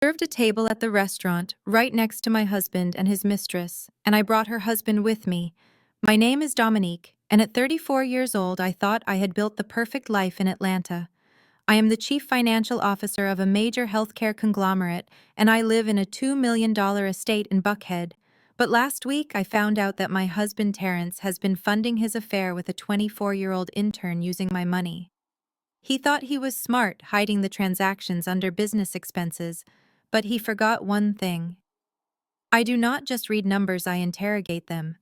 reserved a table at the restaurant right next to my husband and his mistress, and I brought her husband with me. My name is Dominique, and at 34 years old, I thought I had built the perfect life in Atlanta. I am the chief financial officer of a major healthcare conglomerate, and I live in a $2 million estate in Buckhead. But last week, I found out that my husband Terrence has been funding his affair with a 24-year-old intern using my money. He thought he was smart hiding the transactions under business expenses, but he forgot one thing. I do not just read numbers, I interrogate them.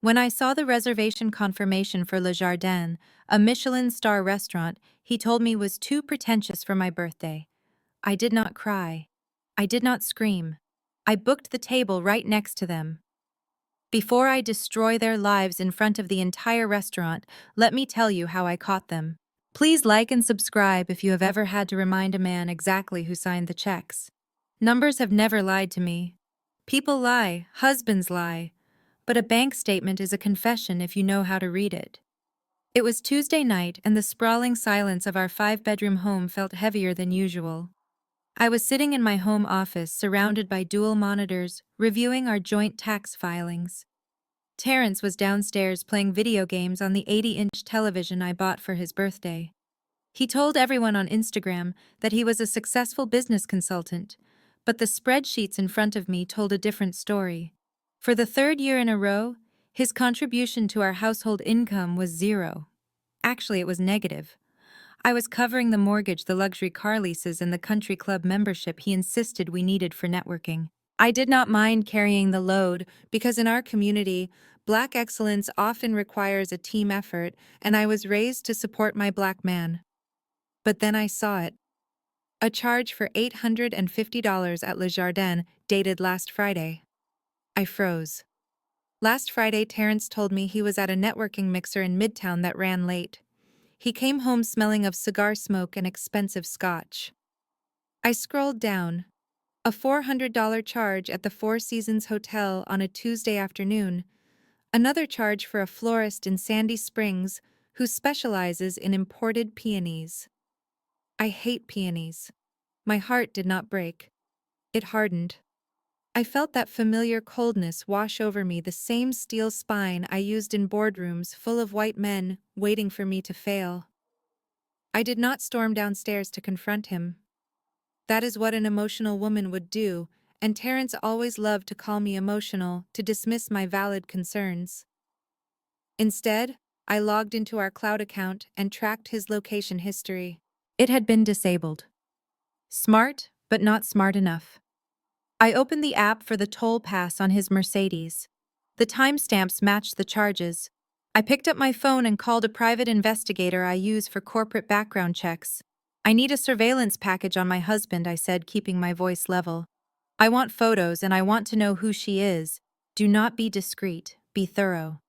When I saw the reservation confirmation for Le Jardin, a Michelin star restaurant he told me was too pretentious for my birthday, I did not cry. I did not scream. I booked the table right next to them. Before I destroy their lives in front of the entire restaurant, let me tell you how I caught them. Please like and subscribe if you have ever had to remind a man exactly who signed the checks. Numbers have never lied to me. People lie, husbands lie, but a bank statement is a confession if you know how to read it. It was Tuesday night, and the sprawling silence of our 5-bedroom home felt heavier than usual. I was sitting in my home office, surrounded by dual monitors, reviewing our joint tax filings. Terrence was downstairs playing video games on the 80-inch television I bought for his birthday. He told everyone on Instagram that he was a successful business consultant, but the spreadsheets in front of me told a different story. For the third year in a row, his contribution to our household income was zero. Actually, it was negative. I was covering the mortgage, the luxury car leases, and the country club membership he insisted we needed for networking. I did not mind carrying the load because in our community, Black excellence often requires a team effort, and I was raised to support my Black man. But then I saw it. A charge for $850 at Le Jardin, dated last Friday. I froze. Last Friday, Terrence told me he was at a networking mixer in Midtown that ran late. He came home smelling of cigar smoke and expensive scotch. I scrolled down. A $400 charge at the Four Seasons Hotel on a Tuesday afternoon. Another charge for a florist in Sandy Springs who specializes in imported peonies. I hate peonies. My heart did not break. It hardened. I felt that familiar coldness wash over me, the same steel spine I used in boardrooms full of white men waiting for me to fail. I did not storm downstairs to confront him. That is what an emotional woman would do, and Terrence always loved to call me emotional to dismiss my valid concerns. Instead, I logged into our cloud account and tracked his location history. It had been disabled. Smart, but not smart enough. I opened the app for the toll pass on his Mercedes. The timestamps matched the charges. I picked up my phone and called a private investigator I use for corporate background checks. I need a surveillance package on my husband, I said, keeping my voice level. I want photos and I want to know who she is. Do not be discreet, be thorough.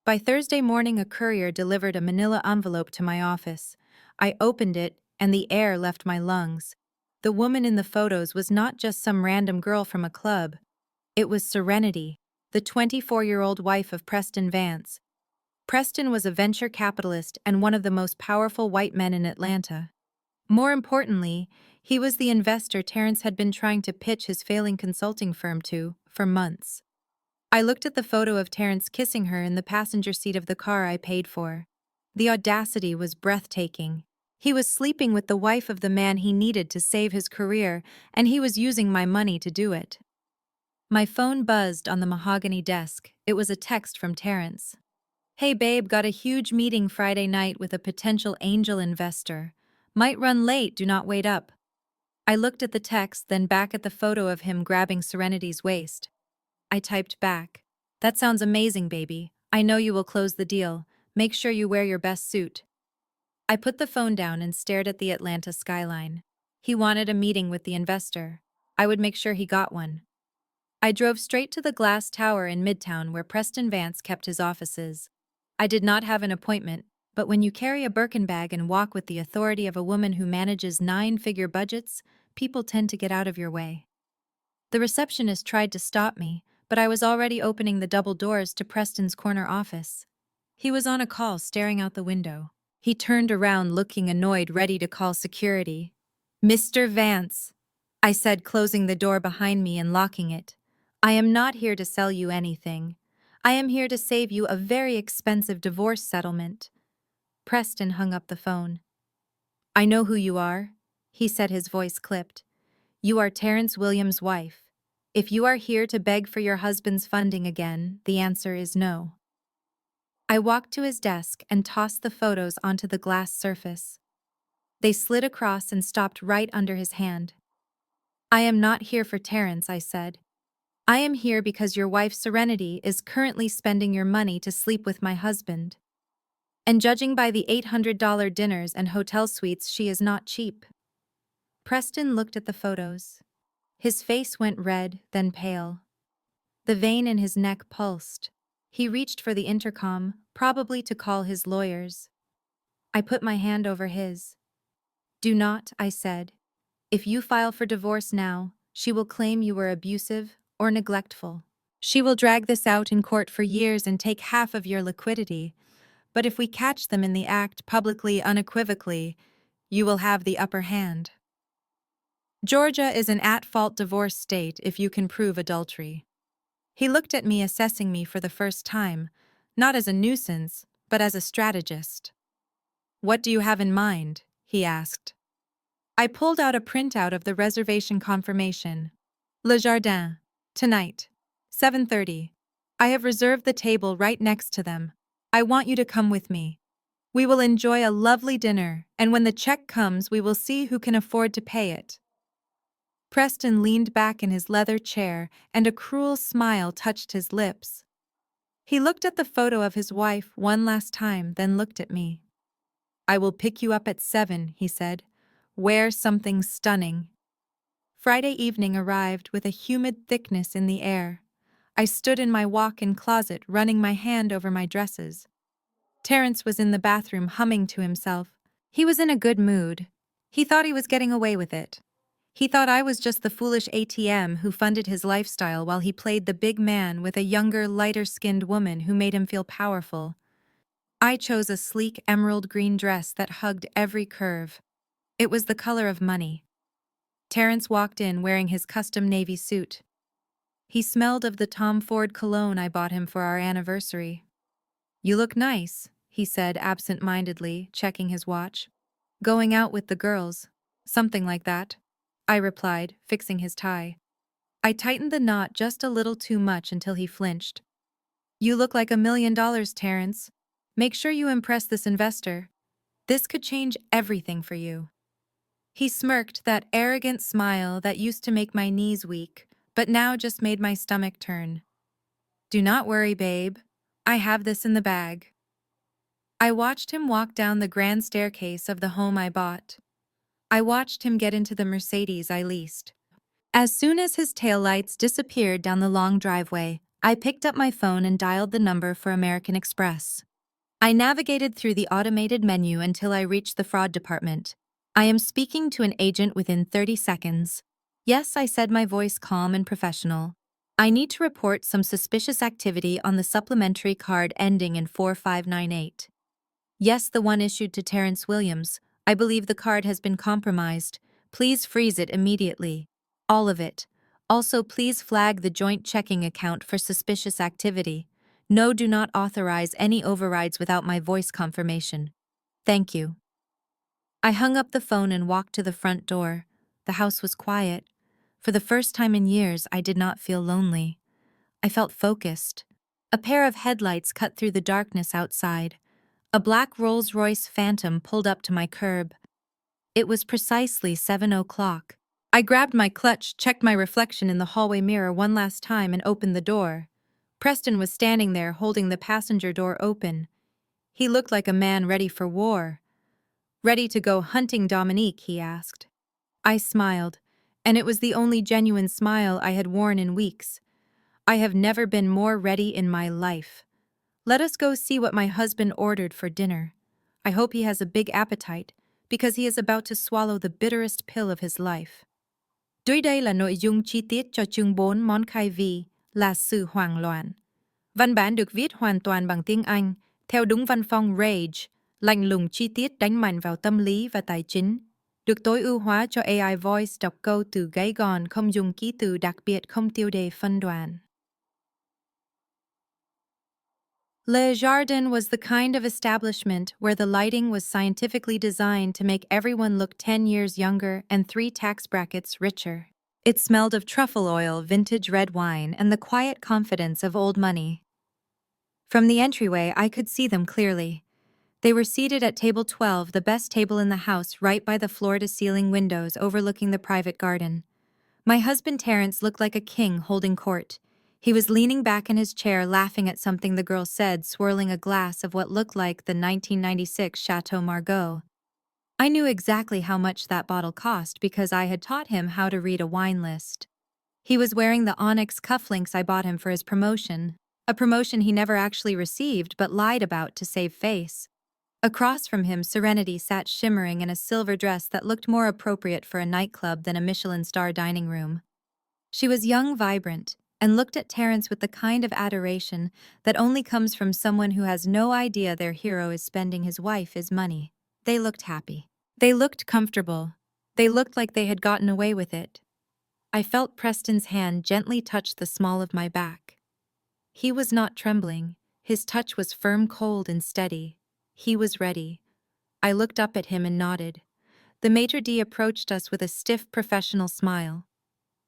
By Thursday morning, a courier delivered a manila envelope to my office. I opened it, and the air left my lungs. The woman in the photos was not just some random girl from a club. It was Serenity, the 24-year-old wife of Preston Vance. Preston was a venture capitalist and one of the most powerful white men in Atlanta. More importantly, he was the investor Terrence had been trying to pitch his failing consulting firm to for months. I looked at the photo of Terrence kissing her in the passenger seat of the car I paid for. The audacity was breathtaking. He was sleeping with the wife of the man he needed to save his career, and he was using my money to do it. My phone buzzed on the mahogany desk. It was a text from Terrence. Hey babe, got a huge meeting Friday night with a potential angel investor. Might run late, do not wait up. I looked at the text, then back at the photo of him grabbing Serenity's waist. I typed back. That sounds amazing, baby. I know you will close the deal. Make sure you wear your best suit. I put the phone down and stared at the Atlanta skyline. He wanted a meeting with the investor. I would make sure he got one. I drove straight to the glass tower in Midtown where Preston Vance kept his offices. I did not have an appointment, but when you carry a Birkin bag and walk with the authority of a woman who manages 9-figure budgets, people tend to get out of your way. The receptionist tried to stop me, but I was already opening the double doors to Preston's corner office. He was on a call, staring out the window. He turned around looking annoyed, ready to call security. Mr. Vance. I said, closing the door behind me and locking it. I am not here to sell you anything. I am here to save you a very expensive divorce settlement. Preston hung up the phone. I know who you are, he said, his voice clipped. You are Terrence Williams' wife. If you are here to beg for your husband's funding again, the answer is no. I walked to his desk and tossed the photos onto the glass surface. They slid across and stopped right under his hand. I am not here for Terrence, I said. I am here because your wife Serenity is currently spending your money to sleep with my husband. And judging by the $800 dinners and hotel suites, she is not cheap. Preston looked at the photos. His face went red, then pale. The vein in his neck pulsed. He reached for the intercom, probably to call his lawyers. I put my hand over his. Do not, I said. If you file for divorce now, she will claim you were abusive or neglectful. She will drag this out in court for years and take half of your liquidity. But if we catch them in the act publicly, unequivocally, you will have the upper hand. Georgia is an at-fault divorce state if you can prove adultery. He looked at me, assessing me for the first time, not as a nuisance, but as a strategist. What do you have in mind? He asked. I pulled out a printout of the reservation confirmation. Le Jardin. Tonight. 7:30. I have reserved the table right next to them. I want you to come with me. We will enjoy a lovely dinner, and when the check comes, we will see who can afford to pay it. Preston leaned back in his leather chair, and a cruel smile touched his lips. He looked at the photo of his wife one last time, then looked at me. I will pick you up at 7, he said. Wear something stunning. Friday evening arrived with a humid thickness in the air. I stood in my walk-in closet, running my hand over my dresses. Terrence was in the bathroom, humming to himself. He was in a good mood. He thought he was getting away with it. He thought I was just the foolish ATM who funded his lifestyle while he played the big man with a younger, lighter-skinned woman who made him feel powerful. I chose a sleek emerald green dress that hugged every curve. It was the color of money. Terrence walked in wearing his custom navy suit. He smelled of the Tom Ford cologne I bought him for our anniversary. You look nice, he said absent-mindedly, checking his watch. Going out with the girls. Something like that, I replied, fixing his tie. I tightened the knot just a little too much until he flinched. You look like $1 million, Terrence. Make sure you impress this investor. This could change everything for you. He smirked, that arrogant smile that used to make my knees weak, but now just made my stomach turn. Do not worry, babe. I have this in the bag. I watched him walk down the grand staircase of the home I bought. I watched him get into the Mercedes I leased. As soon as his taillights disappeared down the long driveway, I picked up my phone and dialed the number for American Express. I navigated through the automated menu until I reached the fraud department. I am speaking to an agent within 30 seconds. Yes, I said, my voice calm and professional. I need to report some suspicious activity on the supplementary card ending in 4598. Yes, the one issued to Terrence Williams. I believe the card has been compromised. Please freeze it immediately. All of it. Also, please flag the joint checking account for suspicious activity. No, do not authorize any overrides without my voice confirmation. Thank you. I hung up the phone and walked to the front door. The house was quiet. For the first time in years, I did not feel lonely. I felt focused. A pair of headlights cut through the darkness outside. A black Rolls-Royce Phantom pulled up to my curb. It was precisely 7 o'clock. I grabbed my clutch, checked my reflection in the hallway mirror one last time, and opened the door. Preston was standing there, holding the passenger door open. He looked like a man ready for war. Ready to go hunting Dominique, he asked. I smiled, and it was the only genuine smile I had worn in weeks. I have never been more ready in my life. Let us go see what my husband ordered for dinner. I hope he has a big appetite, because he is about to swallow the bitterest pill of his life. Dưới đây là nội dung chi tiết cho chương 4 món khai vị là sự hoảng loạn. Văn bản được viết hoàn toàn bằng tiếng Anh, theo đúng văn phong Rage, lạnh lùng chi tiết đánh mạnh vào tâm lý và tài chính. được tối ưu hóa cho AI Voice đọc câu từ gãy gọn, không dùng ký tự đặc biệt, không tiêu đề phân đoạn. Le Jardin was the kind of establishment where the lighting was scientifically designed to make everyone look 10 years younger and 3 tax brackets richer. It smelled of truffle oil, vintage red wine, and the quiet confidence of old money. From the entryway, I could see them clearly. They were seated at table 12, the best table in the house, right by the floor-to-ceiling windows overlooking the private garden. My husband Terence looked like a king holding court. He was leaning back in his chair, laughing at something the girl said, swirling a glass of what looked like the 1996 Chateau Margaux. I knew exactly how much that bottle cost because I had taught him how to read a wine list. He was wearing the onyx cufflinks I bought him for his promotion, a promotion he never actually received but lied about to save face. Across from him, Serenity sat shimmering in a silver dress that looked more appropriate for a nightclub than a Michelin star dining room. She was young, vibrant, and looked at Terence with the kind of adoration that only comes from someone who has no idea their hero is spending his wife's money. They looked happy. They looked comfortable. They looked like they had gotten away with it. I felt Preston's hand gently touch the small of my back. He was not trembling. His touch was firm, cold, and steady. He was ready. I looked up at him and nodded. The maitre d' approached us with a stiff, professional smile.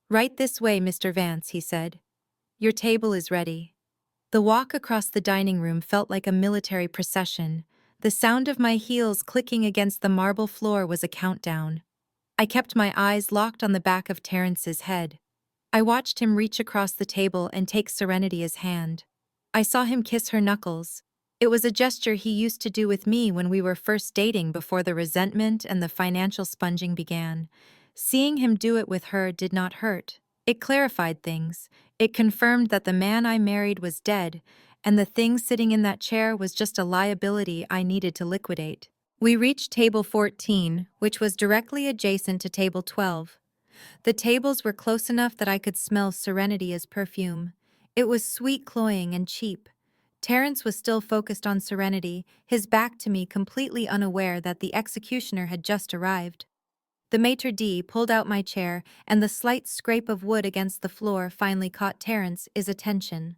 "Right this way, Mr. Vance," he said. "Your table is ready." The walk across the dining room felt like a military procession. The sound of my heels clicking against the marble floor was a countdown. I kept my eyes locked on the back of Terence's head. I watched him reach across the table and take Serenity's hand. I saw him kiss her knuckles. It was a gesture he used to do with me when we were first dating before the resentment and the financial sponging began. Seeing him do it with her did not hurt. It clarified things. It confirmed that the man I married was dead, and the thing sitting in that chair was just a liability I needed to liquidate. We reached table 14, which was directly adjacent to table 12. The tables were close enough that I could smell Serenity's perfume. It was sweet, cloying, and cheap. Terence was still focused on Serenity, his back to me, completely unaware that the executioner had just arrived. The maitre d' pulled out my chair, and the slight scrape of wood against the floor finally caught Terence's attention.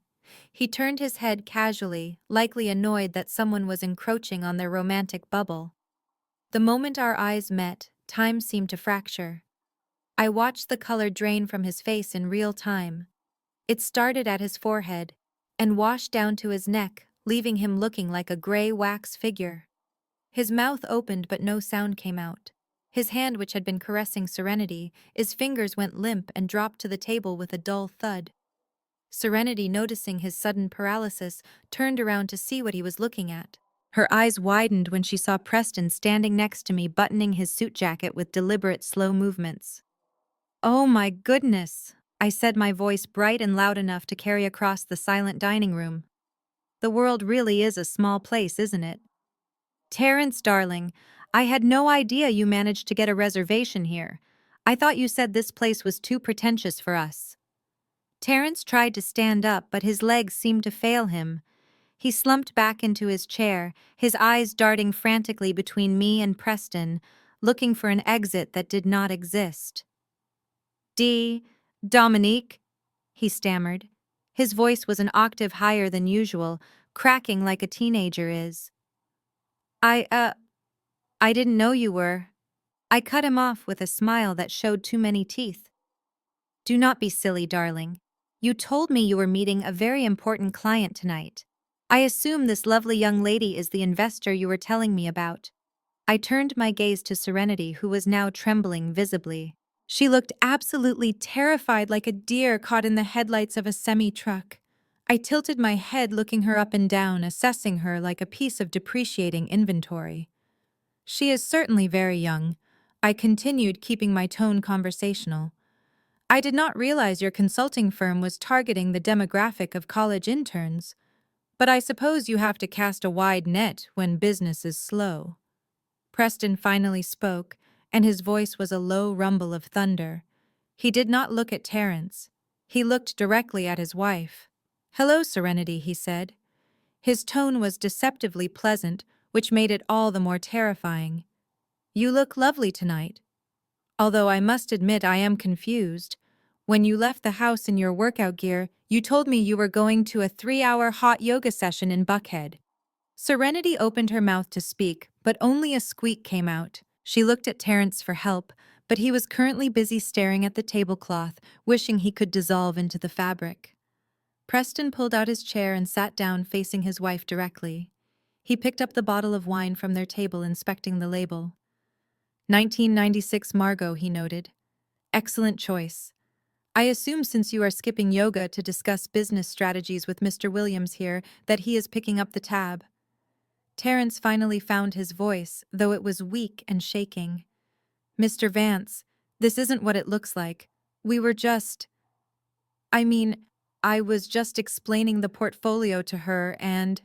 He turned his head casually, likely annoyed that someone was encroaching on their romantic bubble. The moment our eyes met, time seemed to fracture. I watched the color drain from his face in real time. It started at his forehead and washed down to his neck, leaving him looking like a gray wax figure. His mouth opened but no sound came out. His hand, which had been caressing Serenity, his fingers went limp and dropped to the table with a dull thud. Serenity, noticing his sudden paralysis, turned around to see what he was looking at. Her eyes widened when she saw Preston standing next to me, buttoning his suit jacket with deliberate, slow movements. "Oh my goodness," I said, my voice bright and loud enough to carry across the silent dining room. "The world really is a small place, isn't it?" "Terence, darling, I had no idea you managed to get a reservation here. I thought you said this place was too pretentious for us." Terence tried to stand up, but his legs seemed to fail him. He slumped back into his chair, his eyes darting frantically between me and Preston, looking for an exit that did not exist. Dominique," he stammered. His voice was an octave higher than usual, cracking like a teenager is. I didn't know you were." I cut him off with a smile that showed too many teeth. "Do not be silly, darling. You told me you were meeting a very important client tonight. I assume this lovely young lady is the investor you were telling me about." I turned my gaze to Serenity, who was now trembling visibly. She looked absolutely terrified, like a deer caught in the headlights of a semi-truck. I tilted my head, looking her up and down, assessing her like a piece of depreciating inventory. "She is certainly very young," I continued, keeping my tone conversational. "I did not realize your consulting firm was targeting the demographic of college interns. But I suppose you have to cast a wide net when business is slow." Preston finally spoke, and his voice was a low rumble of thunder. He did not look at Terence. He looked directly at his wife. "Hello, Serenity," he said. His tone was deceptively pleasant, which made it all the more terrifying. "You look lovely tonight. Although I must admit I am confused. When you left the house in your workout gear, you told me you were going to a 3-hour hot yoga session in Buckhead. Serenity opened her mouth to speak, but only a squeak came out. She looked at Terence for help, but he was currently busy staring at the tablecloth, wishing he could dissolve into the fabric. Preston pulled out his chair and sat down facing his wife directly. He picked up the bottle of wine from their table, inspecting the label. 1996 Margot, he noted. Excellent choice. I assume since you are skipping yoga to discuss business strategies with Mr. Williams here, that he is picking up the tab. Terence finally found his voice, though it was weak and shaking. Mr. Vance, this isn't what it looks like. We were just... I mean, I was just explaining the portfolio to her and...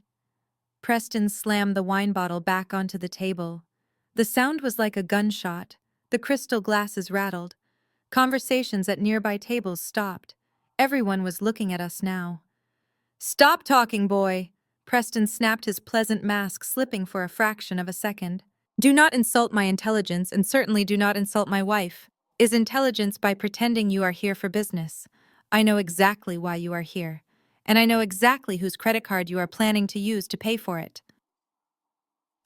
Preston slammed the wine bottle back onto the table. The sound was like a gunshot. The crystal glasses rattled. Conversations at nearby tables stopped. Everyone was looking at us now. Stop talking, boy! Preston snapped, his pleasant mask slipping for a fraction of a second. Do not insult my intelligence, and certainly do not insult my wife. Is intelligence by pretending you are here for business? I know exactly why you are here, and I know exactly whose credit card you are planning to use to pay for it.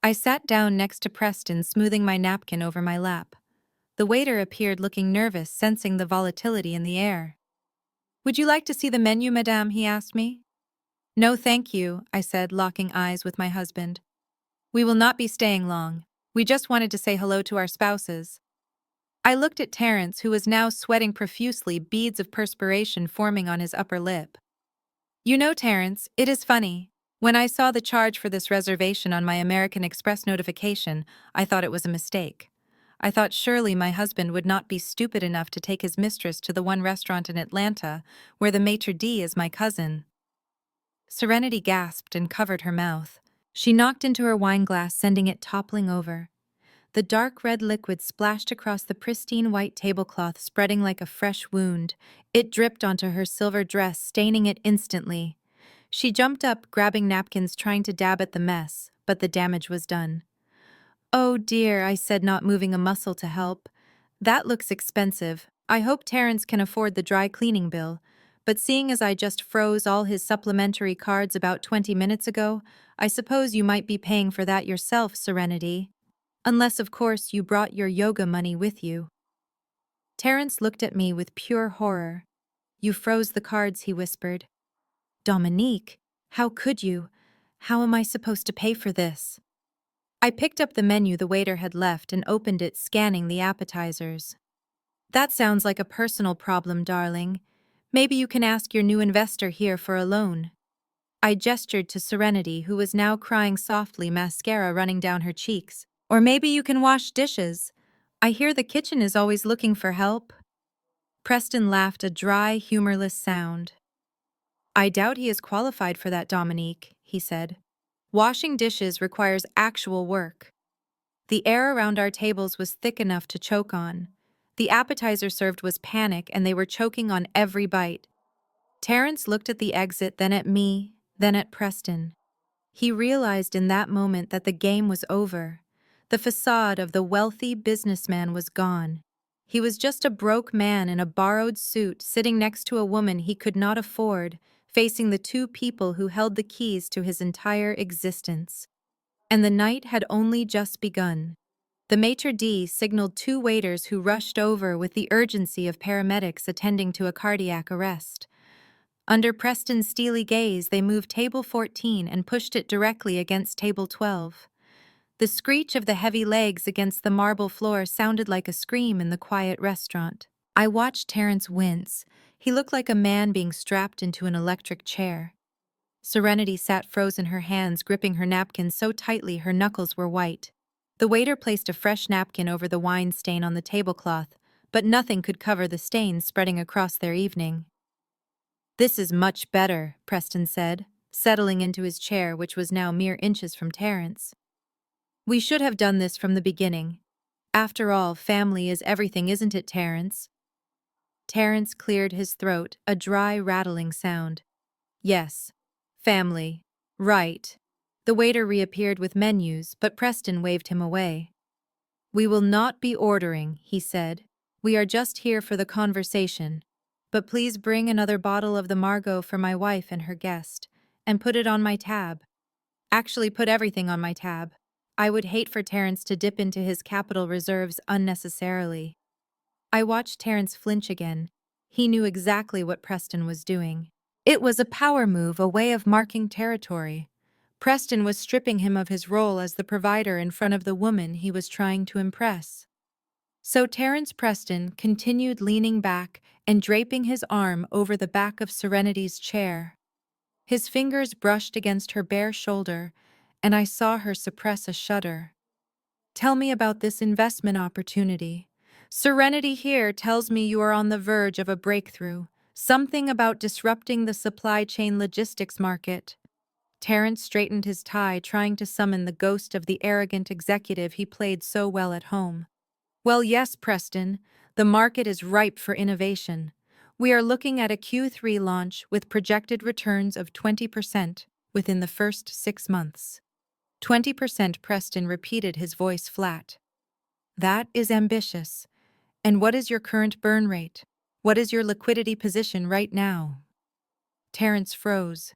I sat down next to Preston, smoothing my napkin over my lap. The waiter appeared, looking nervous, sensing the volatility in the air. Would you like to see the menu, madame? He asked me. No, thank you, I said, locking eyes with my husband. We will not be staying long. We just wanted to say hello to our spouses. I looked at Terence, who was now sweating profusely, beads of perspiration forming on his upper lip. You know, Terence, it is funny. When I saw the charge for this reservation on my American Express notification, I thought it was a mistake. I thought surely my husband would not be stupid enough to take his mistress to the one restaurant in Atlanta where the maitre d' is my cousin. Serenity gasped and covered her mouth. She knocked into her wine glass, sending it toppling over. The dark red liquid splashed across the pristine white tablecloth, spreading like a fresh wound. It dripped onto her silver dress, staining it instantly. She jumped up, grabbing napkins, trying to dab at the mess, but the damage was done. Oh dear, I said, not moving a muscle to help. That looks expensive. I hope Terence can afford the dry cleaning bill. But seeing as I just froze all his supplementary cards about 20 minutes ago, I suppose you might be paying for that yourself, Serenity. Unless, of course, you brought your yoga money with you. Terence looked at me with pure horror. You froze the cards, he whispered. Dominique, how could you? How am I supposed to pay for this? I picked up the menu the waiter had left and opened it, scanning the appetizers. That sounds like a personal problem, darling. Maybe you can ask your new investor here for a loan. I gestured to Serenity, who was now crying softly, mascara running down her cheeks. Or maybe you can wash dishes. I hear the kitchen is always looking for help. Preston laughed, a dry, humorless sound. I doubt he is qualified for that, Dominique, he said. Washing dishes requires actual work. The air around our tables was thick enough to choke on. The appetizer served was panic, and they were choking on every bite. Terence looked at the exit, then at me, then at Preston. He realized in that moment that the game was over. The facade of the wealthy businessman was gone. He was just a broke man in a borrowed suit, sitting next to a woman he could not afford, facing the two people who held the keys to his entire existence. And the night had only just begun. The maitre d' signaled two waiters who rushed over with the urgency of paramedics attending to a cardiac arrest. Under Preston's steely gaze, they moved table 14 and pushed it directly against table 12. The screech of the heavy legs against the marble floor sounded like a scream in the quiet restaurant. I watched Terence wince. He looked like a man being strapped into an electric chair. Serenity sat frozen, her hands gripping her napkin so tightly her knuckles were white. The waiter placed a fresh napkin over the wine stain on the tablecloth, but nothing could cover the stains spreading across their evening. This is much better, Preston said, settling into his chair, which was now mere inches from Terence. We should have done this from the beginning. After all, family is everything, isn't it, Terence? Terence cleared his throat, a dry, rattling sound. Yes. Family. Right. The waiter reappeared with menus, but Preston waved him away. We will not be ordering, he said. We are just here for the conversation. But please bring another bottle of the Margot for my wife and her guest, and put it on my tab. Actually, put everything on my tab. I would hate for Terrence to dip into his capital reserves unnecessarily. I watched Terrence flinch again. He knew exactly what Preston was doing. It was a power move, a way of marking territory. Preston was stripping him of his role as the provider in front of the woman he was trying to impress. So Terrence Preston continued leaning back and draping his arm over the back of Serenity's chair. His fingers brushed against her bare shoulder, and I saw her suppress a shudder. Tell me about this investment opportunity. Serenity here tells me you are on the verge of a breakthrough, something about disrupting the supply chain logistics market. Terrence straightened his tie, trying to summon the ghost of the arrogant executive he played so well at home. Well, yes, Preston, the market is ripe for innovation. We are looking at a Q3 launch with projected returns of 20% within the first 6 months. 20%, Preston repeated, his voice flat. That is ambitious. And what is your current burn rate? What is your liquidity position right now? Terrence froze.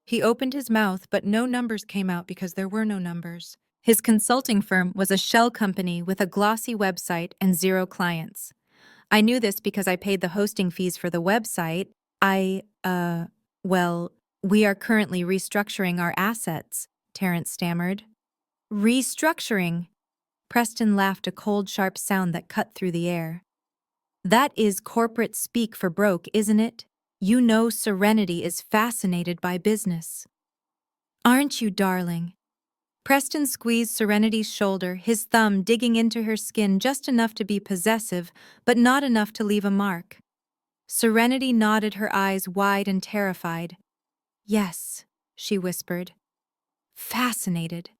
He opened his mouth, but no numbers came out because there were no numbers. His consulting firm was a shell company with a glossy website and 0 clients. I knew this because I paid the hosting fees for the website. Well, we are currently restructuring our assets, Terrence stammered. Restructuring? Preston laughed, a cold, sharp sound that cut through the air. That is corporate speak for broke, isn't it? You know Serenity is fascinated by business. Aren't you, darling? Preston squeezed Serenity's shoulder, his thumb digging into her skin just enough to be possessive, but not enough to leave a mark. Serenity nodded, her eyes wide and terrified. Yes, she whispered. Fascinated.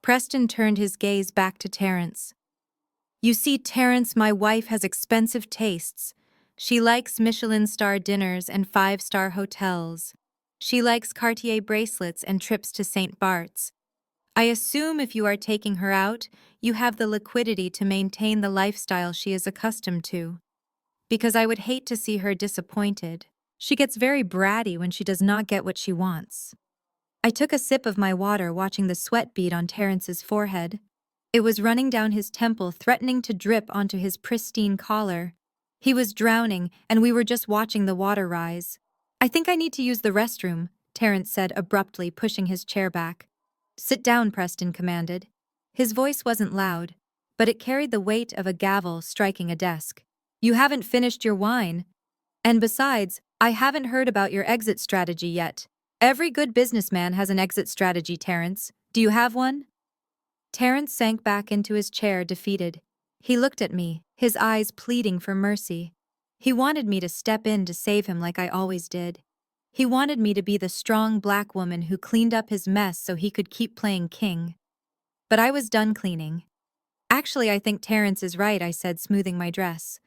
Preston turned his gaze back to Terrence. You see, Terrence, my wife has expensive tastes. She likes Michelin-star dinners and 5-star hotels. She likes Cartier bracelets and trips to St. Bart's. I assume if you are taking her out, you have the liquidity to maintain the lifestyle she is accustomed to. Because I would hate to see her disappointed. She gets very bratty when she does not get what she wants. I took a sip of my water, watching the sweat bead on Terrence's forehead. It was running down his temple, threatening to drip onto his pristine collar. He was drowning, and we were just watching the water rise. I think I need to use the restroom, Terrence said abruptly, pushing his chair back. Sit down, Preston commanded. His voice wasn't loud, but it carried the weight of a gavel striking a desk. You haven't finished your wine. And besides, I haven't heard about your exit strategy yet. Every good businessman has an exit strategy, Terrence. Do you have one? Terrence sank back into his chair, defeated. He looked at me, his eyes pleading for mercy. He wanted me to step in to save him like I always did. He wanted me to be the strong black woman who cleaned up his mess so he could keep playing king. But I was done cleaning. Actually, I think Terrence is right, I said, smoothing my dress.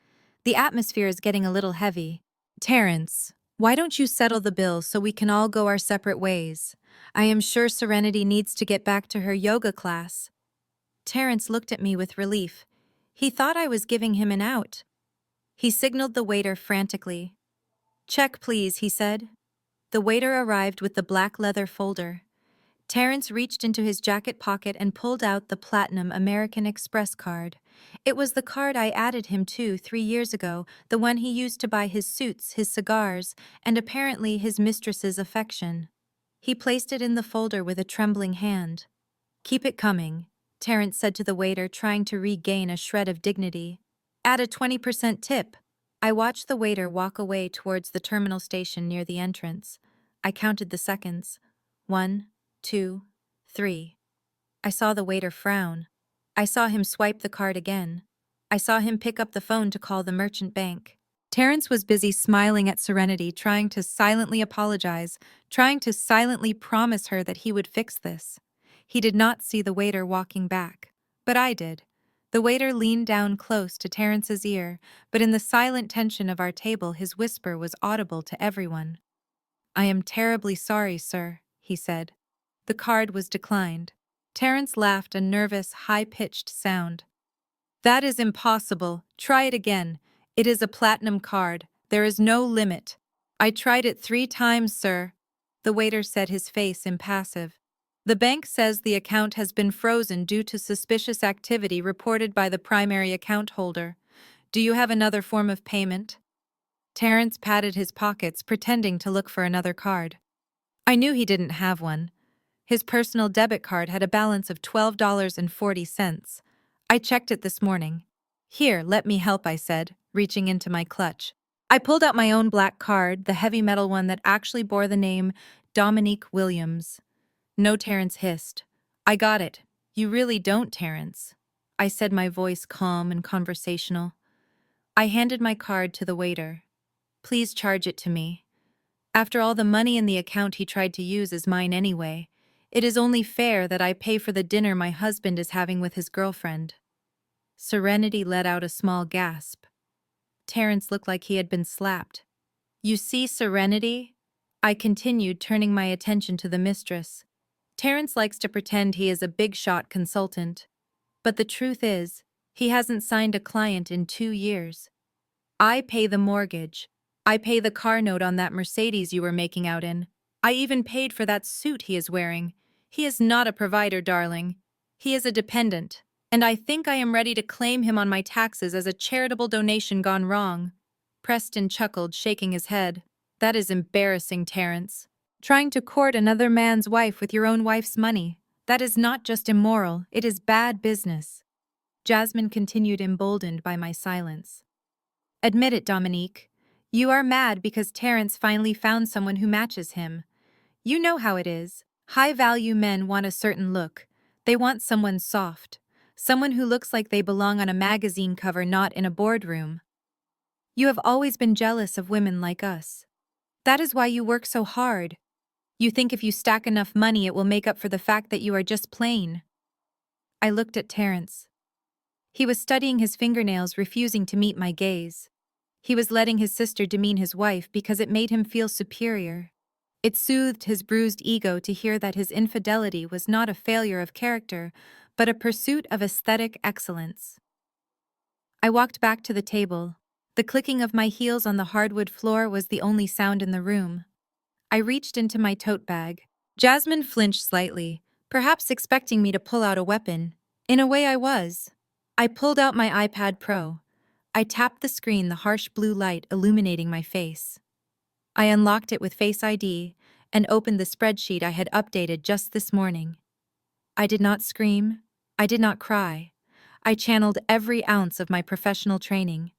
The atmosphere is getting a little heavy. Terrence, why don't you settle the bill so we can all go our separate ways? I am sure Serenity needs to get back to her yoga class. Terrence looked at me with relief. He thought I was giving him an out. He signaled the waiter frantically. Check, please, he said. The waiter arrived with the black leather folder. Terrence reached into his jacket pocket and pulled out the Platinum American Express card. It was the card I added him to 3 years ago, the one he used to buy his suits, his cigars, and apparently his mistress's affection. He placed it in the folder with a trembling hand. Keep it coming, Terrence said to the waiter, trying to regain a shred of dignity. Add a 20% tip. I watched the waiter walk away towards the terminal station near the entrance. I counted the seconds. 1, 2, 3. I saw the waiter frown. I saw him swipe the card again. I saw him pick up the phone to call the merchant bank. Terrence was busy smiling at Serenity, trying to silently apologize, trying to silently promise her that he would fix this. He did not see the waiter walking back, but I did. The waiter leaned down close to Terrence's ear, but in the silent tension of our table, his whisper was audible to everyone. I am terribly sorry, sir, he said. The card was declined. Terrence laughed, a nervous, high-pitched sound. That is impossible. Try it again. It is a platinum card. There is no limit. I tried it 3 times, sir. The waiter said, his face impassive. The bank says the account has been frozen due to suspicious activity reported by the primary account holder. Do you have another form of payment? Terence patted his pockets, pretending to look for another card. I knew he didn't have one. His personal debit card had a balance of $12.40. I checked it this morning. Here, let me help, I said, reaching into my clutch. I pulled out my own black card, the heavy metal one that actually bore the name Dominique Williams. No, Terence hissed. I got it. You really don't, Terence. I said, my voice calm and conversational. I handed my card to the waiter. Please charge it to me. After all, the money in the account he tried to use is mine anyway. It is only fair that I pay for the dinner my husband is having with his girlfriend. Serenity let out a small gasp. Terence looked like he had been slapped. You see, Serenity? I continued, turning my attention to the mistress. Terence likes to pretend he is a big-shot consultant. But the truth is, he hasn't signed a client in 2 years. I pay the mortgage. I pay the car note on that Mercedes you were making out in. I even paid for that suit he is wearing. He is not a provider, darling. He is a dependent, and I think I am ready to claim him on my taxes as a charitable donation gone wrong. Preston chuckled, shaking his head. That is embarrassing, Terence. Trying to court another man's wife with your own wife's money. That is not just immoral, it is bad business. Jasmine continued, emboldened by my silence. Admit it, Dominique. You are mad because Terence finally found someone who matches him. You know how it is. High-value men want a certain look. They want someone soft. Someone who looks like they belong on a magazine cover, not in a boardroom. You have always been jealous of women like us. That is why you work so hard. You think if you stack enough money it will make up for the fact that you are just plain. I looked at Terence. He was studying his fingernails, refusing to meet my gaze. He was letting his sister demean his wife because it made him feel superior. It soothed his bruised ego to hear that his infidelity was not a failure of character, but a pursuit of aesthetic excellence. I walked back to the table. The clicking of my heels on the hardwood floor was the only sound in the room. I reached into my tote bag. Jasmine flinched slightly, perhaps expecting me to pull out a weapon. In a way, I was. I pulled out my iPad Pro. I tapped the screen, the harsh blue light illuminating my face. I unlocked it with Face ID and opened the spreadsheet I had updated just this morning. I did not scream. I did not cry. I channeled every ounce of my professional training.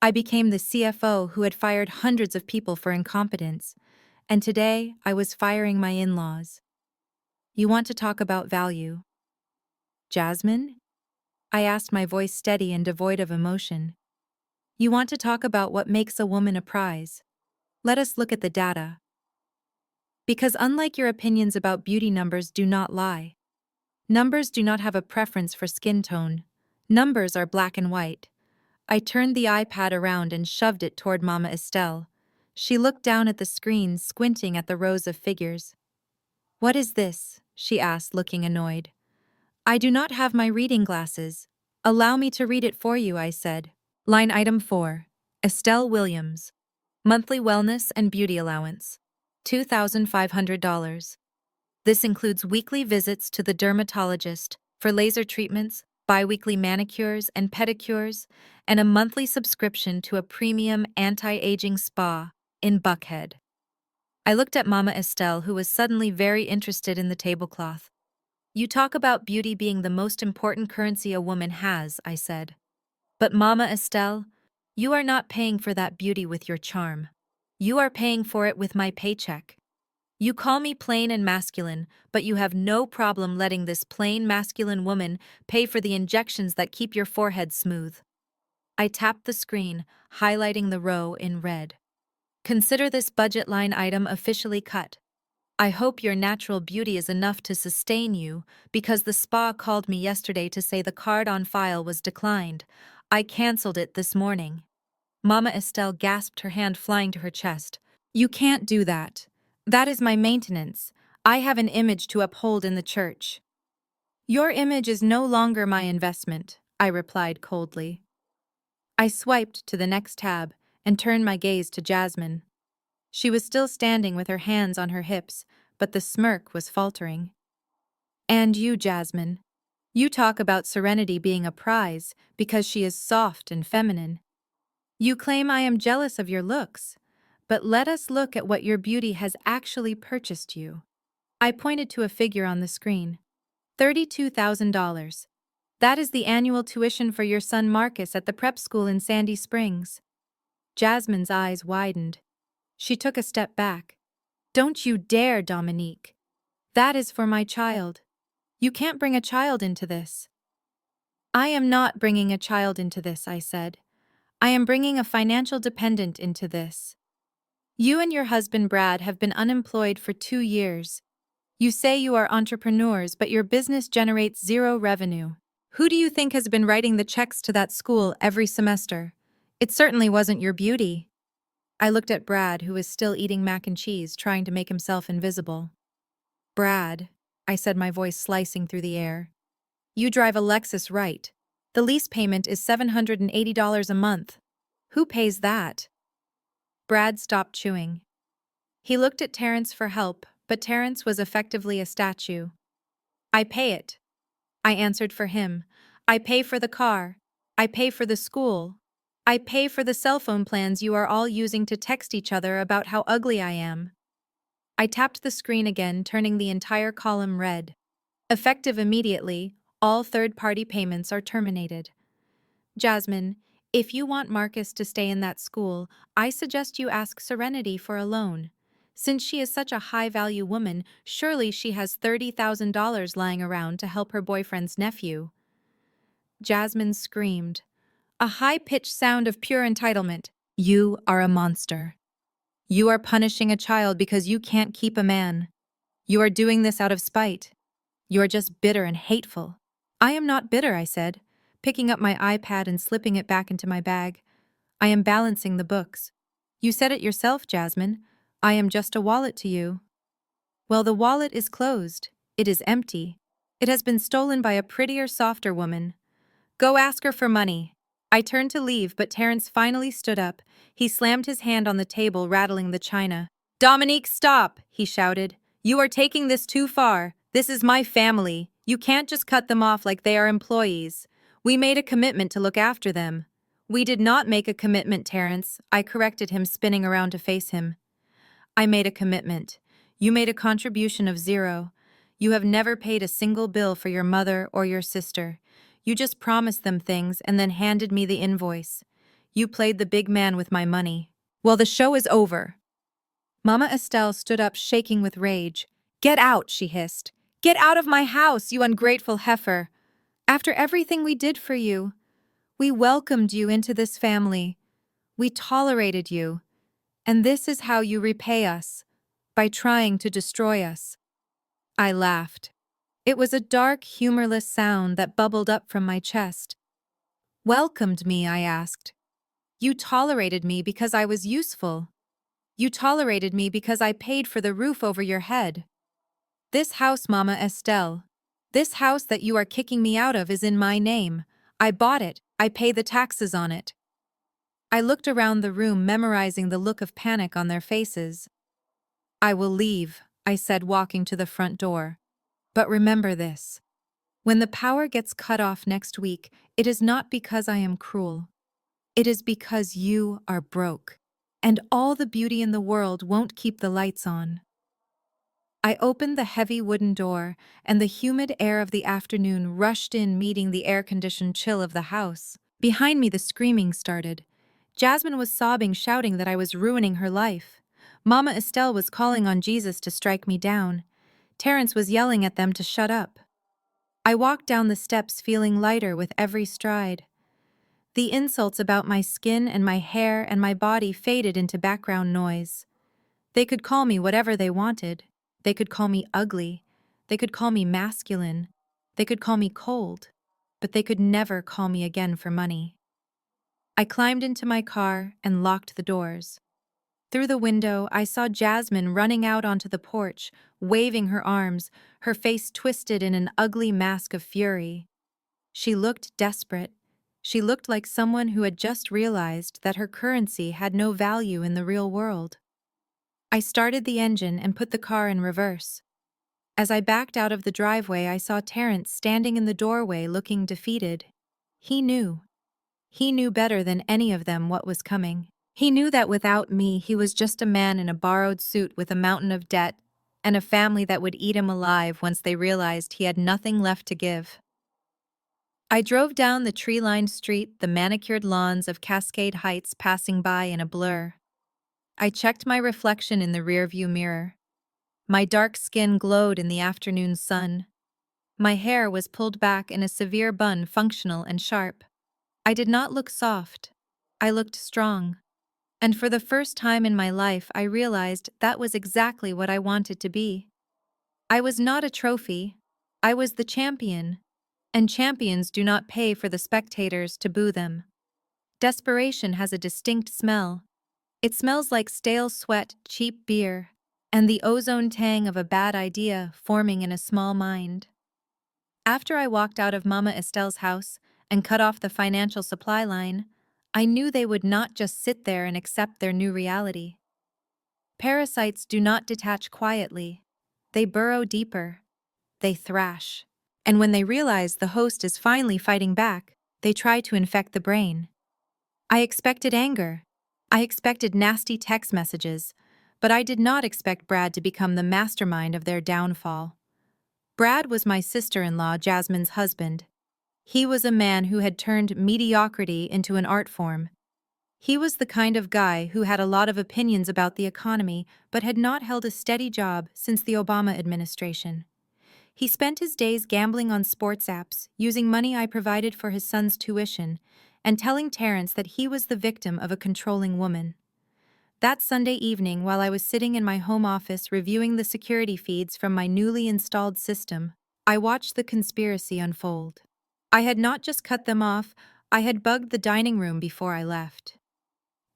I became the CFO who had fired hundreds of people for incompetence, and today I was firing my in-laws. You want to talk about value? Jasmine? I asked, my voice steady and devoid of emotion. You want to talk about what makes a woman a prize? Let us look at the data. Because unlike your opinions about beauty, numbers do not lie. Numbers do not have a preference for skin tone. Numbers are black and white. I turned the iPad around and shoved it toward Mama Estelle. She looked down at the screen, squinting at the rows of figures. What is this? She asked, looking annoyed. I do not have my reading glasses. Allow me to read it for you, I said. Line item 4. Estelle Williams. Monthly wellness and beauty allowance. $2,500. This includes weekly visits to the dermatologist for laser treatments, bi-weekly manicures and pedicures, and a monthly subscription to a premium anti-aging spa in Buckhead. I looked at Mama Estelle, who was suddenly very interested in the tablecloth. You talk about beauty being the most important currency a woman has, I said. But Mama Estelle, you are not paying for that beauty with your charm. You are paying for it with my paycheck. You call me plain and masculine, but you have no problem letting this plain masculine woman pay for the injections that keep your forehead smooth. I tapped the screen, highlighting the row in red. Consider this budget line item officially cut. I hope your natural beauty is enough to sustain you, because the spa called me yesterday to say the card on file was declined. I canceled it this morning. Mama Estelle gasped, her hand flying to her chest. You can't do that. That is my maintenance. I have an image to uphold in the church. Your image is no longer my investment. I replied coldly. I swiped to the next tab and turned my gaze to Jasmine. She was still standing with her hands on her hips, but the smirk was faltering. And you, Jasmine. You talk about Serenity being a prize because she is soft and feminine. You claim I am jealous of your looks, but let us look at what your beauty has actually purchased you. I pointed to a figure on the screen. $32,000. That is the annual tuition for your son Marcus at the prep school in Sandy Springs. Jasmine's eyes widened. She took a step back. Don't you dare, Dominique. That is for my child. You can't bring a child into this. I am not bringing a child into this, I said. I am bringing a financial dependent into this. You and your husband Brad have been unemployed for 2 years. You say you are entrepreneurs, but your business generates zero revenue. Who do you think has been writing the checks to that school every semester? It certainly wasn't your beauty. I looked at Brad, who was still eating mac and cheese, trying to make himself invisible. Brad, I said, my voice slicing through the air. You drive a Lexus, right? The lease payment is $780 a month. Who pays that? Brad stopped chewing. He looked at Terrence for help, but Terrence was effectively a statue. I pay it. I answered for him. I pay for the car. I pay for the school. I pay for the cell phone plans you are all using to text each other about how ugly I am. I tapped the screen again, turning the entire column red. Effective immediately, all third-party payments are terminated. Jasmine, if you want Marcus to stay in that school, I suggest you ask Serenity for a loan. Since she is such a high-value woman, surely she has $30,000 lying around to help her boyfriend's nephew. Jasmine screamed. A high-pitched sound of pure entitlement. You are a monster. You are punishing a child because you can't keep a man. You are doing this out of spite. You are just bitter and hateful. I am not bitter, I said, picking up my iPad and slipping it back into my bag. I am balancing the books. You said it yourself, Jasmine. I am just a wallet to you. Well, the wallet is closed. It is empty. It has been stolen by a prettier, softer woman. Go ask her for money. I turned to leave, but Terrence finally stood up. He slammed his hand on the table, rattling the china. Dominique, stop, he shouted. You are taking this too far. This is my family. You can't just cut them off like they are employees. We made a commitment to look after them. We did not make a commitment, Terrence. I corrected him, spinning around to face him. I made a commitment. You made a contribution of zero. You have never paid a single bill for your mother or your sister. You just promised them things and then handed me the invoice. You played the big man with my money. Well, the show is over. Mama Estelle stood up, shaking with rage. Get out, she hissed. Get out of my house, you ungrateful heifer. After everything we did for you, we welcomed you into this family. We tolerated you. And this is how you repay us, by trying to destroy us. I laughed. It was a dark, humorless sound that bubbled up from my chest. Welcomed me, I asked. You tolerated me because I was useful. You tolerated me because I paid for the roof over your head. This house, Mama Estelle, this house that you are kicking me out of is in my name. I bought it. I pay the taxes on it. I looked around the room, memorizing the look of panic on their faces. I will leave, I said, walking to the front door. But remember this. When the power gets cut off next week, it is not because I am cruel. It is because you are broke. And all the beauty in the world won't keep the lights on. I opened the heavy wooden door, and the humid air of the afternoon rushed in, meeting the air-conditioned chill of the house. Behind me, the screaming started. Jasmine was sobbing, shouting that I was ruining her life. Mama Estelle was calling on Jesus to strike me down. Terrence was yelling at them to shut up. I walked down the steps, feeling lighter with every stride. The insults about my skin and my hair and my body faded into background noise. They could call me whatever they wanted. They could call me ugly. They could call me masculine. They could call me cold. But they could never call me again for money. I climbed into my car and locked the doors. Through the window, I saw Jasmine running out onto the porch, waving her arms, her face twisted in an ugly mask of fury. She looked desperate. She looked like someone who had just realized that her currency had no value in the real world. I started the engine and put the car in reverse. As I backed out of the driveway, I saw Terrence standing in the doorway looking defeated. He knew. He knew better than any of them what was coming. He knew that without me, he was just a man in a borrowed suit with a mountain of debt and a family that would eat him alive once they realized he had nothing left to give. I drove down the tree-lined street, the manicured lawns of Cascade Heights passing by in a blur. I checked my reflection in the rearview mirror. My dark skin glowed in the afternoon sun. My hair was pulled back in a severe bun, functional and sharp. I did not look soft. I looked strong. And for the first time in my life, I realized that was exactly what I wanted to be. I was not a trophy. I was the champion. And champions do not pay for the spectators to boo them. Desperation has a distinct smell. It smells like stale sweat, cheap beer, and the ozone tang of a bad idea forming in a small mind. After I walked out of Mama Estelle's house and cut off the financial supply line, I knew they would not just sit there and accept their new reality. Parasites do not detach quietly. They burrow deeper. They thrash. And when they realize the host is finally fighting back, they try to infect the brain. I expected anger. I expected nasty text messages, but I did not expect Brad to become the mastermind of their downfall. Brad was my sister-in-law, Jasmine's husband. He was a man who had turned mediocrity into an art form. He was the kind of guy who had a lot of opinions about the economy but had not held a steady job since the Obama administration. He spent his days gambling on sports apps, using money I provided for his son's tuition, and telling Terrence that he was the victim of a controlling woman. That Sunday evening, while I was sitting in my home office reviewing the security feeds from my newly installed system, I watched the conspiracy unfold. I had not just cut them off, I had bugged the dining room before I left.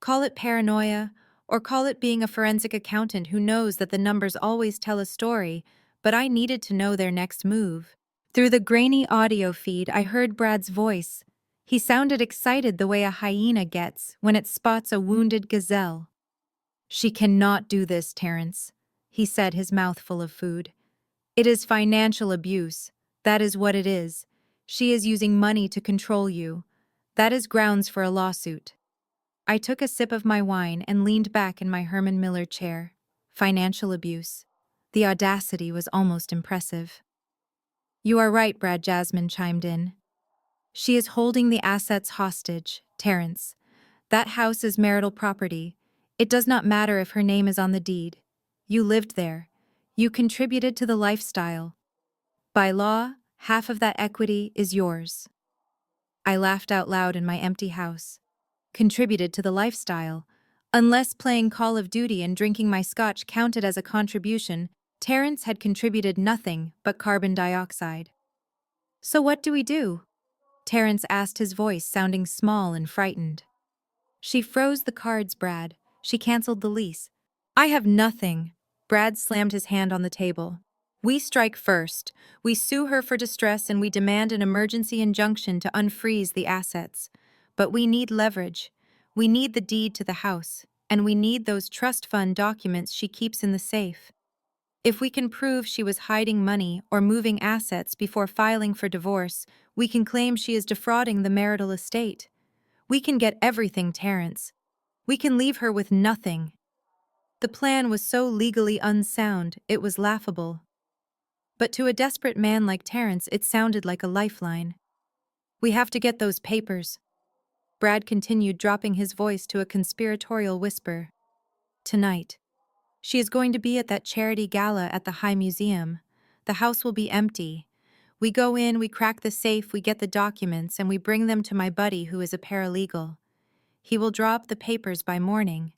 Call it paranoia, or call it being a forensic accountant who knows that the numbers always tell a story, but I needed to know their next move. Through the grainy audio feed, I heard Brad's voice. He sounded excited the way a hyena gets when it spots a wounded gazelle. "She cannot do this, Terrence," he said, his mouth full of food. "It is financial abuse. That is what it is. She is using money to control you. That is grounds for a lawsuit." I took a sip of my wine and leaned back in my Herman Miller chair. Financial abuse. The audacity was almost impressive. "You are right," Brad Jasmine chimed in. "She is holding the assets hostage, Terrence. That house is marital property. It does not matter if her name is on the deed. You lived there. You contributed to the lifestyle. By law, half of that equity is yours." I laughed out loud in my empty house. Contributed to the lifestyle. Unless playing Call of Duty and drinking my scotch counted as a contribution, Terrence had contributed nothing but carbon dioxide. "So what do we do?" Terrence asked, his voice sounding small and frightened. "She froze the cards, Brad. She canceled the lease." "I have nothing." Brad slammed his hand on the table. "We strike first. We sue her for distress and we demand an emergency injunction to unfreeze the assets. But we need leverage. We need the deed to the house. And we need those trust fund documents she keeps in the safe. If we can prove she was hiding money or moving assets before filing for divorce, we can claim she is defrauding the marital estate. We can get everything, Terrence. We can leave her with nothing." The plan was so legally unsound, it was laughable. But to a desperate man like Terrence, it sounded like a lifeline. "We have to get those papers." Brad continued, dropping his voice to a conspiratorial whisper. "Tonight. She is going to be at that charity gala at the High Museum. The house will be empty. We go in, we crack the safe, we get the documents, and we bring them to my buddy who is a paralegal. He will draw up the papers by morning."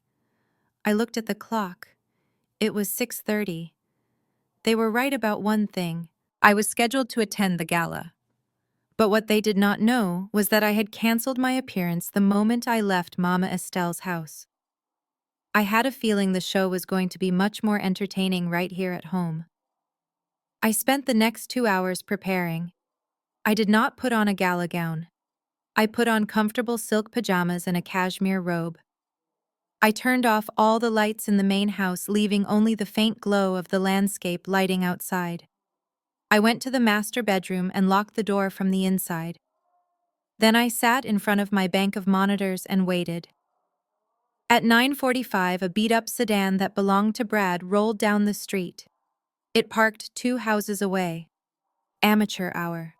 I looked at the clock. It was 6:30. They were right about one thing. I was scheduled to attend the gala. But what they did not know was that I had canceled my appearance the moment I left Mama Estelle's house. I had a feeling the show was going to be much more entertaining right here at home. I spent the next 2 hours preparing. I did not put on a gala gown. I put on comfortable silk pajamas and a cashmere robe. I turned off all the lights in the main house, leaving only the faint glow of the landscape lighting outside. I went to the master bedroom and locked the door from the inside. Then I sat in front of my bank of monitors and waited. At 9:45, a beat-up sedan that belonged to Brad rolled down the street. It parked 2 houses away. Amateur hour.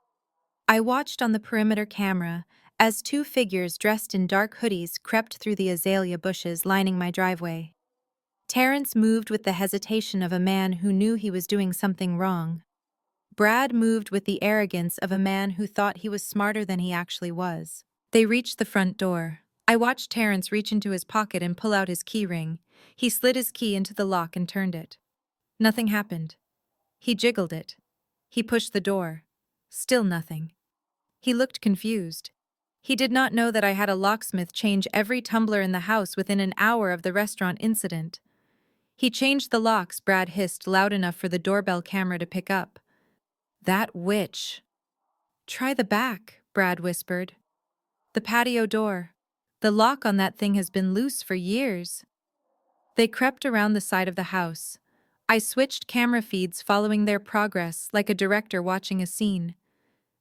I watched on the perimeter camera as 2 figures dressed in dark hoodies crept through the azalea bushes lining my driveway. Terrence moved with the hesitation of a man who knew he was doing something wrong. Brad moved with the arrogance of a man who thought he was smarter than he actually was. They reached the front door. I watched Terrence reach into his pocket and pull out his key ring. He slid his key into the lock and turned it. Nothing happened. He jiggled it. He pushed the door. Still nothing. He looked confused. He did not know that I had a locksmith change every tumbler in the house within an hour of the restaurant incident. He changed the locks, Brad hissed loud enough for the doorbell camera to pick up. That witch. Try the back, Brad whispered. The patio door. The lock on that thing has been loose for years. They crept around the side of the house. I switched camera feeds following their progress like a director watching a scene.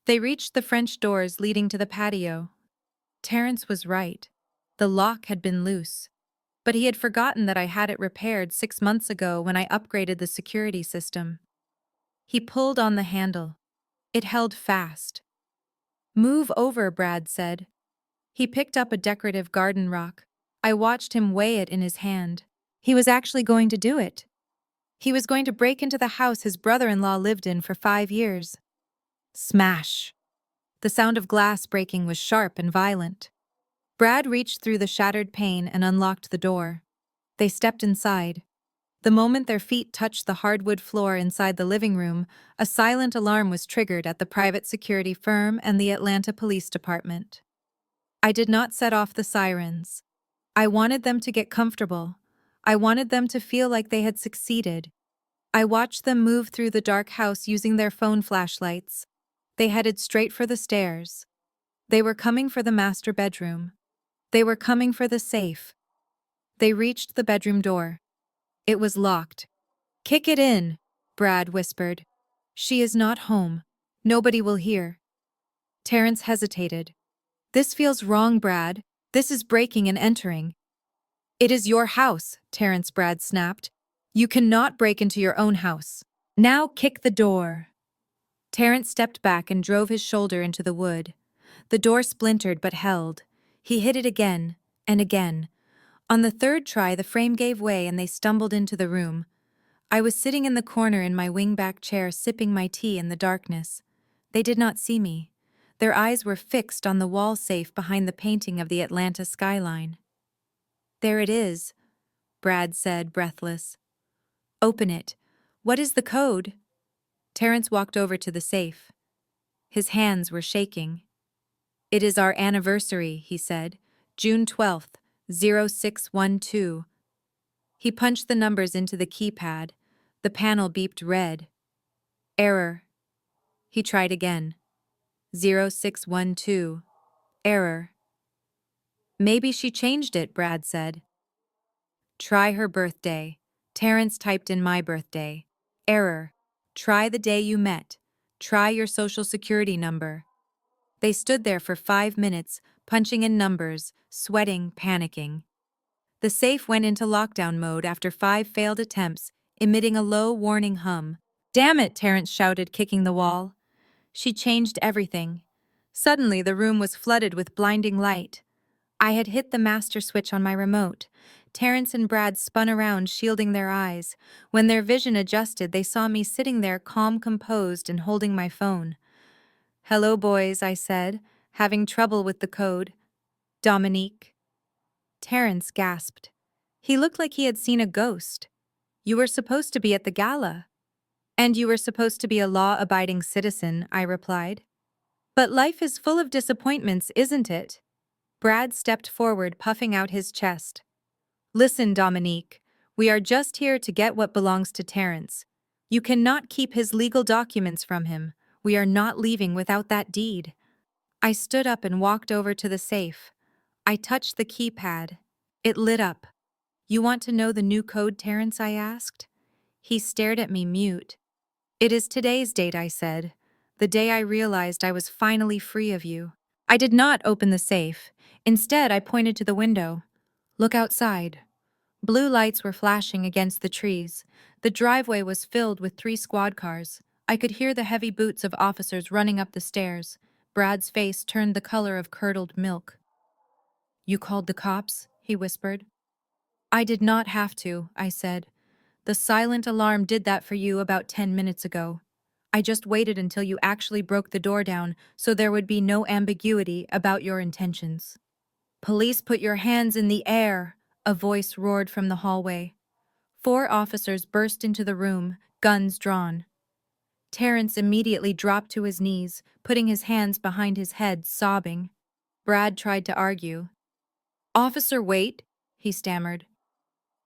They reached the French doors leading to the patio. Terrence was right. The lock had been loose. But he had forgotten that I had it repaired 6 months ago when I upgraded the security system. He pulled on the handle. It held fast. Move over, Brad said. He picked up a decorative garden rock. I watched him weigh it in his hand. He was actually going to do it. He was going to break into the house his brother-in-law lived in for 5 years. Smash! The sound of glass breaking was sharp and violent. Brad reached through the shattered pane and unlocked the door. They stepped inside. The moment their feet touched the hardwood floor inside the living room, a silent alarm was triggered at the private security firm and the Atlanta Police Department. I did not set off the sirens. I wanted them to get comfortable. I wanted them to feel like they had succeeded. I watched them move through the dark house using their phone flashlights. They headed straight for the stairs. They were coming for the master bedroom. They were coming for the safe. They reached the bedroom door. It was locked. Kick it in, Brad whispered. She is not home. Nobody will hear. Terrence hesitated. This feels wrong, Brad. This is breaking and entering. It is your house, Brad snapped. You cannot break into your own house. Now kick the door. Terrence stepped back and drove his shoulder into the wood. The door splintered but held. He hit it again and again. On the third try, the frame gave way and they stumbled into the room. I was sitting in the corner in my wingback chair sipping my tea in the darkness. They did not see me. Their eyes were fixed on the wall safe behind the painting of the Atlanta skyline. There it is, Brad said, breathless. Open it. What is the code? Terrence walked over to the safe. His hands were shaking. It is our anniversary, he said. June 12th, 0612. He punched the numbers into the keypad. The panel beeped red. Error. He tried again. 0612. Error. Maybe she changed it, Brad said. Try her birthday. Terrence typed in my birthday. Error. Try the day you met. Try your social security number. They stood there for 5 minutes, punching in numbers, sweating, panicking. The safe went into lockdown mode after 5 failed attempts, emitting a low warning hum. Damn it, Terrence shouted, kicking the wall. She changed everything. Suddenly, the room was flooded with blinding light. I had hit the master switch on my remote. Terrence and Brad spun around, shielding their eyes. When their vision adjusted, they saw me sitting there calm, composed, and holding my phone. Hello, boys, I said, having trouble with the code. Dominique. Terrence gasped. He looked like he had seen a ghost. You were supposed to be at the gala. And you were supposed to be a law-abiding citizen, I replied. But life is full of disappointments, isn't it? Brad stepped forward, puffing out his chest. Listen, Dominique, we are just here to get what belongs to Terrence. You cannot keep his legal documents from him. We are not leaving without that deed. I stood up and walked over to the safe. I touched the keypad. It lit up. You want to know the new code, Terrence? I asked. He stared at me mute. It is today's date, I said. The day I realized I was finally free of you. I did not open the safe. Instead, I pointed to the window. Look outside. Blue lights were flashing against the trees. The driveway was filled with 3 squad cars. I could hear the heavy boots of officers running up the stairs. Brad's face turned the color of curdled milk. You called the cops? He whispered. I did not have to, I said. The silent alarm did that for you about 10 minutes ago. I just waited until you actually broke the door down so there would be no ambiguity about your intentions. Police, put your hands in the air, a voice roared from the hallway. 4 officers burst into the room, guns drawn. Terrence immediately dropped to his knees, putting his hands behind his head, sobbing. Brad tried to argue. Officer, wait, he stammered.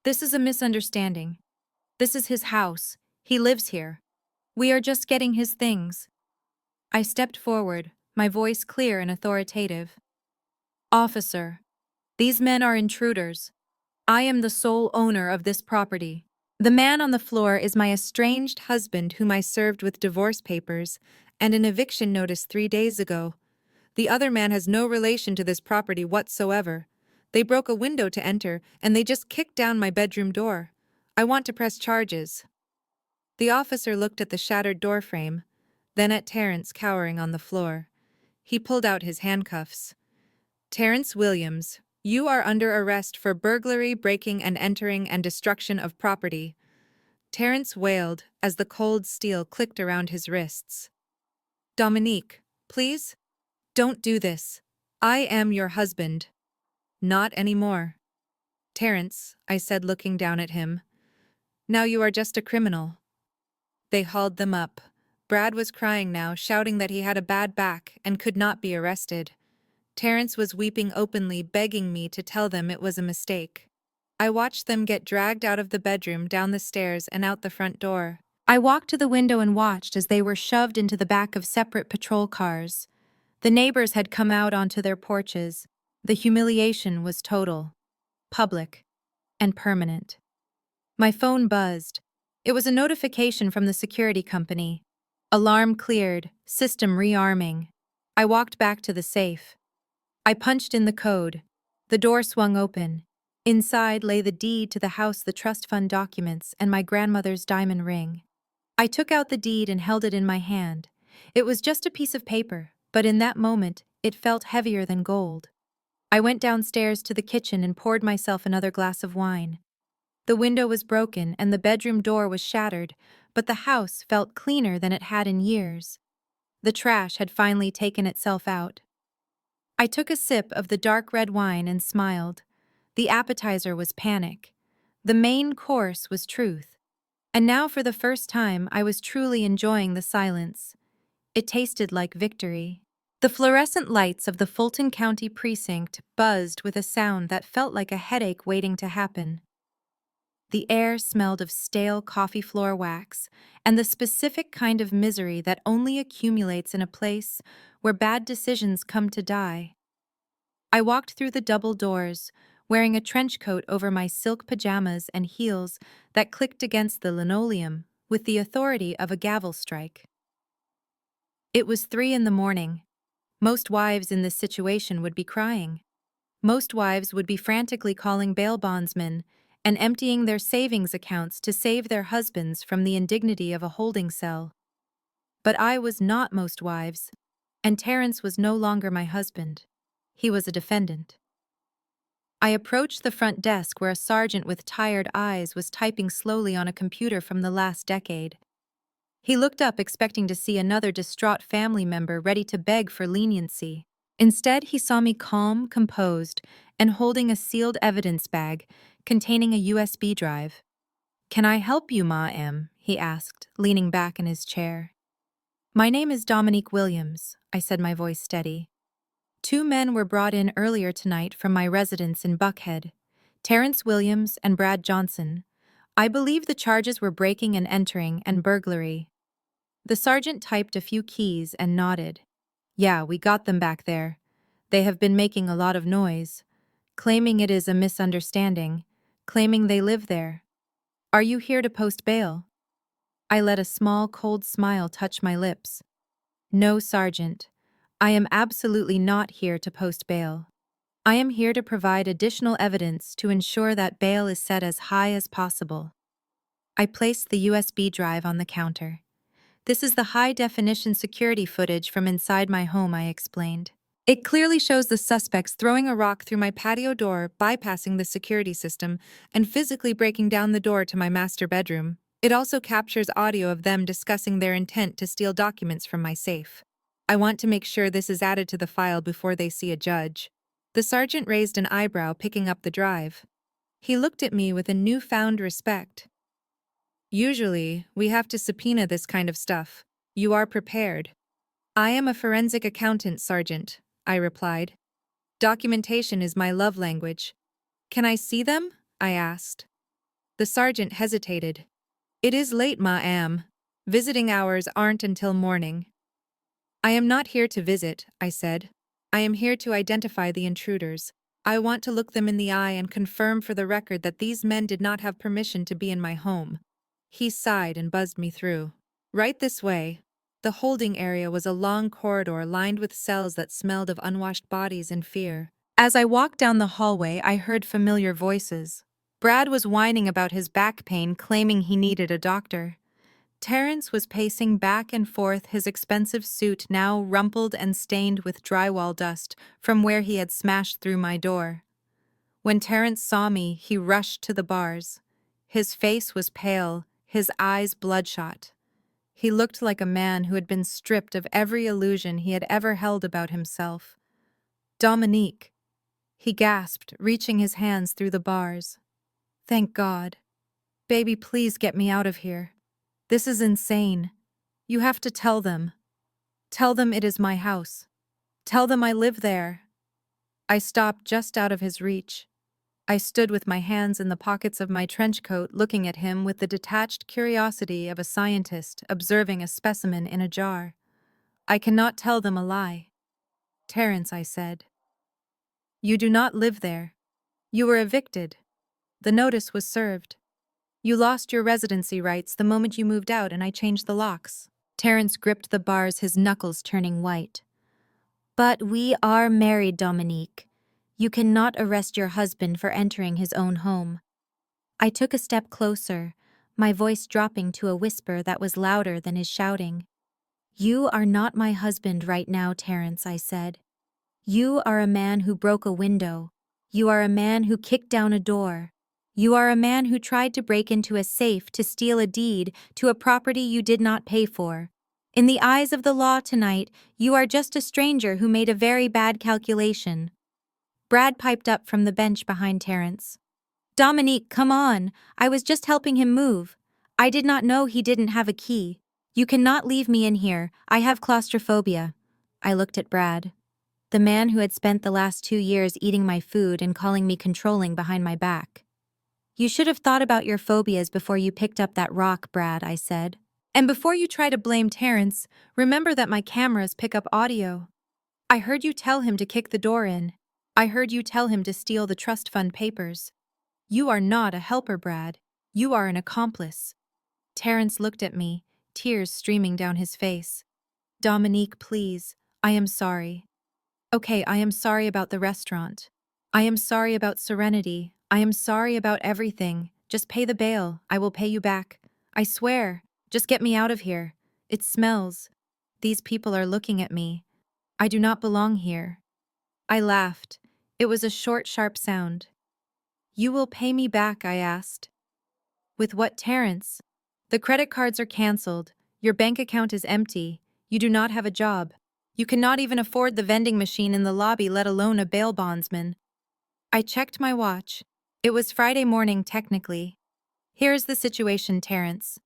This is a misunderstanding. This is his house. He lives here. We are just getting his things. I stepped forward, my voice clear and authoritative. Officer, these men are intruders. I am the sole owner of this property. The man on the floor is my estranged husband whom I served with divorce papers and an eviction notice 3 days ago. The other man has no relation to this property whatsoever. They broke a window to enter, and they just kicked down my bedroom door. I want to press charges. The officer looked at the shattered doorframe, then at Terrence cowering on the floor. He pulled out his handcuffs. Terrence Williams, you are under arrest for burglary, breaking and entering, and destruction of property. Terrence wailed as the cold steel clicked around his wrists. Dominique, please? Don't do this. I am your husband. Not anymore. Terrence, I said, looking down at him. Now you are just a criminal. They hauled them up. Brad was crying now, shouting that he had a bad back and could not be arrested. Terrence was weeping openly, begging me to tell them it was a mistake. I watched them get dragged out of the bedroom, down the stairs, and out the front door. I walked to the window and watched as they were shoved into the back of separate patrol cars. The neighbors had come out onto their porches. The humiliation was total, public, and permanent. My phone buzzed. It was a notification from the security company. Alarm cleared, system rearming. I walked back to the safe. I punched in the code. The door swung open. Inside lay the deed to the house, the trust fund documents, and my grandmother's diamond ring. I took out the deed and held it in my hand. It was just a piece of paper, but in that moment, it felt heavier than gold. I went downstairs to the kitchen and poured myself another glass of wine. The window was broken and the bedroom door was shattered, but the house felt cleaner than it had in years. The trash had finally taken itself out. I took a sip of the dark red wine and smiled. The appetizer was panic. The main course was truth. And now for the first time I was truly enjoying the silence. It tasted like victory. The fluorescent lights of the Fulton County precinct buzzed with a sound that felt like a headache waiting to happen. The air smelled of stale coffee floor wax and the specific kind of misery that only accumulates in a place where bad decisions come to die. I walked through the double doors, wearing a trench coat over my silk pajamas and heels that clicked against the linoleum with the authority of a gavel strike. It was 3 in the morning. Most wives in this situation would be crying. Most wives would be frantically calling bail bondsmen and emptying their savings accounts to save their husbands from the indignity of a holding cell. But I was not most wives, and Terrence was no longer my husband. He was a defendant. I approached the front desk where a sergeant with tired eyes was typing slowly on a computer from the last decade. He looked up expecting to see another distraught family member ready to beg for leniency. Instead, he saw me calm, composed, and holding a sealed evidence bag containing a USB drive. "Can I help you, ma'am?" he asked, leaning back in his chair. "My name is Dominique Williams," I said, my voice steady. 2 men were brought in earlier tonight from my residence in Buckhead, Terrence Williams and Brad Johnson. I believe the charges were breaking and entering and burglary. The sergeant typed a few keys and nodded. Yeah, we got them back there. They have been making a lot of noise, claiming it is a misunderstanding, claiming they live there. Are you here to post bail? I let a small, cold smile touch my lips. No, Sergeant. I am absolutely not here to post bail. I am here to provide additional evidence to ensure that bail is set as high as possible. I placed the USB drive on the counter. This is the high-definition security footage from inside my home, I explained. It clearly shows the suspects throwing a rock through my patio door, bypassing the security system, and physically breaking down the door to my master bedroom. It also captures audio of them discussing their intent to steal documents from my safe. I want to make sure this is added to the file before they see a judge. The sergeant raised an eyebrow, picking up the drive. He looked at me with a newfound respect. Usually, we have to subpoena this kind of stuff. You are prepared. I am a forensic accountant, Sergeant, I replied. Documentation is my love language. Can I see them? I asked. The sergeant hesitated. It is late, ma'am. Visiting hours aren't until morning. I am not here to visit, I said. I am here to identify the intruders. I want to look them in the eye and confirm for the record that these men did not have permission to be in my home. He sighed and buzzed me through. Right this way. The holding area was a long corridor lined with cells that smelled of unwashed bodies and fear. As I walked down the hallway, I heard familiar voices. Brad was whining about his back pain, claiming he needed a doctor. Terrence was pacing back and forth, his expensive suit now rumpled and stained with drywall dust from where he had smashed through my door. When Terrence saw me, he rushed to the bars. His face was pale, his eyes bloodshot. He looked like a man who had been stripped of every illusion he had ever held about himself. Dominique, he gasped, reaching his hands through the bars. Thank God. Baby, please get me out of here. This is insane. You have to tell them. Tell them it is my house. Tell them I live there. I stopped just out of his reach. I stood with my hands in the pockets of my trench coat, looking at him with the detached curiosity of a scientist observing a specimen in a jar. I cannot tell them a lie. Terrence, I said. You do not live there. You were evicted. The notice was served. You lost your residency rights the moment you moved out and I changed the locks. Terrence gripped the bars, his knuckles turning white. But we are married, Dominique. You cannot arrest your husband for entering his own home. I took a step closer, my voice dropping to a whisper that was louder than his shouting. You are not my husband right now, Terrence, I said. You are a man who broke a window. You are a man who kicked down a door. You are a man who tried to break into a safe to steal a deed to a property you did not pay for. In the eyes of the law tonight, you are just a stranger who made a very bad calculation. Brad piped up from the bench behind Terrence. Dominique, come on. I was just helping him move. I did not know he didn't have a key. You cannot leave me in here. I have claustrophobia. I looked at Brad, the man who had spent the last 2 years eating my food and calling me controlling behind my back. You should have thought about your phobias before you picked up that rock, Brad, I said. And before you try to blame Terrence, remember that my cameras pick up audio. I heard you tell him to kick the door in. I heard you tell him to steal the trust fund papers. You are not a helper, Brad. You are an accomplice. Terrence looked at me, tears streaming down his face. Dominique, please. I am sorry. Okay, I am sorry about the restaurant. I am sorry about Serenity. I am sorry about everything. Just pay the bail. I will pay you back. I swear. Just get me out of here. It smells. These people are looking at me. I do not belong here. I laughed. It was a short, sharp sound. You will pay me back, I asked. With what, Terrence? The credit cards are canceled. Your bank account is empty. You do not have a job. You cannot even afford the vending machine in the lobby, let alone a bail bondsman. I checked my watch. It was Friday morning, technically. Here is the situation, Terrence.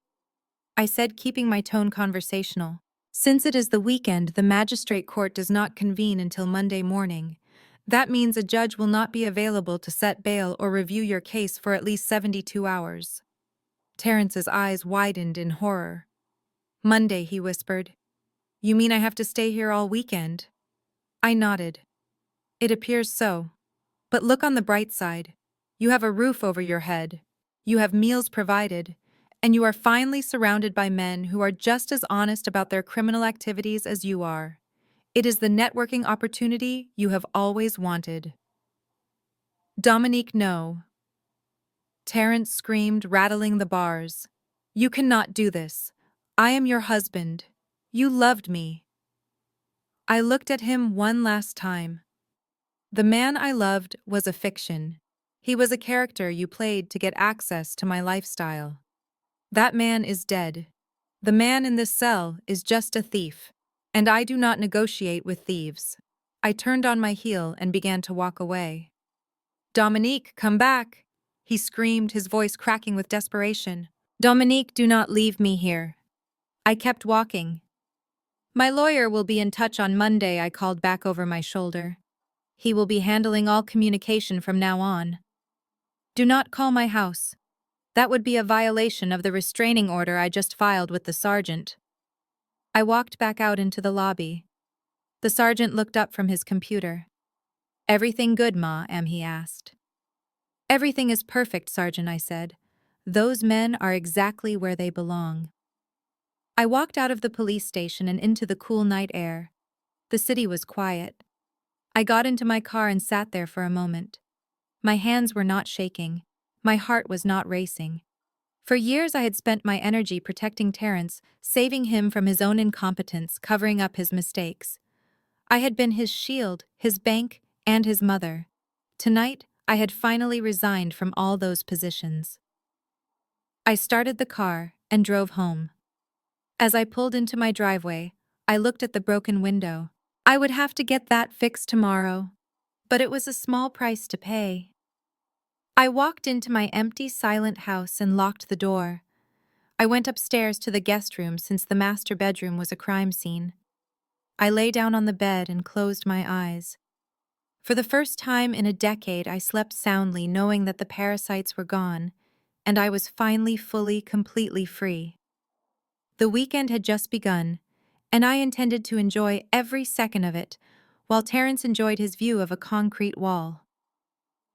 I said, keeping my tone conversational. Since it is the weekend, the magistrate court does not convene until Monday morning. That means a judge will not be available to set bail or review your case for at least 72 hours. Terrence's eyes widened in horror. Monday, he whispered. You mean I have to stay here all weekend? I nodded. It appears so. But look on the bright side. You have a roof over your head. You have meals provided. And you are finally surrounded by men who are just as honest about their criminal activities as you are. It is the networking opportunity you have always wanted. Dominique, no. Terence screamed, rattling the bars. You cannot do this. I am your husband. You loved me. I looked at him one last time. The man I loved was a fiction. He was a character you played to get access to my lifestyle. That man is dead. The man in this cell is just a thief, and I do not negotiate with thieves. I turned on my heel and began to walk away. Dominique, come back! He screamed, his voice cracking with desperation. Dominique, do not leave me here. I kept walking. My lawyer will be in touch on Monday, I called back over my shoulder. He will be handling all communication from now on. Do not call my house. That would be a violation of the restraining order I just filed with the sergeant. I walked back out into the lobby. The sergeant looked up from his computer. Everything good, Ma? He asked. Everything is perfect, Sergeant, I said. Those men are exactly where they belong. I walked out of the police station and into the cool night air. The city was quiet. I got into my car and sat there for a moment. My hands were not shaking. My heart was not racing. For years I had spent my energy protecting Terence, saving him from his own incompetence, covering up his mistakes. I had been his shield, his bank, and his mother. Tonight, I had finally resigned from all those positions. I started the car and drove home. As I pulled into my driveway, I looked at the broken window. I would have to get that fixed tomorrow, but it was a small price to pay. I walked into my empty, silent house and locked the door. I went upstairs to the guest room since the master bedroom was a crime scene. I lay down on the bed and closed my eyes. For the first time in a decade, I slept soundly, knowing that the parasites were gone, and I was finally fully, completely free. The weekend had just begun, and I intended to enjoy every second of it, while Terence enjoyed his view of a concrete wall.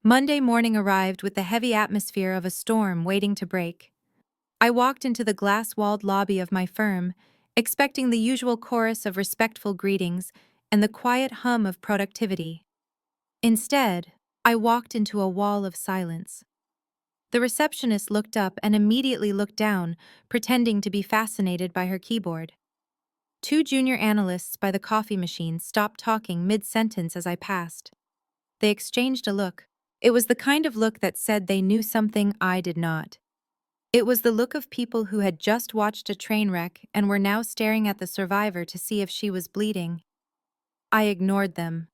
Monday morning arrived with the heavy atmosphere of a storm waiting to break. I walked into the glass-walled lobby of my firm, expecting the usual chorus of respectful greetings and the quiet hum of productivity. Instead, I walked into a wall of silence. The receptionist looked up and immediately looked down, pretending to be fascinated by her keyboard. Two junior analysts by the coffee machine stopped talking mid-sentence as I passed. They exchanged a look. It was the kind of look that said they knew something I did not. It was the look of people who had just watched a train wreck and were now staring at the survivor to see if she was bleeding. I ignored them.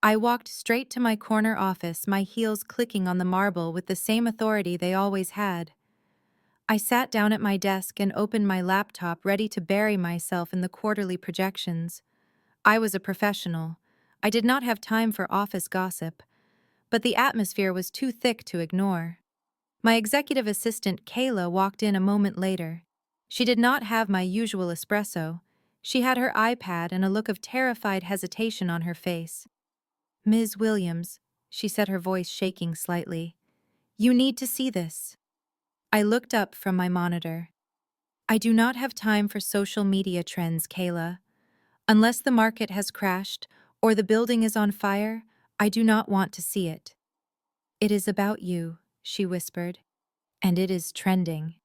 I walked straight to my corner office, my heels clicking on the marble with the same authority they always had. I sat down at my desk and opened my laptop, ready to bury myself in the quarterly projections. I was a professional. I did not have time for office gossip, but the atmosphere was too thick to ignore. My executive assistant, Kayla, walked in a moment later. She did not have my usual espresso. She had her iPad and a look of terrified hesitation on her face. Ms. Williams, she said, her voice shaking slightly. You need to see this. I looked up from my monitor. I do not have time for social media trends, Kayla. Unless the market has crashed or the building is on fire, I do not want to see it. It is about you, she whispered, and it is trending.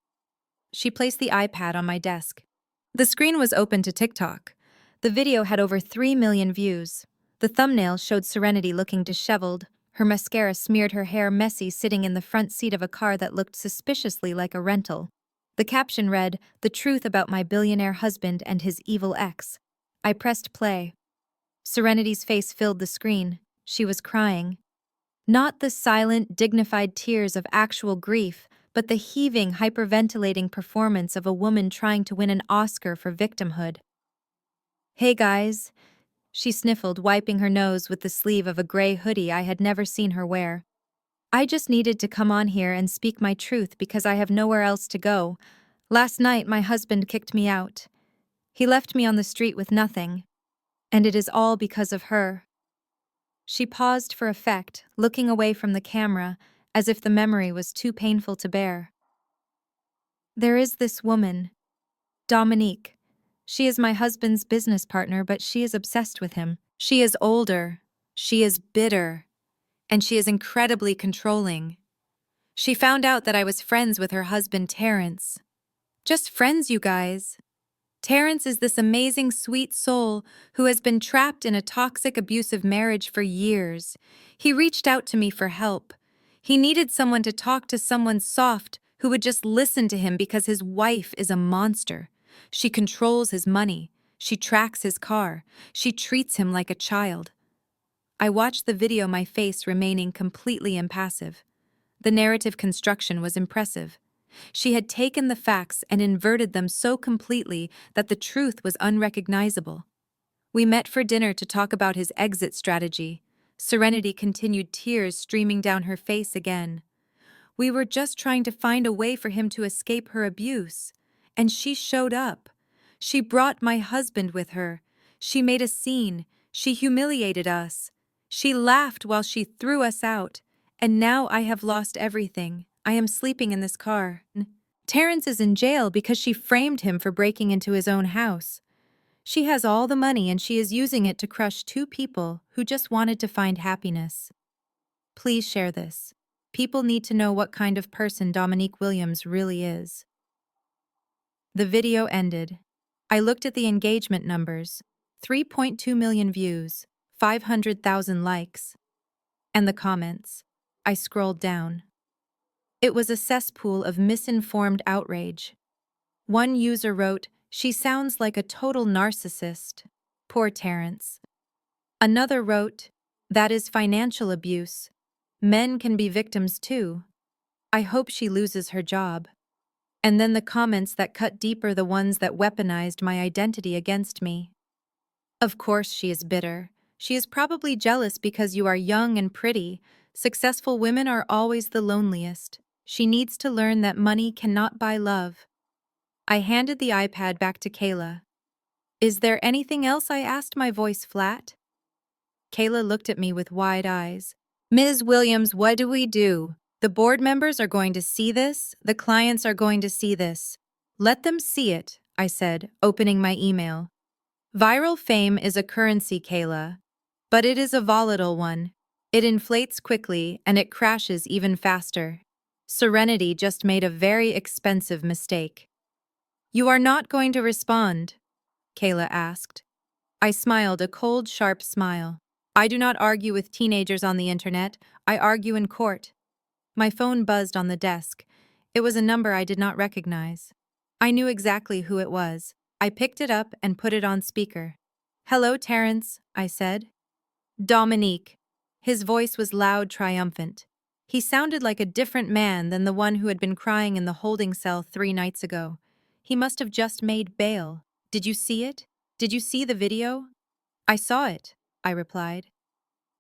She placed the iPad on my desk. The screen was open to TikTok. The video had over 3 million views. The thumbnail showed Serenity looking disheveled. Her mascara smeared, her hair messy, sitting in the front seat of a car that looked suspiciously like a rental. The caption read, "The truth about my billionaire husband and his evil ex." I pressed play. Serenity's face filled the screen. She was crying. Not the silent, dignified tears of actual grief, but the heaving, hyperventilating performance of a woman trying to win an Oscar for victimhood. Hey guys, she sniffled, wiping her nose with the sleeve of a gray hoodie I had never seen her wear. I just needed to come on here and speak my truth because I have nowhere else to go. Last night, my husband kicked me out. He left me on the street with nothing. And it is all because of her. She paused for effect, looking away from the camera, as if the memory was too painful to bear. There is this woman, Dominique. She is my husband's business partner, but she is obsessed with him. She is older. She is bitter. And she is incredibly controlling. She found out that I was friends with her husband, Terrence. Just friends, you guys. Terrence is this amazing, sweet soul who has been trapped in a toxic, abusive marriage for years. He reached out to me for help. He needed someone to talk to, someone soft who would just listen to him because his wife is a monster. She controls his money. She tracks his car. She treats him like a child. I watched the video, my face remaining completely impassive. The narrative construction was impressive. She had taken the facts and inverted them so completely that the truth was unrecognizable. We met for dinner to talk about his exit strategy. Serenity continued, tears streaming down her face again. We were just trying to find a way for him to escape her abuse. And she showed up. She brought my husband with her. She made a scene. She humiliated us. She laughed while she threw us out. And now I have lost everything. I am sleeping in this car. Terrence is in jail because she framed him for breaking into his own house. She has all the money and she is using it to crush two people who just wanted to find happiness. Please share this. People need to know what kind of person Dominique Williams really is. The video ended. I looked at the engagement numbers. 3.2 million views, 500,000 likes. And the comments. I scrolled down. It was a cesspool of misinformed outrage. One user wrote, "She sounds like a total narcissist. Poor Terrence." Another wrote, "That is financial abuse. Men can be victims too. I hope she loses her job." And then the comments that cut deeper, the ones that weaponized my identity against me. Of course she is bitter. She is probably jealous because you are young and pretty. Successful women are always the loneliest. She needs to learn that money cannot buy love. I handed the iPad back to Kayla. "Is there anything else?" I asked, my voice flat. Kayla looked at me with wide eyes. "Ms. Williams, what do we do? The board members are going to see this. The clients are going to see this. Let them see it," I said, opening my email. Viral fame is a currency, Kayla. But it is a volatile one. It inflates quickly and it crashes even faster. Serenity just made a very expensive mistake. "You are not going to respond?" Kayla asked. I smiled, a cold, sharp smile. "I do not argue with teenagers on the internet. I argue in court." My phone buzzed on the desk. It was a number I did not recognize. I knew exactly who it was. I picked it up and put it on speaker. "Hello, Terrence," I said. "Dominique." His voice was loud, triumphant. He sounded like a different man than the one who had been crying in the holding cell 3 nights ago. He must have just made bail. "Did you see it? Did you see the video?" "I saw it," I replied.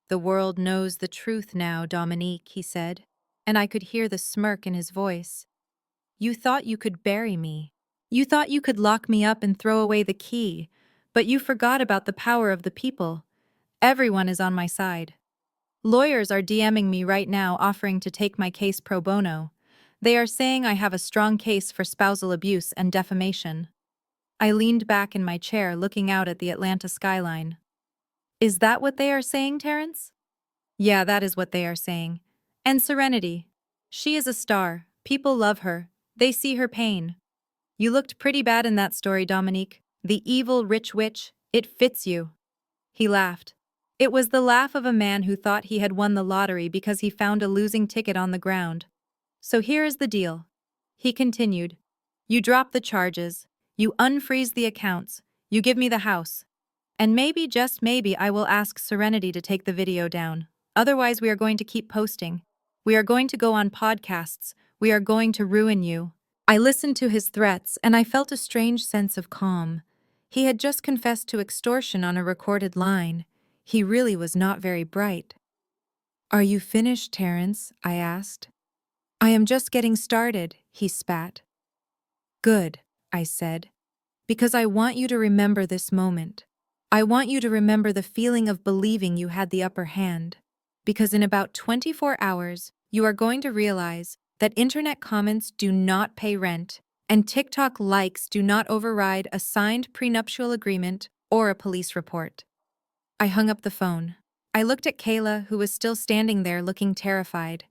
"The world knows the truth now, Dominique," he said, and I could hear the smirk in his voice. "You thought you could bury me. You thought you could lock me up and throw away the key, but you forgot about the power of the people. Everyone is on my side. Lawyers are DMing me right now offering to take my case pro bono. They are saying I have a strong case for spousal abuse and defamation." I leaned back in my chair, looking out at the Atlanta skyline. "Is that what they are saying, Terrence?" "Yeah, that is what they are saying. And Serenity. She is a star. People love her. They see her pain. You looked pretty bad in that story, Dominique. The evil rich witch. It fits you." He laughed. It was the laugh of a man who thought he had won the lottery because he found a losing ticket on the ground. "So here is the deal," he continued. "You drop the charges. You unfreeze the accounts. You give me the house. And maybe, just maybe, I will ask Serenity to take the video down. Otherwise, we are going to keep posting. We are going to go on podcasts. We are going to ruin you." I listened to his threats and I felt a strange sense of calm. He had just confessed to extortion on a recorded line. He really was not very bright. "Are you finished, Terrence?" I asked. "I am just getting started," he spat. Good, I said, because I want you to remember this moment. I want you to remember the feeling of believing you had the upper hand. Because in about 24 hours, you are going to realize that internet comments do not pay rent, and TikTok likes do not override a signed prenuptial agreement or a police report. I hung up the phone. I looked at Kayla, who was still standing there looking terrified.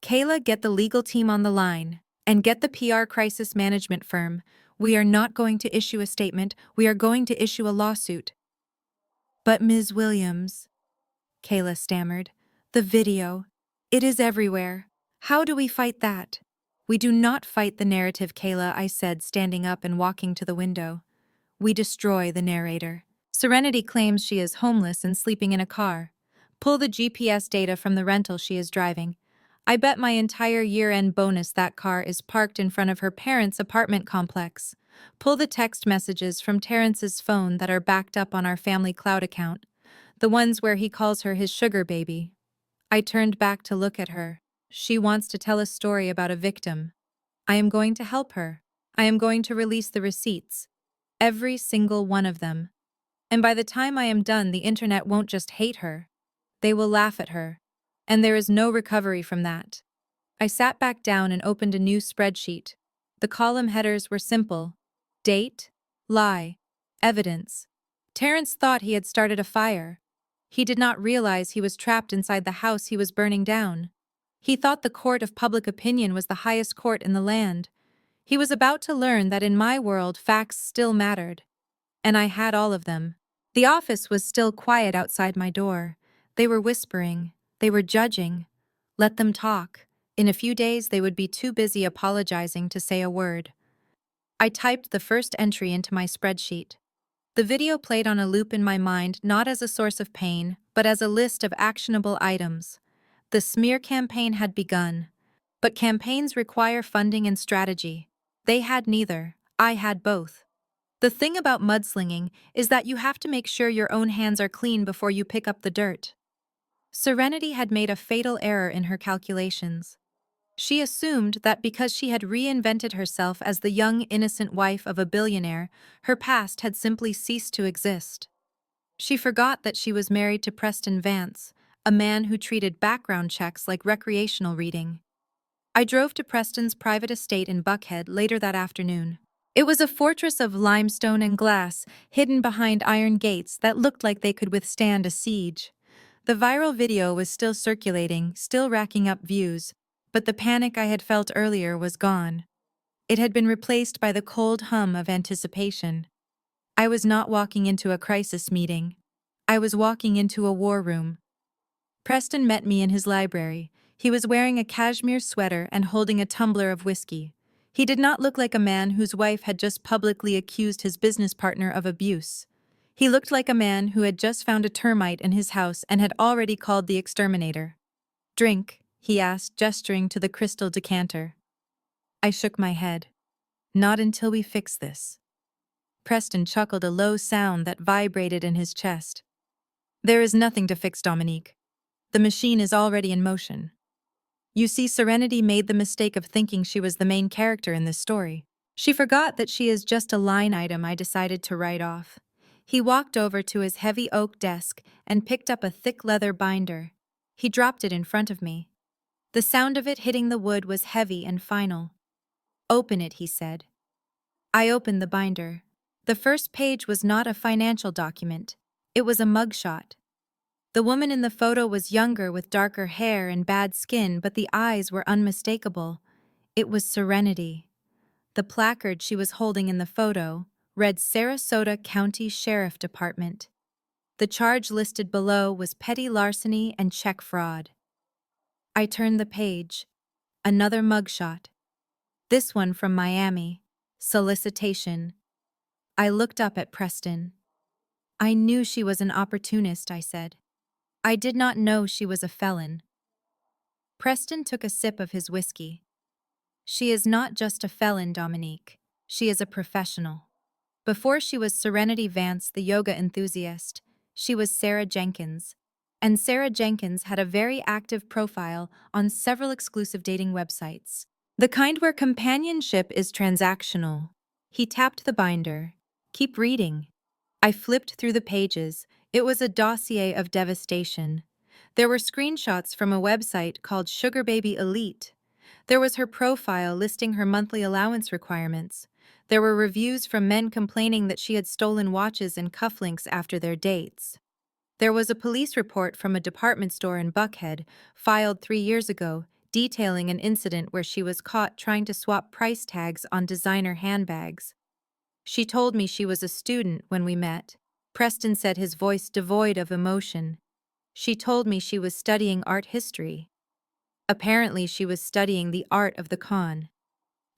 Kayla, get the legal team on the line, and get the PR crisis management firm. We are not going to issue a statement, we are going to issue a lawsuit. But Ms. Williams, Kayla stammered, the video. It is everywhere. How do we fight that? We do not fight the narrative, Kayla, I said, standing up and walking to the window. We destroy the narrator. Serenity claims she is homeless and sleeping in a car. Pull the GPS data from the rental she is driving. I bet my entire year-end bonus that car is parked in front of her parents' apartment complex. Pull the text messages from Terrence's phone that are backed up on our family cloud account, the ones where he calls her his sugar baby. I turned back to look at her. She wants to tell a story about a victim. I am going to help her. I am going to release the receipts. Every single one of them. And by the time I am done, the internet won't just hate her. They will laugh at her. And there is no recovery from that. I sat back down and opened a new spreadsheet. The column headers were simple. Date, lie, evidence. Terrence thought he had started a fire. He did not realize he was trapped inside the house he was burning down. He thought the court of public opinion was the highest court in the land. He was about to learn that in my world facts still mattered. And I had all of them. The office was still quiet outside my door. They were whispering. They were judging. Let them talk. In a few days, they would be too busy apologizing to say a word. I typed the first entry into my spreadsheet. The video played on a loop in my mind, not as a source of pain, but as a list of actionable items. The smear campaign had begun. But campaigns require funding and strategy. They had neither. I had both. The thing about mudslinging is that you have to make sure your own hands are clean before you pick up the dirt. Serenity had made a fatal error in her calculations. She assumed that because she had reinvented herself as the young, innocent wife of a billionaire, her past had simply ceased to exist. She forgot that she was married to Preston Vance, a man who treated background checks like recreational reading. I drove to Preston's private estate in Buckhead later that afternoon. It was a fortress of limestone and glass, hidden behind iron gates that looked like they could withstand a siege. The viral video was still circulating, still racking up views, but the panic I had felt earlier was gone. It had been replaced by the cold hum of anticipation. I was not walking into a crisis meeting. I was walking into a war room. Preston met me in his library. He was wearing a cashmere sweater and holding a tumbler of whiskey. He did not look like a man whose wife had just publicly accused his business partner of abuse. He looked like a man who had just found a termite in his house and had already called the exterminator. "Drink?" he asked, gesturing to the crystal decanter. I shook my head. "Not until we fix this." Preston chuckled, a low sound that vibrated in his chest. "There is nothing to fix, Dominique. The machine is already in motion. You see, Serenity made the mistake of thinking she was the main character in this story. She forgot that she is just a line item I decided to write off." He walked over to his heavy oak desk and picked up a thick leather binder. He dropped it in front of me. The sound of it hitting the wood was heavy and final. "Open it," he said. I opened the binder. The first page was not a financial document. It was a mugshot. The woman in the photo was younger with darker hair and bad skin, but the eyes were unmistakable. It was Serenity. The placard she was holding in the photo read Sarasota County Sheriff Department. The charge listed below was petty larceny and check fraud. I turned the page. Another mugshot. This one from Miami. Solicitation. I looked up at Preston. "I knew she was an opportunist," I said. "I did not know she was a felon." Preston took a sip of his whiskey. "She is not just a felon, Dominique. She is a professional. Before she was Serenity Vance, the yoga enthusiast, she was Sarah Jenkins. And Sarah Jenkins had a very active profile on several exclusive dating websites. The kind where companionship is transactional. He tapped the binder. Keep reading. I flipped through the pages. It was a dossier of devastation. There were screenshots from a website called Sugar Baby Elite. There was her profile listing her monthly allowance requirements. There were reviews from men complaining that she had stolen watches and cufflinks after their dates. There was a police report from a department store in Buckhead, filed 3 years ago, detailing an incident where she was caught trying to swap price tags on designer handbags. She told me she was a student when we met. Preston said, his voice devoid of emotion. She told me she was studying art history. Apparently, she was studying the art of the con.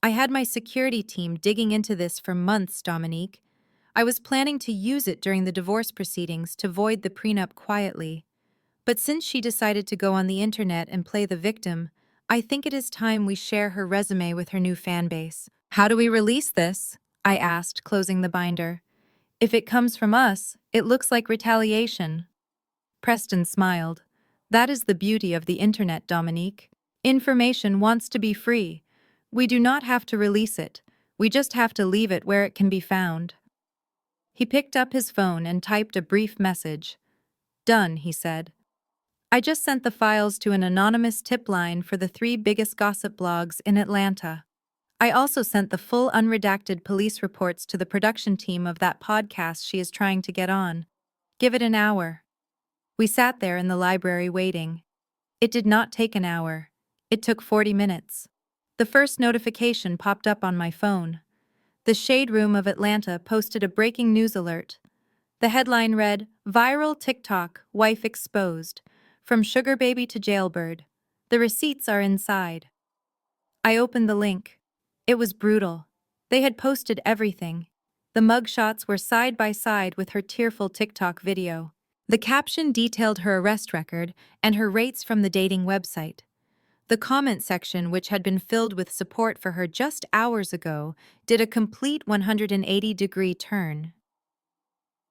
I had my security team digging into this for months, Dominique. I was planning to use it during the divorce proceedings to void the prenup quietly. But since she decided to go on the internet and play the victim, I think it is time we share her resume with her new fan base. How do we release this? I asked, closing the binder. If it comes from us, it looks like retaliation. Preston smiled. That is the beauty of the internet, Dominique. Information wants to be free. We do not have to release it. We just have to leave it where it can be found. He picked up his phone and typed a brief message. Done, he said. I just sent the files to an anonymous tip line for the 3 biggest gossip blogs in Atlanta. I also sent the full unredacted police reports to the production team of that podcast she is trying to get on. Give it an hour. We sat there in the library waiting. It did not take an hour. It took 40 minutes. The first notification popped up on my phone. The Shade Room of Atlanta posted a breaking news alert. The headline read, Viral TikTok, Wife Exposed. From Sugar Baby to Jailbird. The receipts are inside. I opened the link. It was brutal. They had posted everything. The mugshots were side by side with her tearful TikTok video. The caption detailed her arrest record and her rates from the dating website. The comment section, which had been filled with support for her just hours ago, did a complete 180-degree turn.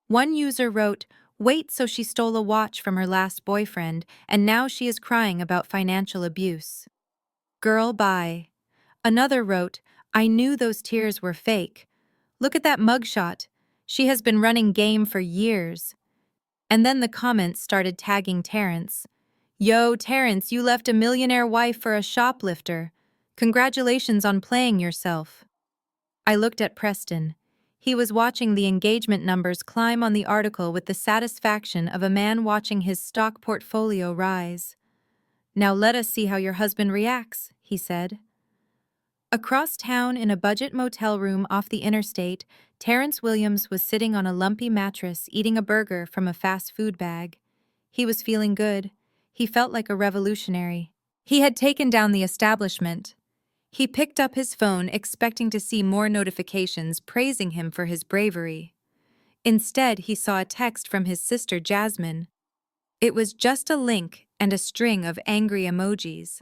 One user wrote, "Wait, so she stole a watch from her last boyfriend, and now she is crying about financial abuse. Girl, bye." Another wrote, "I knew those tears were fake. Look at that mugshot. She has been running game for years." And then the comments started tagging Terrence. "Yo, Terrence, you left a millionaire wife for a shoplifter. Congratulations on playing yourself." I looked at Preston. He was watching the engagement numbers climb on the article with the satisfaction of a man watching his stock portfolio rise. "Now let us see how your husband reacts," he said. Across town in a budget motel room off the interstate, Terrence Williams was sitting on a lumpy mattress eating a burger from a fast food bag. He was feeling good. He felt like a revolutionary. He had taken down the establishment. He picked up his phone expecting to see more notifications praising him for his bravery. Instead, he saw a text from his sister Jasmine. It was just a link and a string of angry emojis.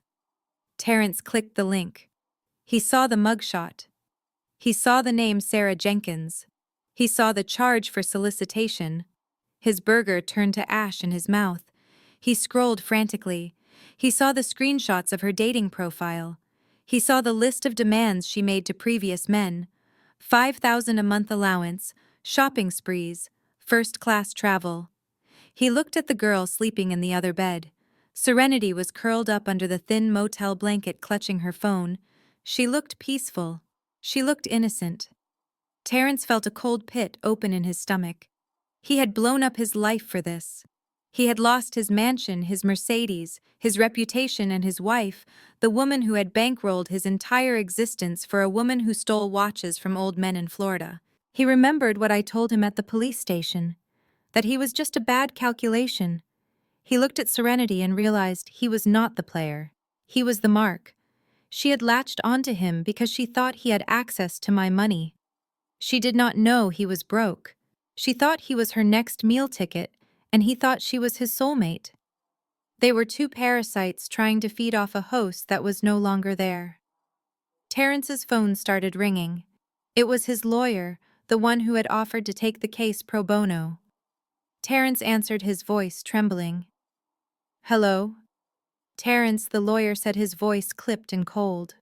Terrence clicked the link. He saw the mugshot. He saw the name Sarah Jenkins. He saw the charge for solicitation. His burger turned to ash in his mouth. He scrolled frantically. He saw the screenshots of her dating profile. He saw the list of demands she made to previous men. 5,000 a month allowance, shopping sprees, first-class travel. He looked at the girl sleeping in the other bed. Serenity was curled up under the thin motel blanket clutching her phone. She looked peaceful. She looked innocent. Terrence felt a cold pit open in his stomach. He had blown up his life for this. He had lost his mansion, his Mercedes, his reputation, and his wife, the woman who had bankrolled his entire existence for a woman who stole watches from old men in Florida. He remembered what I told him at the police station, that he was just a bad calculation. He looked at Serenity and realized he was not the player. He was the mark. She had latched onto him because she thought he had access to my money. She did not know he was broke. She thought he was her next meal ticket, and he thought she was his soulmate. They were two parasites trying to feed off a host that was no longer there. Terrence's phone started ringing. It was his lawyer, the one who had offered to take the case pro bono. Terrence answered, his voice trembling. "Hello?" Terrence, the lawyer, said, his voice clipped and cold.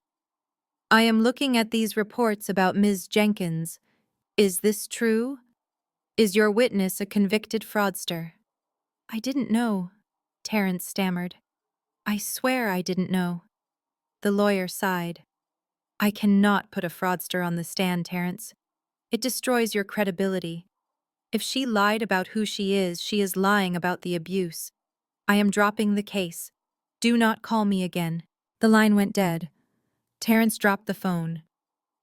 I am looking at these reports about Ms. Jenkins. Is this true? Is your witness a convicted fraudster? I didn't know, Terence stammered. I swear I didn't know. The lawyer sighed. I cannot put a fraudster on the stand, Terence. It destroys your credibility. If she lied about who she is lying about the abuse. I am dropping the case. Do not call me again. The line went dead. Terence dropped the phone.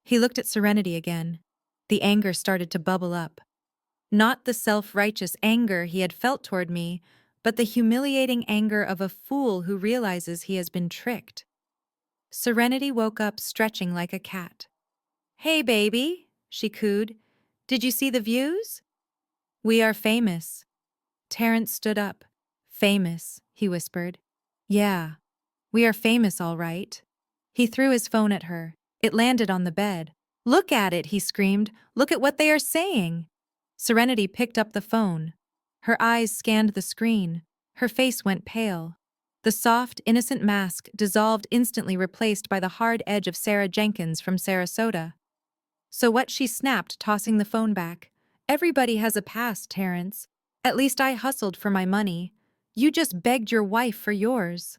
He looked at Serenity again. The anger started to bubble up. Not the self-righteous anger he had felt toward me, but the humiliating anger of a fool who realizes he has been tricked. Serenity woke up stretching like a cat. Hey, baby, she cooed. Did you see the views? We are famous. Terence stood up. Famous, he whispered. Yeah, we are famous, all right. He threw his phone at her. It landed on the bed. Look at it, he screamed. Look at what they are saying. Serenity picked up the phone. Her eyes scanned the screen. Her face went pale. The soft, innocent mask dissolved, instantly replaced by the hard edge of Sarah Jenkins from Sarasota. So what, she snapped, tossing the phone back. Everybody has a past, Terence. At least I hustled for my money. You just begged your wife for yours.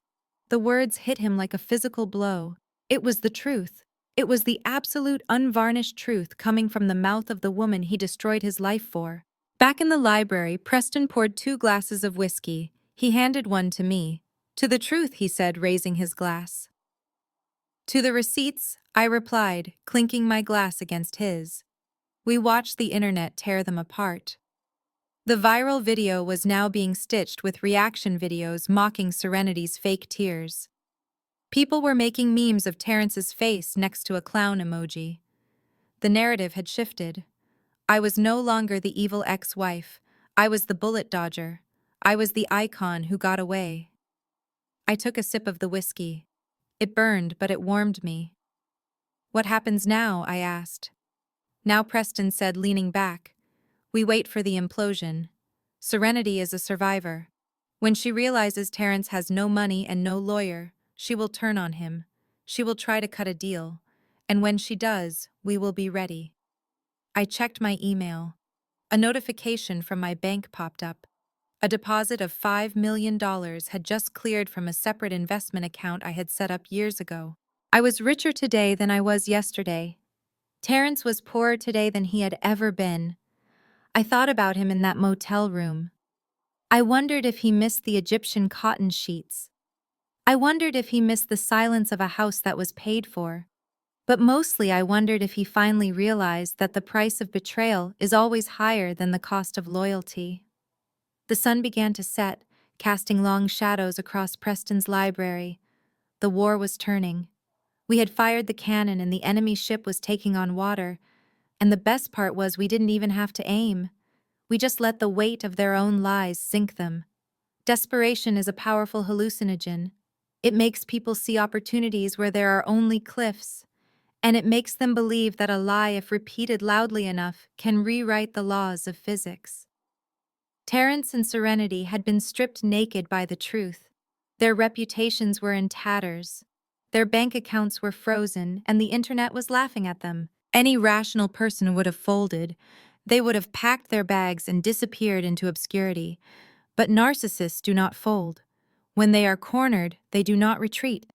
The words hit him like a physical blow. It was the truth. It was the absolute, unvarnished truth coming from the mouth of the woman he destroyed his life for. Back in the library, Preston poured 2 glasses of whiskey. He handed one to me. To the truth, he said, raising his glass. To the receipts, I replied, clinking my glass against his. We watched the internet tear them apart. The viral video was now being stitched with reaction videos mocking Serenity's fake tears. People were making memes of Terence's face next to a clown emoji. The narrative had shifted. I was no longer the evil ex-wife. I was the bullet dodger. I was the icon who got away. I took a sip of the whiskey. It burned, but it warmed me. What happens now? I asked. Now, Preston said, leaning back. We wait for the implosion. Serenity is a survivor. When she realizes Terence has no money and no lawyer, she will turn on him. She will try to cut a deal. And when she does, we will be ready. I checked my email. A notification from my bank popped up. A deposit of $5 million had just cleared from a separate investment account I had set up years ago. I was richer today than I was yesterday. Terence was poorer today than he had ever been. I thought about him in that motel room. I wondered if he missed the Egyptian cotton sheets. I wondered if he missed the silence of a house that was paid for. But mostly I wondered if he finally realized that the price of betrayal is always higher than the cost of loyalty. The sun began to set, casting long shadows across Preston's library. The war was turning. We had fired the cannon and the enemy ship was taking on water, and the best part was we didn't even have to aim. We just let the weight of their own lies sink them. Desperation is a powerful hallucinogen. It makes people see opportunities where there are only cliffs, and it makes them believe that a lie, if repeated loudly enough, can rewrite the laws of physics. Terence and Serenity had been stripped naked by the truth. Their reputations were in tatters. Their bank accounts were frozen, and the internet was laughing at them. Any rational person would have folded. They would have packed their bags and disappeared into obscurity. But narcissists do not fold. When they are cornered, they do not retreat.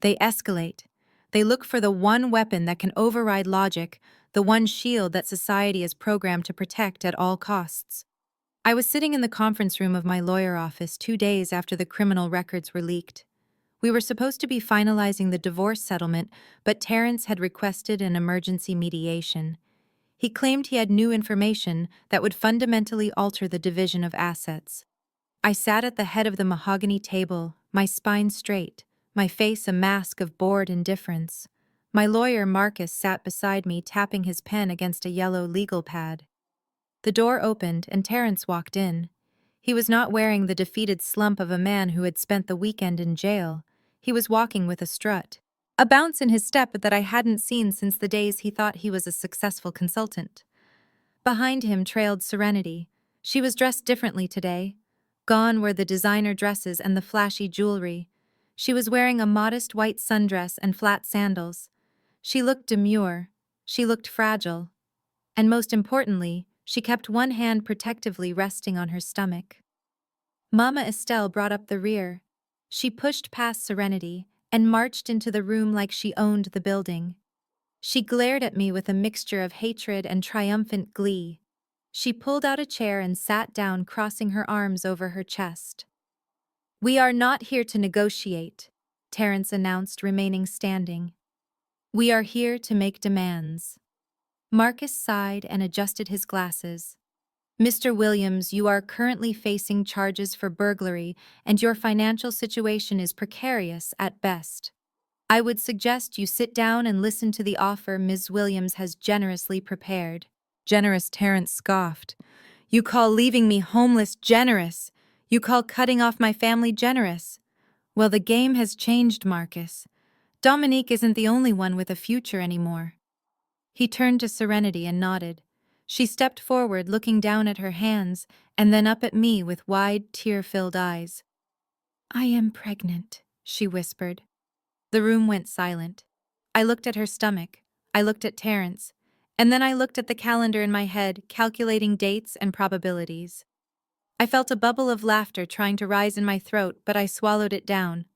They escalate. They look for the one weapon that can override logic, the one shield that society is programmed to protect at all costs. I was sitting in the conference room of my lawyer office 2 days after the criminal records were leaked. We were supposed to be finalizing the divorce settlement, but Terence had requested an emergency mediation. He claimed he had new information that would fundamentally alter the division of assets. I sat at the head of the mahogany table, my spine straight, my face a mask of bored indifference. My lawyer, Marcus, sat beside me, tapping his pen against a yellow legal pad. The door opened and Terence walked in. He was not wearing the defeated slump of a man who had spent the weekend in jail. He was walking with a strut, a bounce in his step that I hadn't seen since the days he thought he was a successful consultant. Behind him trailed Serenity. She was dressed differently today. Gone were the designer dresses and the flashy jewelry. She was wearing a modest white sundress and flat sandals. She looked demure, she looked fragile, and most importantly, she kept one hand protectively resting on her stomach. Mama Estelle brought up the rear. She pushed past Serenity and marched into the room like she owned the building. She glared at me with a mixture of hatred and triumphant glee. She pulled out a chair and sat down, crossing her arms over her chest. "We are not here to negotiate," Terence announced, remaining standing. "We are here to make demands." Marcus sighed and adjusted his glasses. "Mr. Williams, you are currently facing charges for burglary, and your financial situation is precarious at best. I would suggest you sit down and listen to the offer Ms. Williams has generously prepared." "Generous?" Terence scoffed. "You call leaving me homeless generous? You call cutting off my family generous? Well, the game has changed, Marcus. Dominique isn't the only one with a future anymore." He turned to Serenity and nodded. She stepped forward, looking down at her hands, and then up at me with wide, tear-filled eyes. "I am pregnant," she whispered. The room went silent. I looked at her stomach. I looked at Terence. And then I looked at the calendar in my head, calculating dates and probabilities. I felt a bubble of laughter trying to rise in my throat, but I swallowed it down.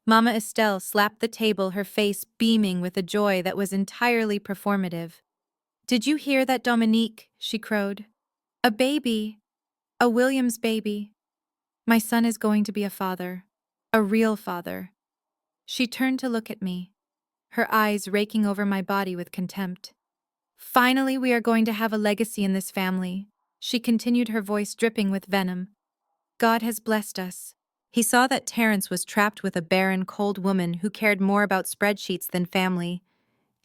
Mama Estelle slapped the table, her face beaming with a joy that was entirely performative. "Did you hear that, Dominique?" she crowed. "A baby. A Williams baby. My son is going to be a father. A real father." She turned to look at me, her eyes raking over my body with contempt. "Finally, we are going to have a legacy in this family," she continued, her voice dripping with venom. "God has blessed us." He saw that Terence was trapped with a barren, cold woman who cared more about spreadsheets than family,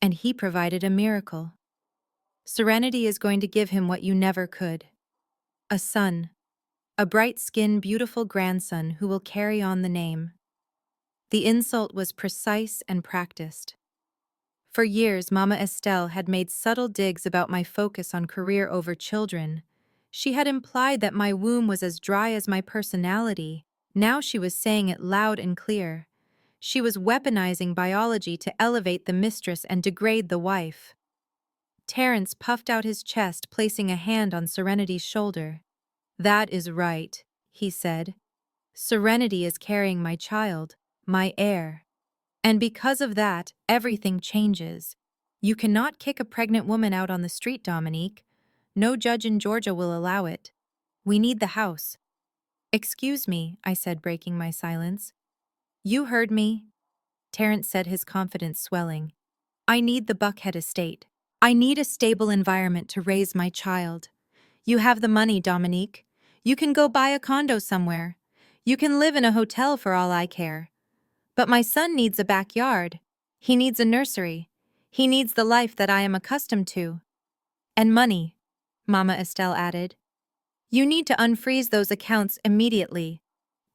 and he provided a miracle. Serenity is going to give him what you never could. A son. A bright-skinned, beautiful grandson who will carry on the name. The insult was precise and practiced. For years, Mama Estelle had made subtle digs about my focus on career over children. She had implied that my womb was as dry as my personality. Now she was saying it loud and clear. She was weaponizing biology to elevate the mistress and degrade the wife. Terence puffed out his chest, placing a hand on Serenity's shoulder. "That is right," he said. "Serenity is carrying my child, my heir. And because of that, everything changes. You cannot kick a pregnant woman out on the street, Dominique. No judge in Georgia will allow it. We need the house." "Excuse me," I said, breaking my silence. "You heard me," Terence said, his confidence swelling. "I need the Buckhead estate. I need a stable environment to raise my child. You have the money, Dominique. You can go buy a condo somewhere. You can live in a hotel for all I care. But my son needs a backyard. He needs a nursery. He needs the life that I am accustomed to. And money," Mama Estelle added. "You need to unfreeze those accounts immediately.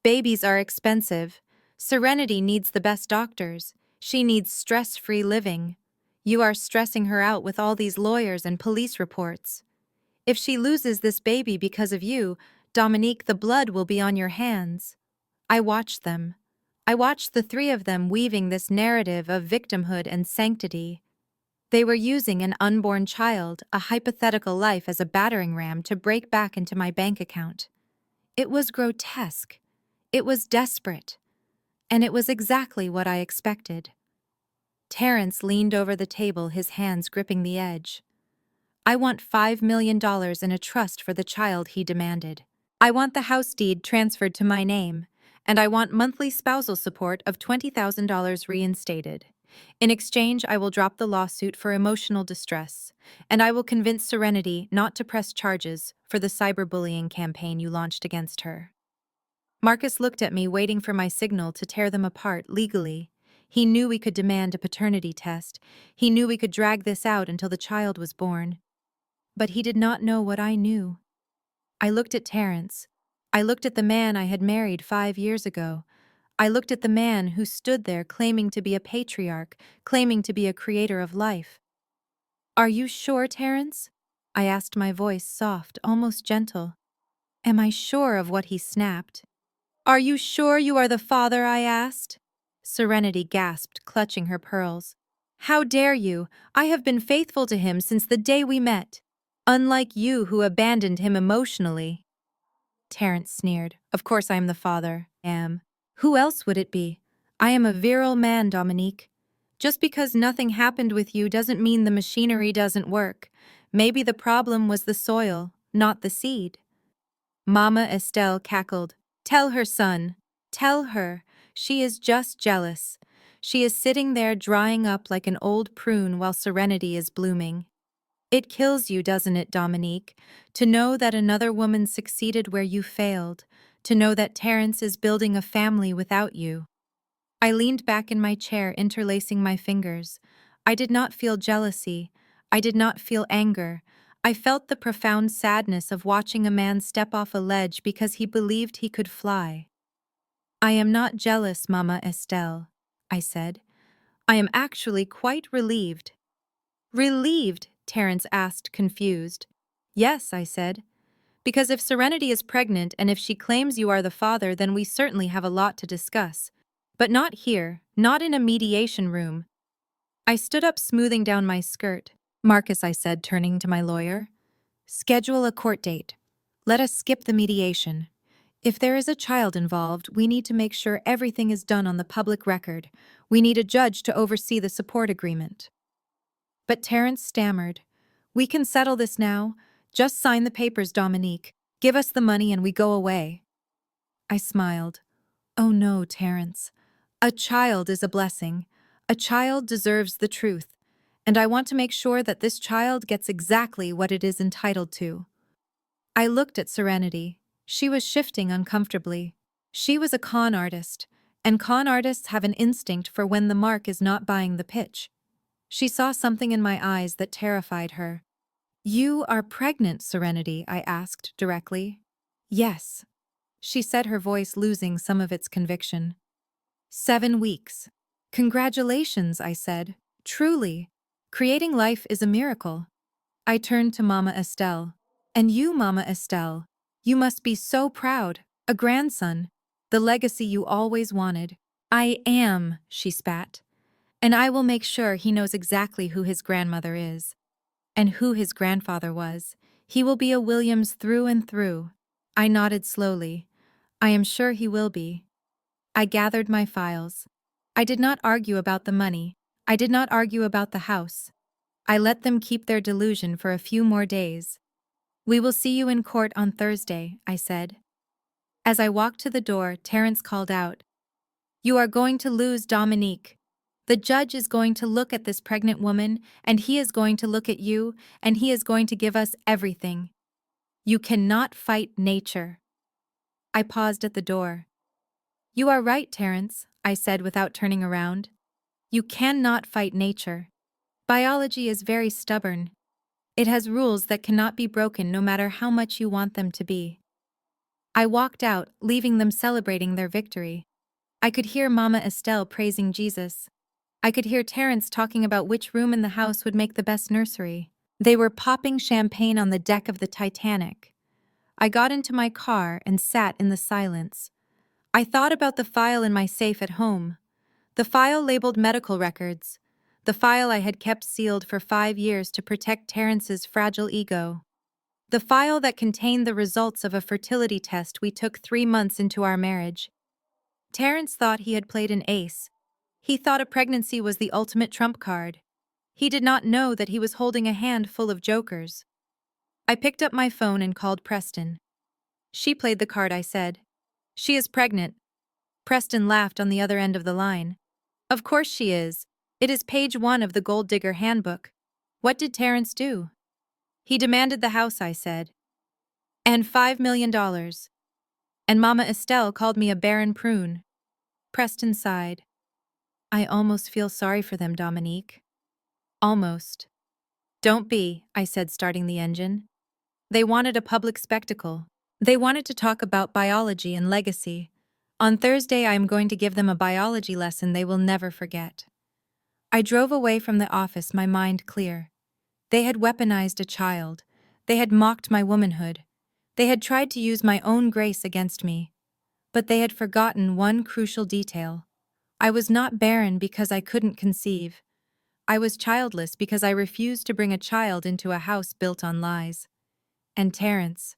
Babies are expensive. Serenity needs the best doctors. She needs stress-free living. You are stressing her out with all these lawyers and police reports. If she loses this baby because of you, Dominique, the blood will be on your hands." I watched them. I watched the three of them weaving this narrative of victimhood and sanctity. They were using an unborn child, a hypothetical life, as a battering ram to break back into my bank account. It was grotesque. It was desperate. And it was exactly what I expected. Terence leaned over the table, his hands gripping the edge. "I want $5 million in a trust for the child," he demanded. "I want the house deed transferred to my name, and I want monthly spousal support of $20,000 reinstated. In exchange, I will drop the lawsuit for emotional distress, and I will convince Serenity not to press charges for the cyberbullying campaign you launched against her." Marcus looked at me, waiting for my signal to tear them apart legally. He knew we could demand a paternity test. He knew we could drag this out until the child was born. But he did not know what I knew. I looked at Terence. I looked at the man I had married 5 years ago. I looked at the man who stood there claiming to be a patriarch, claiming to be a creator of life. "Are you sure, Terence?" I asked, my voice soft, almost gentle. "Am I sure of what?" he snapped. "Are you sure you are the father?" I asked. Serenity gasped, clutching her pearls. How dare you? I have been faithful to him since the day we met. Unlike you who abandoned him emotionally. Terence sneered. Of course I am the father. Am. Who else would it be? I am a virile man, Dominique. Just because nothing happened with you doesn't mean the machinery doesn't work. Maybe the problem was the soil, not the seed. Mama Estelle cackled. Tell her, son. Tell her. She is just jealous. She is sitting there drying up like an old prune while serenity is blooming. It kills you, doesn't it, Dominique, to know that another woman succeeded where you failed, to know that Terence is building a family without you. I leaned back in my chair, interlacing my fingers. I did not feel jealousy. I did not feel anger. I felt the profound sadness of watching a man step off a ledge because he believed he could fly. I am not jealous, Mama Estelle, I said. I am actually quite relieved. Relieved? Terence asked, confused. Yes, I said. Because if Serenity is pregnant and if she claims you are the father, then we certainly have a lot to discuss. But not here, not in a mediation room. I stood up, smoothing down my skirt. Marcus, I said, turning to my lawyer. Schedule a court date. Let us skip the mediation. If there is a child involved, we need to make sure everything is done on the public record. We need a judge to oversee the support agreement. But Terence stammered. We can settle this now. Just sign the papers, Dominique. Give us the money and we go away. I smiled. Oh no, Terence. A child is a blessing. A child deserves the truth. And I want to make sure that this child gets exactly what it is entitled to. I looked at Serenity. She was shifting uncomfortably. She was a con artist, and con artists have an instinct for when the mark is not buying the pitch. She saw something in my eyes that terrified her. You are pregnant, Serenity, I asked directly. Yes, she said, her voice losing some of its conviction. 7 weeks. Congratulations, I said. Truly. Creating life is a miracle. I turned to Mama Estelle. And you, Mama Estelle, you must be so proud. A grandson. The legacy you always wanted. I am, she spat. And I will make sure he knows exactly who his grandmother is. And who his grandfather was. He will be a Williams through and through. I nodded slowly. I am sure he will be. I gathered my files. I did not argue about the money. I did not argue about the house. I let them keep their delusion for a few more days. We will see you in court on Thursday, I said. As I walked to the door, Terence called out, You are going to lose, Dominique. The judge is going to look at this pregnant woman, and he is going to look at you, and he is going to give us everything. You cannot fight nature. I paused at the door. You are right, Terence, I said without turning around. You cannot fight nature. Biology is very stubborn. It has rules that cannot be broken no matter how much you want them to be. I walked out, leaving them celebrating their victory. I could hear Mama Estelle praising Jesus. I could hear Terence talking about which room in the house would make the best nursery. They were popping champagne on the deck of the Titanic. I got into my car and sat in the silence. I thought about the file in my safe at home. The file labeled medical records. The file I had kept sealed for 5 years to protect Terence's fragile ego. The file that contained the results of a fertility test we took 3 months into our marriage. Terence thought he had played an ace. He thought a pregnancy was the ultimate trump card. He did not know that he was holding a hand full of jokers. I picked up my phone and called Preston. She played the card, I said. She is pregnant. Preston laughed on the other end of the line. Of course she is. It is page 1 of the Gold Digger Handbook. What did Terence do? He demanded the house, I said. And $5 million. And Mama Estelle called me a barren prune. Preston sighed. I almost feel sorry for them, Dominique. Almost. Don't be, I said, starting the engine. They wanted a public spectacle. They wanted to talk about biology and legacy. On Thursday, I am going to give them a biology lesson they will never forget. I drove away from the office, my mind clear. They had weaponized a child. They had mocked my womanhood. They had tried to use my own grace against me. But they had forgotten one crucial detail. I was not barren because I couldn't conceive. I was childless because I refused to bring a child into a house built on lies. And Terence,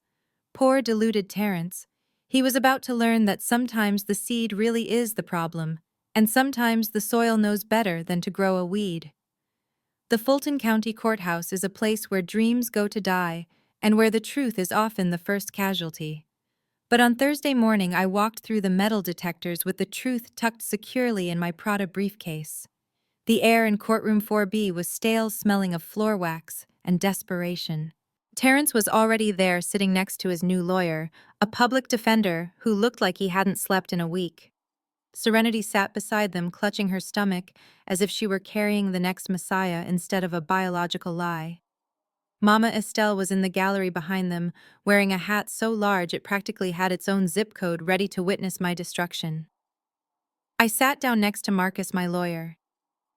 poor deluded Terence, he was about to learn that sometimes the seed really is the problem, and sometimes the soil knows better than to grow a weed. The Fulton County Courthouse is a place where dreams go to die, and where the truth is often the first casualty. But on Thursday morning, I walked through the metal detectors with the truth tucked securely in my Prada briefcase. The air in courtroom 4B was stale, smelling of floor wax and desperation. Terence was already there, sitting next to his new lawyer, a public defender who looked like he hadn't slept in a week. Serenity sat beside them, clutching her stomach as if she were carrying the next Messiah instead of a biological lie. Mama Estelle was in the gallery behind them, wearing a hat so large it practically had its own zip code, ready to witness my destruction. I sat down next to Marcus, my lawyer.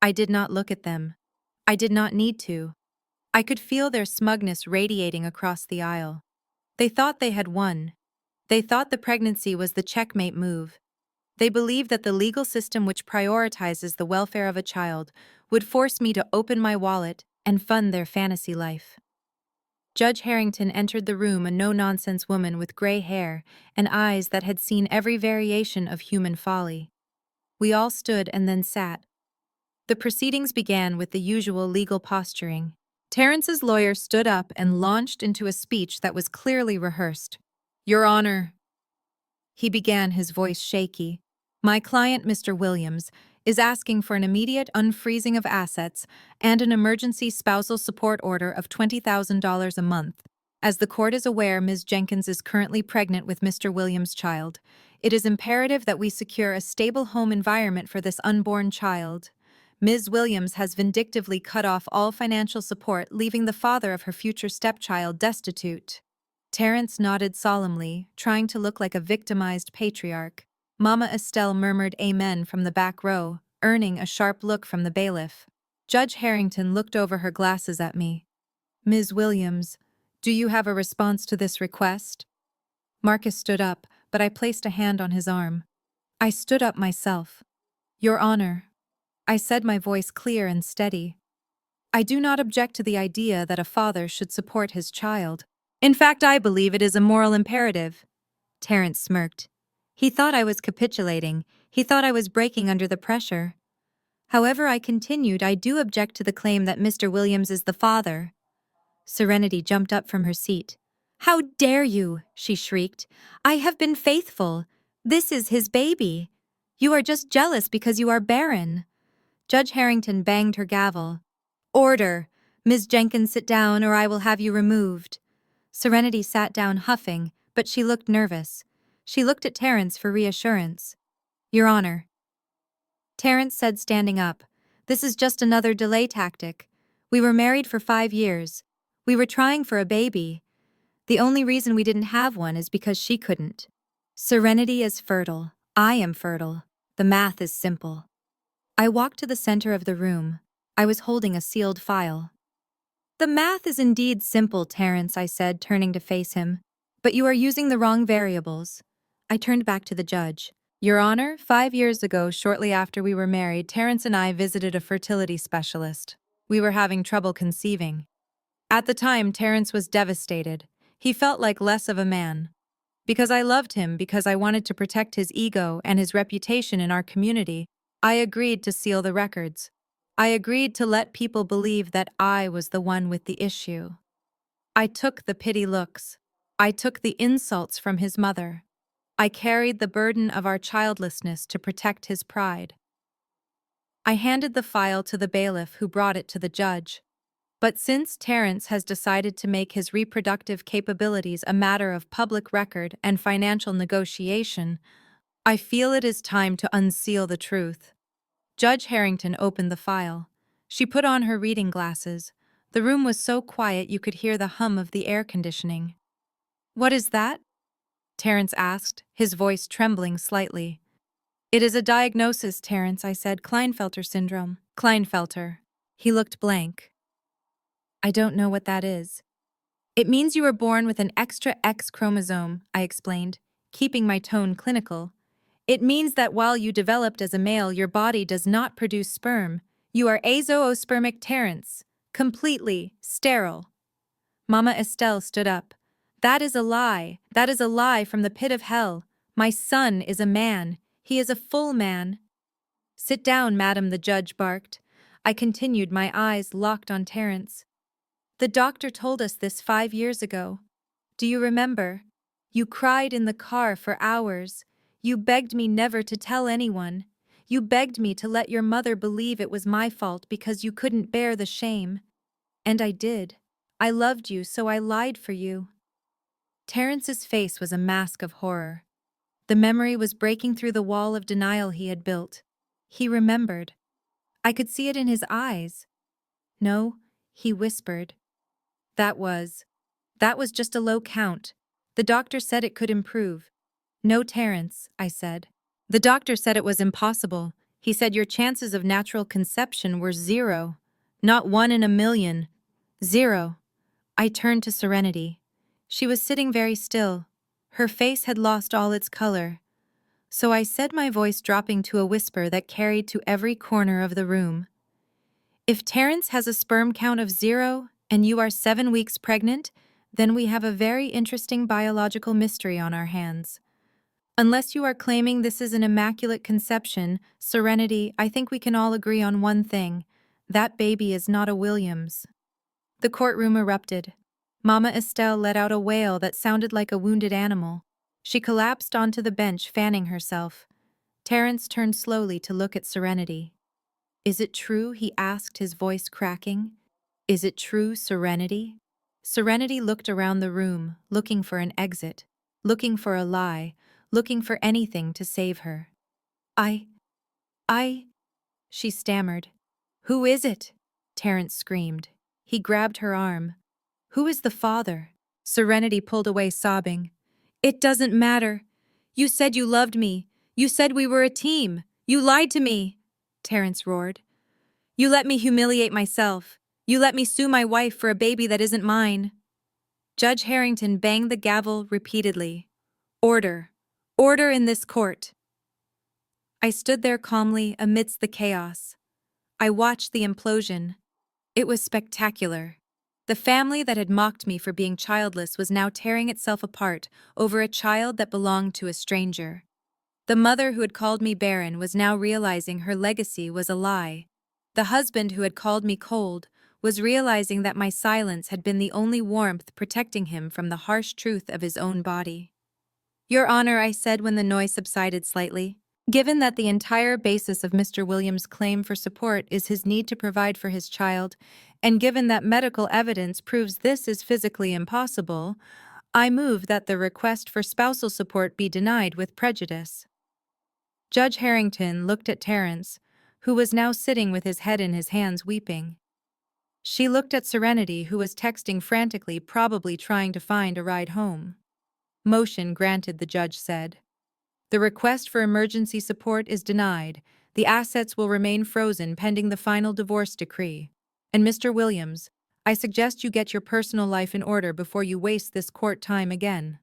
I did not look at them. I did not need to. I could feel their smugness radiating across the aisle. They thought they had won. They thought the pregnancy was the checkmate move. They believed that the legal system, which prioritizes the welfare of a child, would force me to open my wallet and fund their fantasy life. Judge Harrington entered the room, a no-nonsense woman with gray hair and eyes that had seen every variation of human folly. We all stood and then sat. The proceedings began with the usual legal posturing. Terrence's lawyer stood up and launched into a speech that was clearly rehearsed. "Your Honor," he began, his voice shaky, "my client, Mr. Williams, is asking for an immediate unfreezing of assets and an emergency spousal support order of $20,000 a month. As the court is aware, Ms. Jenkins is currently pregnant with Mr. Williams' child. It is imperative that we secure a stable home environment for this unborn child. Ms. Williams has vindictively cut off all financial support, leaving the father of her future stepchild destitute." Terence nodded solemnly, trying to look like a victimized patriarch. Mama Estelle murmured amen from the back row, earning a sharp look from the bailiff. Judge Harrington looked over her glasses at me. "Ms. Williams, do you have a response to this request?" Marcus stood up, but I placed a hand on his arm. I stood up myself. "Your Honor," I said, my voice clear and steady, "I do not object to the idea that a father should support his child. In fact, I believe it is a moral imperative." Terence smirked. He thought I was capitulating. He thought I was breaking under the pressure. However, I continued, "I do object to the claim that Mr. Williams is the father." Serenity jumped up from her seat. "How dare you?" she shrieked. "I have been faithful. This is his baby. You are just jealous because you are barren." Judge Harrington banged her gavel. "Order! Ms. Jenkins, sit down or I will have you removed." Serenity sat down, huffing, but she looked nervous. She looked at Terence for reassurance. "Your Honor," Terence said, standing up, "this is just another delay tactic. We were married for 5 years. We were trying for a baby. The only reason we didn't have one is because she couldn't. Serenity is fertile. I am fertile. The math is simple." I walked to the center of the room. I was holding a sealed file. "The math is indeed simple, Terence," I said, turning to face him. "But you are using the wrong variables." I turned back to the judge. "Your Honor, 5 years ago, shortly after we were married, Terence and I visited a fertility specialist. We were having trouble conceiving. At the time, Terence was devastated. He felt like less of a man. Because I loved him, because I wanted to protect his ego and his reputation in our community, I agreed to seal the records. I agreed to let people believe that I was the one with the issue. I took the pity looks. I took the insults from his mother. I carried the burden of our childlessness to protect his pride." I handed the file to the bailiff, who brought it to the judge. "But since Terence has decided to make his reproductive capabilities a matter of public record and financial negotiation, I feel it is time to unseal the truth." Judge Harrington opened the file. She put on her reading glasses. The room was so quiet you could hear the hum of the air conditioning. "What is that?" Terence asked, his voice trembling slightly. "It is a diagnosis, Terence," I said. "Klinefelter syndrome." "Klinefelter." He looked blank. "I don't know what that is." "It means you were born with an extra X chromosome," I explained, keeping my tone clinical. "It means that while you developed as a male, your body does not produce sperm. You are azoospermic Terence, completely sterile. Mama Estelle stood up. That is a lie. That is a lie from the pit of hell. My son is a man. He is a full man. Sit down, madam, the judge barked. I continued, my eyes locked on Terence. The doctor told us this 5 years ago. Do you remember? You cried in the car for hours. You begged me never to tell anyone. You begged me to let your mother believe it was my fault because you couldn't bear the shame. And I did. I loved you, so I lied for you. Terence's face was a mask of horror. The memory was breaking through the wall of denial he had built. He remembered. I could see it in his eyes. No, he whispered. That was just a low count. The doctor said it could improve. No, Terence, I said. The doctor said it was impossible. He said your chances of natural conception were 0. Not 1 in a million. 0. I turned to Serenity. She was sitting very still. Her face had lost all its color. So I said, my voice dropping to a whisper that carried to every corner of the room. If Terence has a sperm count of 0 and you are 7 weeks pregnant, then we have a very interesting biological mystery on our hands. Unless you are claiming this is an immaculate conception, Serenity, I think we can all agree on one thing. That baby is not a Williams. The courtroom erupted. Mama Estelle let out a wail that sounded like a wounded animal. She collapsed onto the bench, fanning herself. Terence turned slowly to look at Serenity. Is it true? He asked, his voice cracking. Is it true, Serenity? Serenity looked around the room, looking for an exit, looking for a lie, looking for anything to save her. I, she stammered. Who is it? Terence screamed. He grabbed her arm. Who is the father? Serenity pulled away, sobbing. It doesn't matter. You said you loved me. You said we were a team. You lied to me, Terence roared. You let me humiliate myself. You let me sue my wife for a baby that isn't mine. Judge Harrington banged the gavel repeatedly. Order. Order in this court. I stood there calmly amidst the chaos. I watched the implosion. It was spectacular. The family that had mocked me for being childless was now tearing itself apart over a child that belonged to a stranger. The mother who had called me barren was now realizing her legacy was a lie. The husband who had called me cold was realizing that my silence had been the only warmth protecting him from the harsh truth of his own body. Your Honor, I said when the noise subsided slightly. Given that the entire basis of Mr. Williams' claim for support is his need to provide for his child, and given that medical evidence proves this is physically impossible, I move that the request for spousal support be denied with prejudice. Judge Harrington looked at Terence, who was now sitting with his head in his hands weeping. She looked at Serenity, who was texting frantically, probably trying to find a ride home. Motion granted, the judge said. The request for emergency support is denied. The assets will remain frozen pending the final divorce decree. And Mr. Williams, I suggest you get your personal life in order before you waste this court time again.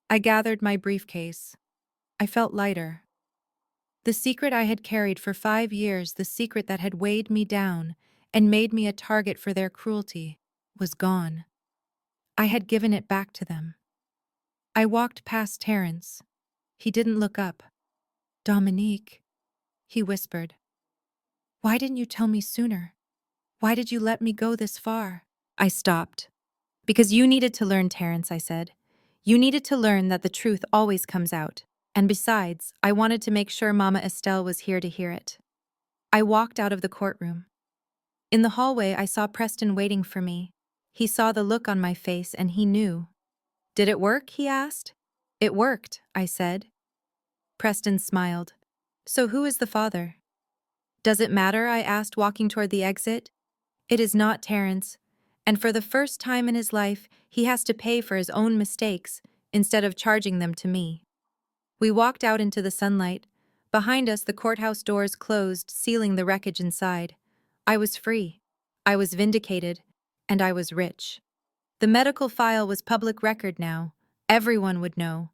I gathered my briefcase. I felt lighter. The secret I had carried for 5 years, the secret that had weighed me down and made me a target for their cruelty, was gone. I had given it back to them. I walked past Terence. He didn't look up. Dominique, he whispered. Why didn't you tell me sooner? Why did you let me go this far? I stopped. Because you needed to learn, Terence, I said. You needed to learn that the truth always comes out. And besides, I wanted to make sure Mama Estelle was here to hear it. I walked out of the courtroom. In the hallway, I saw Preston waiting for me. He saw the look on my face and he knew. Did it work? He asked. It worked, I said. Preston smiled. So who is the father? Does it matter? I asked, walking toward the exit. It is not Terence. And for the first time in his life, he has to pay for his own mistakes instead of charging them to me. We walked out into the sunlight. Behind us, the courthouse doors closed, sealing the wreckage inside. I was free. I was vindicated. And I was rich. The medical file was public record now. Everyone would know.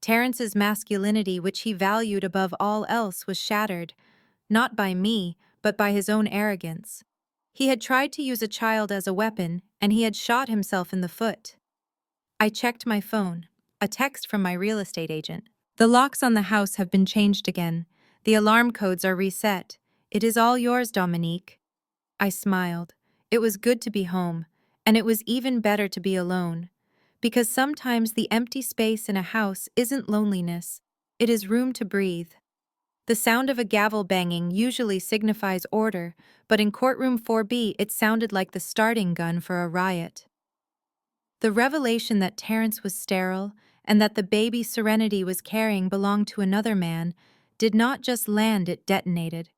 Terence's masculinity, which he valued above all else, was shattered. Not by me, but by his own arrogance. He had tried to use a child as a weapon, and he had shot himself in the foot. I checked my phone. A text from my real estate agent. The locks on the house have been changed again. The alarm codes are reset. It is all yours, Dominique. I smiled. It was good to be home, and it was even better to be alone. Because sometimes the empty space in a house isn't loneliness, it is room to breathe. The sound of a gavel banging usually signifies order, but in courtroom 4B it sounded like the starting gun for a riot. The revelation that Terrence was sterile and that the baby Serenity was carrying belonged to another man did not just land, it detonated.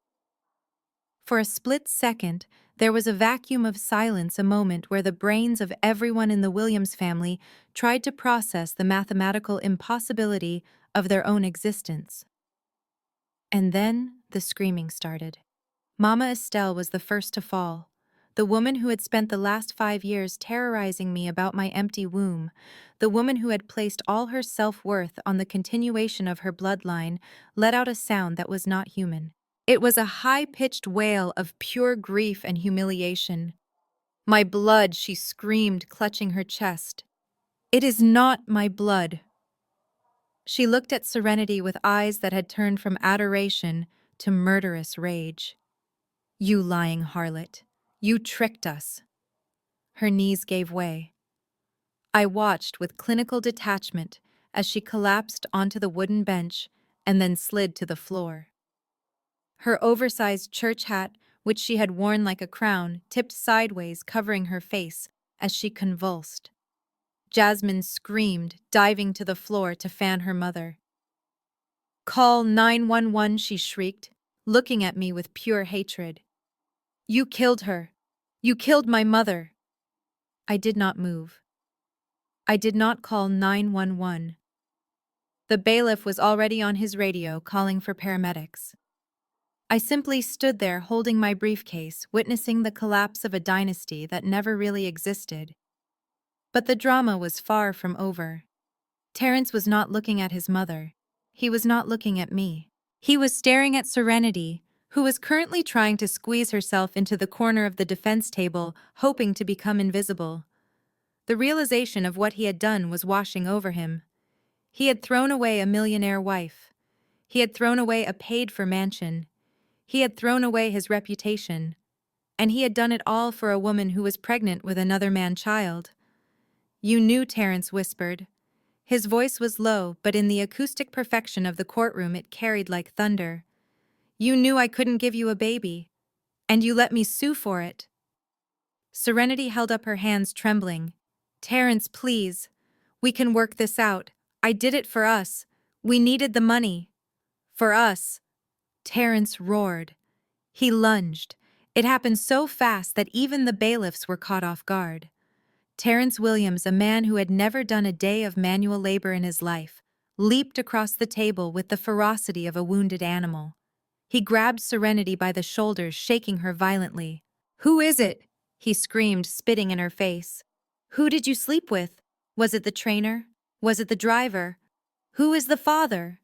For a split second, there was a vacuum of silence, a moment where the brains of everyone in the Williams family tried to process the mathematical impossibility of their own existence. And then the screaming started. Mama Estelle was the first to fall. The woman who had spent the last 5 years terrorizing me about my empty womb, the woman who had placed all her self-worth on the continuation of her bloodline, let out a sound that was not human. It was a high-pitched wail of pure grief and humiliation. "My blood," she screamed, clutching her chest. "It is not my blood." She looked at Serenity with eyes that had turned from adoration to murderous rage. "You lying harlot. You tricked us." Her knees gave way. I watched with clinical detachment as she collapsed onto the wooden bench and then slid to the floor. Her oversized church hat, which she had worn like a crown, tipped sideways, covering her face as she convulsed. Jasmine screamed, diving to the floor to fan her mother. "Call 911, she shrieked, looking at me with pure hatred. "You killed her. You killed my mother." I did not move. I did not call 911. The bailiff was already on his radio calling for paramedics. I simply stood there holding my briefcase, witnessing the collapse of a dynasty that never really existed. But the drama was far from over. Terrence was not looking at his mother. He was not looking at me. He was staring at Serenity, who was currently trying to squeeze herself into the corner of the defense table, hoping to become invisible. The realization of what he had done was washing over him. He had thrown away a millionaire wife. He had thrown away a paid-for mansion. He had thrown away his reputation. And he had done it all for a woman who was pregnant with another man's child. "You knew," Terrence whispered. His voice was low, but in the acoustic perfection of the courtroom it carried like thunder. "You knew I couldn't give you a baby. And you let me sue for it." Serenity held up her hands, trembling. "Terrence, please. We can work this out. I did it for us. We needed the money. For us." Terrence roared. He lunged. It happened so fast that even the bailiffs were caught off guard. Terrence Williams, a man who had never done a day of manual labor in his life, leaped across the table with the ferocity of a wounded animal. He grabbed Serenity by the shoulders, shaking her violently. "Who is it?" he screamed, spitting in her face. "Who did you sleep with? Was it the trainer? Was it the driver? Who is the father?"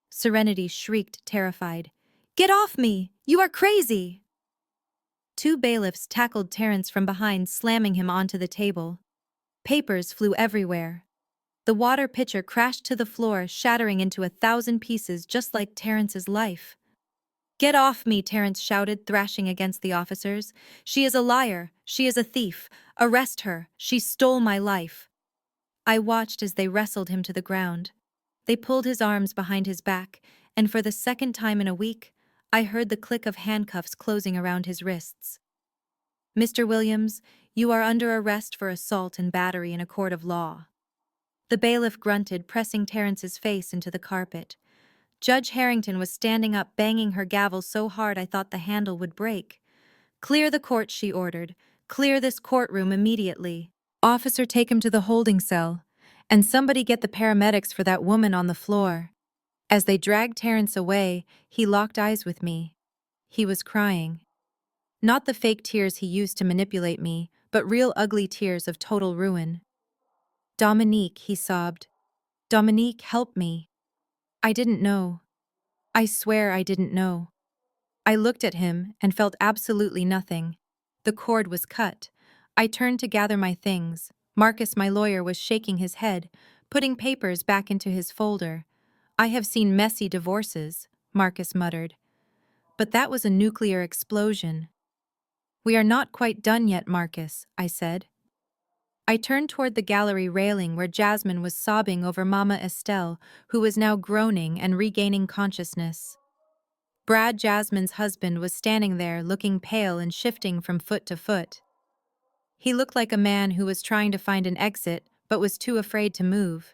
Serenity shrieked, terrified. "Get off me! You are crazy!" Two bailiffs tackled Terrence from behind, slamming him onto the table. Papers flew everywhere. The water pitcher crashed to the floor, shattering into 1,000 pieces just like Terrence's life. "Get off me!" Terrence shouted, thrashing against the officers. "She is a liar! She is a thief! Arrest her! She stole my life!" I watched as they wrestled him to the ground. They pulled his arms behind his back, and for the second time in a week, I heard the click of handcuffs closing around his wrists. "Mr. Williams, you are under arrest for assault and battery in a court of law." The bailiff grunted, pressing Terrence's face into the carpet. Judge Harrington was standing up, banging her gavel so hard I thought the handle would break. "Clear the court," she ordered. "Clear this courtroom immediately. Officer, take him to the holding cell. And somebody get the paramedics for that woman on the floor." As they dragged Terrence away, he locked eyes with me. He was crying. Not the fake tears he used to manipulate me, but real ugly tears of total ruin. "Dominique," he sobbed. "Dominique, help me." I didn't know. I swear I didn't know. I looked at him and felt absolutely nothing. The cord was cut. I turned to gather my things. Marcus, my lawyer, was shaking his head, putting papers back into his folder. I have seen messy divorces, Marcus muttered. But that was a nuclear explosion. We are not quite done yet, Marcus, I said. I turned toward the gallery railing where Jasmine was sobbing over Mama Estelle, who was now groaning and regaining consciousness. Brad, Jasmine's husband, was standing there looking pale and shifting from foot to foot. He looked like a man who was trying to find an exit but was too afraid to move.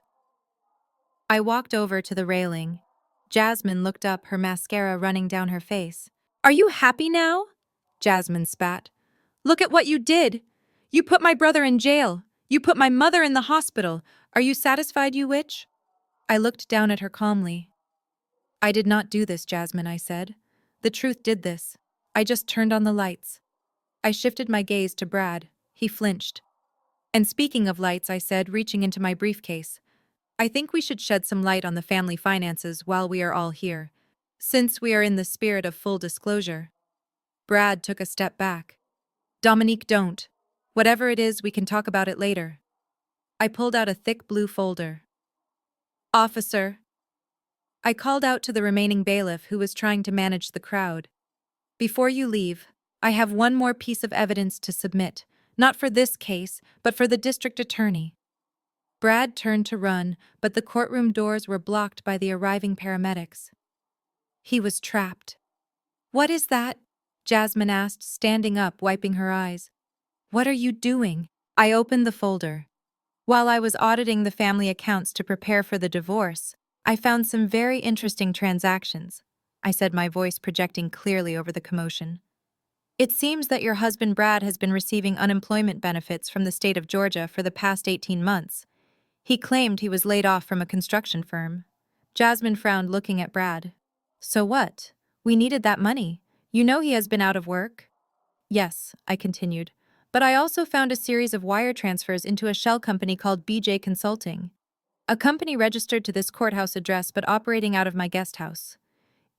I walked over to the railing. Jasmine looked up, her mascara running down her face. "Are you happy now?" Jasmine spat. "Look at what you did! You put my brother in jail. You put my mother in the hospital. Are you satisfied, you witch?" I looked down at her calmly. "I did not do this, Jasmine," I said. "The truth did this. I just turned on the lights." I shifted my gaze to Brad. He flinched. "And speaking of lights," I said, reaching into my briefcase, "I think we should shed some light on the family finances while we are all here, since we are in the spirit of full disclosure." Brad took a step back. "Dominique, don't. Whatever it is, we can talk about it later." I pulled out a thick blue folder. "Officer." I called out to the remaining bailiff who was trying to manage the crowd. "Before you leave, I have one more piece of evidence to submit, not for this case, but for the district attorney." Brad turned to run, but the courtroom doors were blocked by the arriving paramedics. He was trapped. "What is that?" Jasmine asked, standing up, wiping her eyes. "What are you doing?" I opened the folder. While I was auditing the family accounts to prepare for the divorce, I found some very interesting transactions, I said, my voice projecting clearly over the commotion. "It seems that your husband Brad has been receiving unemployment benefits from the state of Georgia for the past 18 months. He claimed he was laid off from a construction firm." Jasmine frowned, looking at Brad. "So what? We needed that money. You know he has been out of work." "Yes," I continued, "but I also found a series of wire transfers into a shell company called BJ Consulting, a company registered to this courthouse address but operating out of my guest house.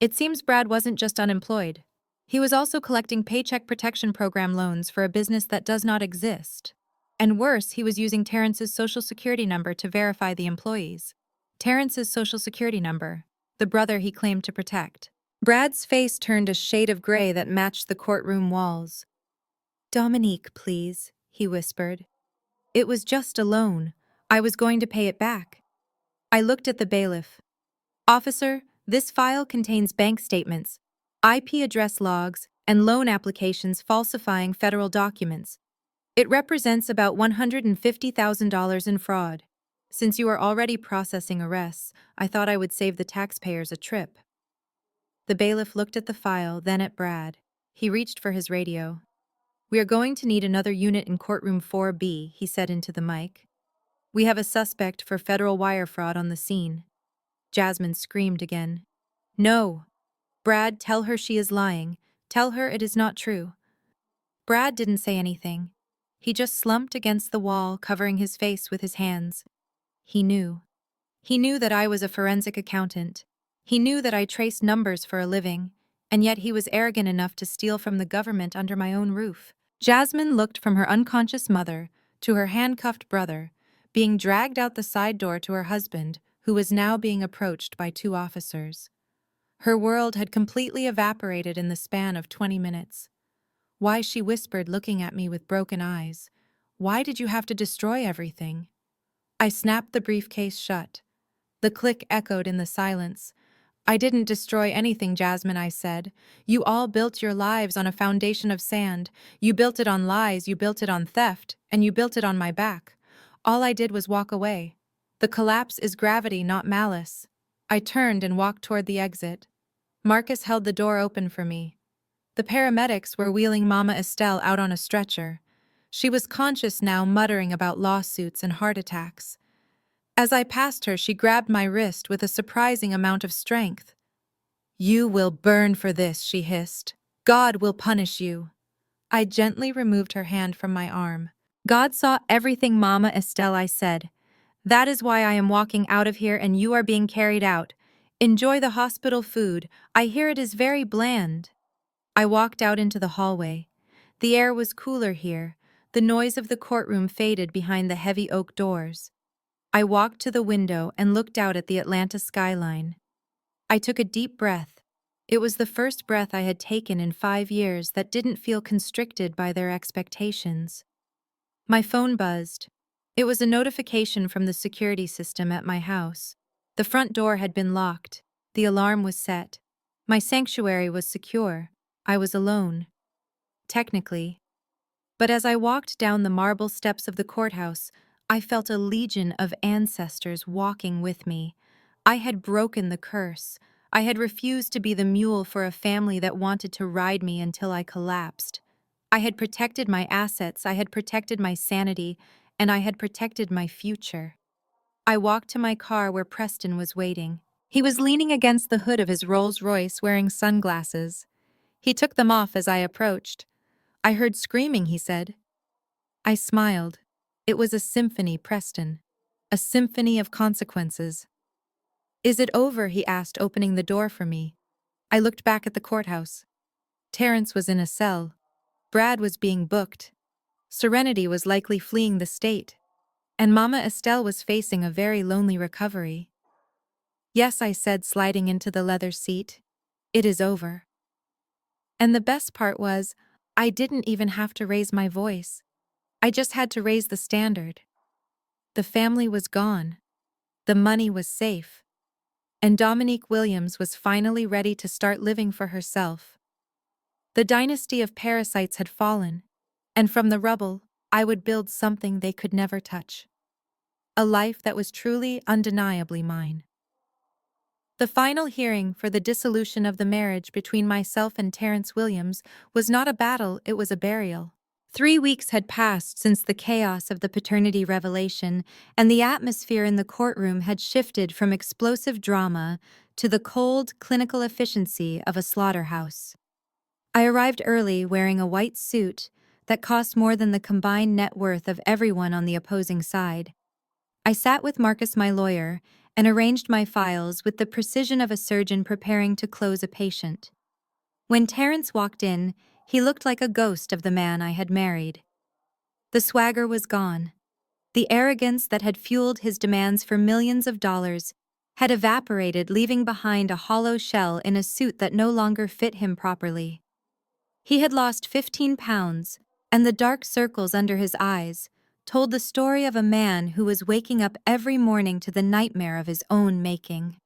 It seems Brad wasn't just unemployed. He was also collecting Paycheck Protection Program loans for a business that does not exist. And worse, he was using Terrence's social security number to verify the employees." Terrence's social security number, the brother he claimed to protect. Brad's face turned a shade of gray that matched the courtroom walls. "Dominique, please," he whispered. "It was just a loan. I was going to pay it back." I looked at the bailiff. "Officer, this file contains bank statements, IP address logs, and loan applications falsifying federal documents. It represents about $150,000 in fraud. Since you are already processing arrests, I thought I would save the taxpayers a trip." The bailiff looked at the file, then at Brad. He reached for his radio. "We are going to need another unit in courtroom 4B, he said into the mic. "We have a suspect for federal wire fraud on the scene." Jasmine screamed again. "No. Brad, tell her she is lying. Tell her it is not true." Brad didn't say anything. He just slumped against the wall, covering his face with his hands. He knew. He knew that I was a forensic accountant. He knew that I traced numbers for a living, and yet he was arrogant enough to steal from the government under my own roof. Jasmine looked from her unconscious mother to her handcuffed brother, being dragged out the side door to her husband, who was now being approached by 2 officers. Her world had completely evaporated in the span of 20 minutes. "Why," she whispered, looking at me with broken eyes, "why did you have to destroy everything?" I snapped the briefcase shut. The click echoed in the silence. "I didn't destroy anything, Jasmine," I said. "You all built your lives on a foundation of sand. You built it on lies, you built it on theft, and you built it on my back. All I did was walk away. The collapse is gravity, not malice." I turned and walked toward the exit. Marcus held the door open for me. The paramedics were wheeling Mama Estelle out on a stretcher. She was conscious now, muttering about lawsuits and heart attacks. As I passed her, she grabbed my wrist with a surprising amount of strength. "You will burn for this," she hissed. "God will punish you." I gently removed her hand from my arm. "God saw everything, Mama Estelle," I said. "That is why I am walking out of here and you are being carried out. Enjoy the hospital food. I hear it is very bland." I walked out into the hallway. The air was cooler here. The noise of the courtroom faded behind the heavy oak doors. I walked to the window and looked out at the Atlanta skyline. I took a deep breath. It was the first breath I had taken in 5 years that didn't feel constricted by their expectations. My phone buzzed. It was a notification from the security system at my house. The front door had been locked. The alarm was set. My sanctuary was secure. I was alone. Technically. But as I walked down the marble steps of the courthouse, I felt a legion of ancestors walking with me. I had broken the curse. I had refused to be the mule for a family that wanted to ride me until I collapsed. I had protected my assets, I had protected my sanity, and I had protected my future. I walked to my car where Preston was waiting. He was leaning against the hood of his Rolls-Royce wearing sunglasses. He took them off as I approached. "I heard screaming," he said. I smiled. It was a symphony, Preston. A symphony of consequences. "Is it over?" he asked, opening the door for me. I looked back at the courthouse. Terrence was in a cell. Brad was being booked. Serenity was likely fleeing the state. And Mama Estelle was facing a very lonely recovery. "Yes," I said, sliding into the leather seat. "It is over." And the best part was, I didn't even have to raise my voice. I just had to raise the standard. The family was gone. The money was safe. And Dominique Williams was finally ready to start living for herself. The dynasty of parasites had fallen, and from the rubble, I would build something they could never touch. A life that was truly, undeniably mine. The final hearing for the dissolution of the marriage between myself and Terrence Williams was not a battle, it was a burial. 3 weeks had passed since the chaos of the paternity revelation, and the atmosphere in the courtroom had shifted from explosive drama to the cold, clinical efficiency of a slaughterhouse. I arrived early wearing a white suit that cost more than the combined net worth of everyone on the opposing side. I sat with Marcus, my lawyer, and arranged my files with the precision of a surgeon preparing to close a patient. When Terrence walked in, he looked like a ghost of the man I had married. The swagger was gone. The arrogance that had fueled his demands for millions of dollars had evaporated, leaving behind a hollow shell in a suit that no longer fit him properly. He had lost 15 pounds, and the dark circles under his eyes told the story of a man who was waking up every morning to the nightmare of his own making.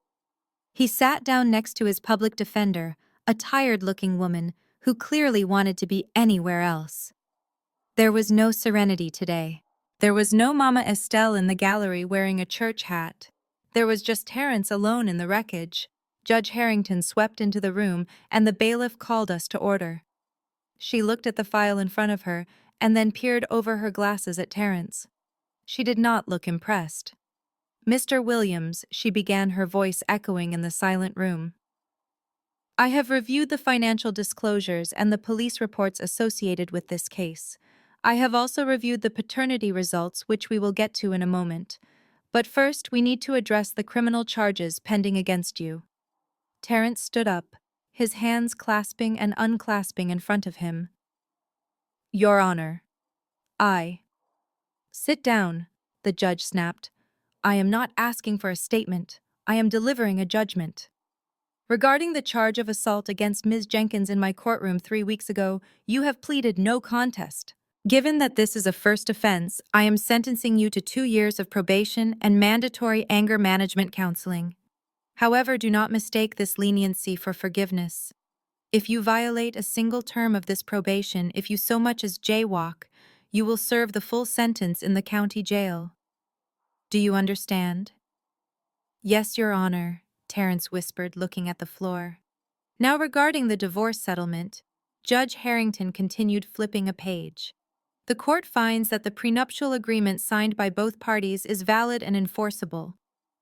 He sat down next to his public defender, a tired-looking woman who clearly wanted to be anywhere else. There was no serenity today. There was no Mama Estelle in the gallery wearing a church hat. There was just Terrence alone in the wreckage. Judge Harrington swept into the room, and the bailiff called us to order. She looked at the file in front of her and then peered over her glasses at Terrence. She did not look impressed. "Mr. Williams," she began, her voice echoing in the silent room. "I have reviewed the financial disclosures and the police reports associated with this case. I have also reviewed the paternity results, which we will get to in a moment. But first, we need to address the criminal charges pending against you." Terrence stood up, his hands clasping and unclasping in front of him. "Your Honor, I—" "Sit down," the judge snapped. "I am not asking for a statement. I am delivering a judgment. Regarding the charge of assault against Ms. Jenkins in my courtroom 3 weeks ago, you have pleaded no contest. Given that this is a first offense, I am sentencing you to 2 years of probation and mandatory anger management counseling. However, do not mistake this leniency for forgiveness. If you violate a single term of this probation, if you so much as jaywalk, you will serve the full sentence in the county jail. Do you understand?" "Yes, Your Honor," Terrence whispered, looking at the floor. Now regarding the divorce settlement, Judge Harrington continued, flipping a page. "The court finds that the prenuptial agreement signed by both parties is valid and enforceable.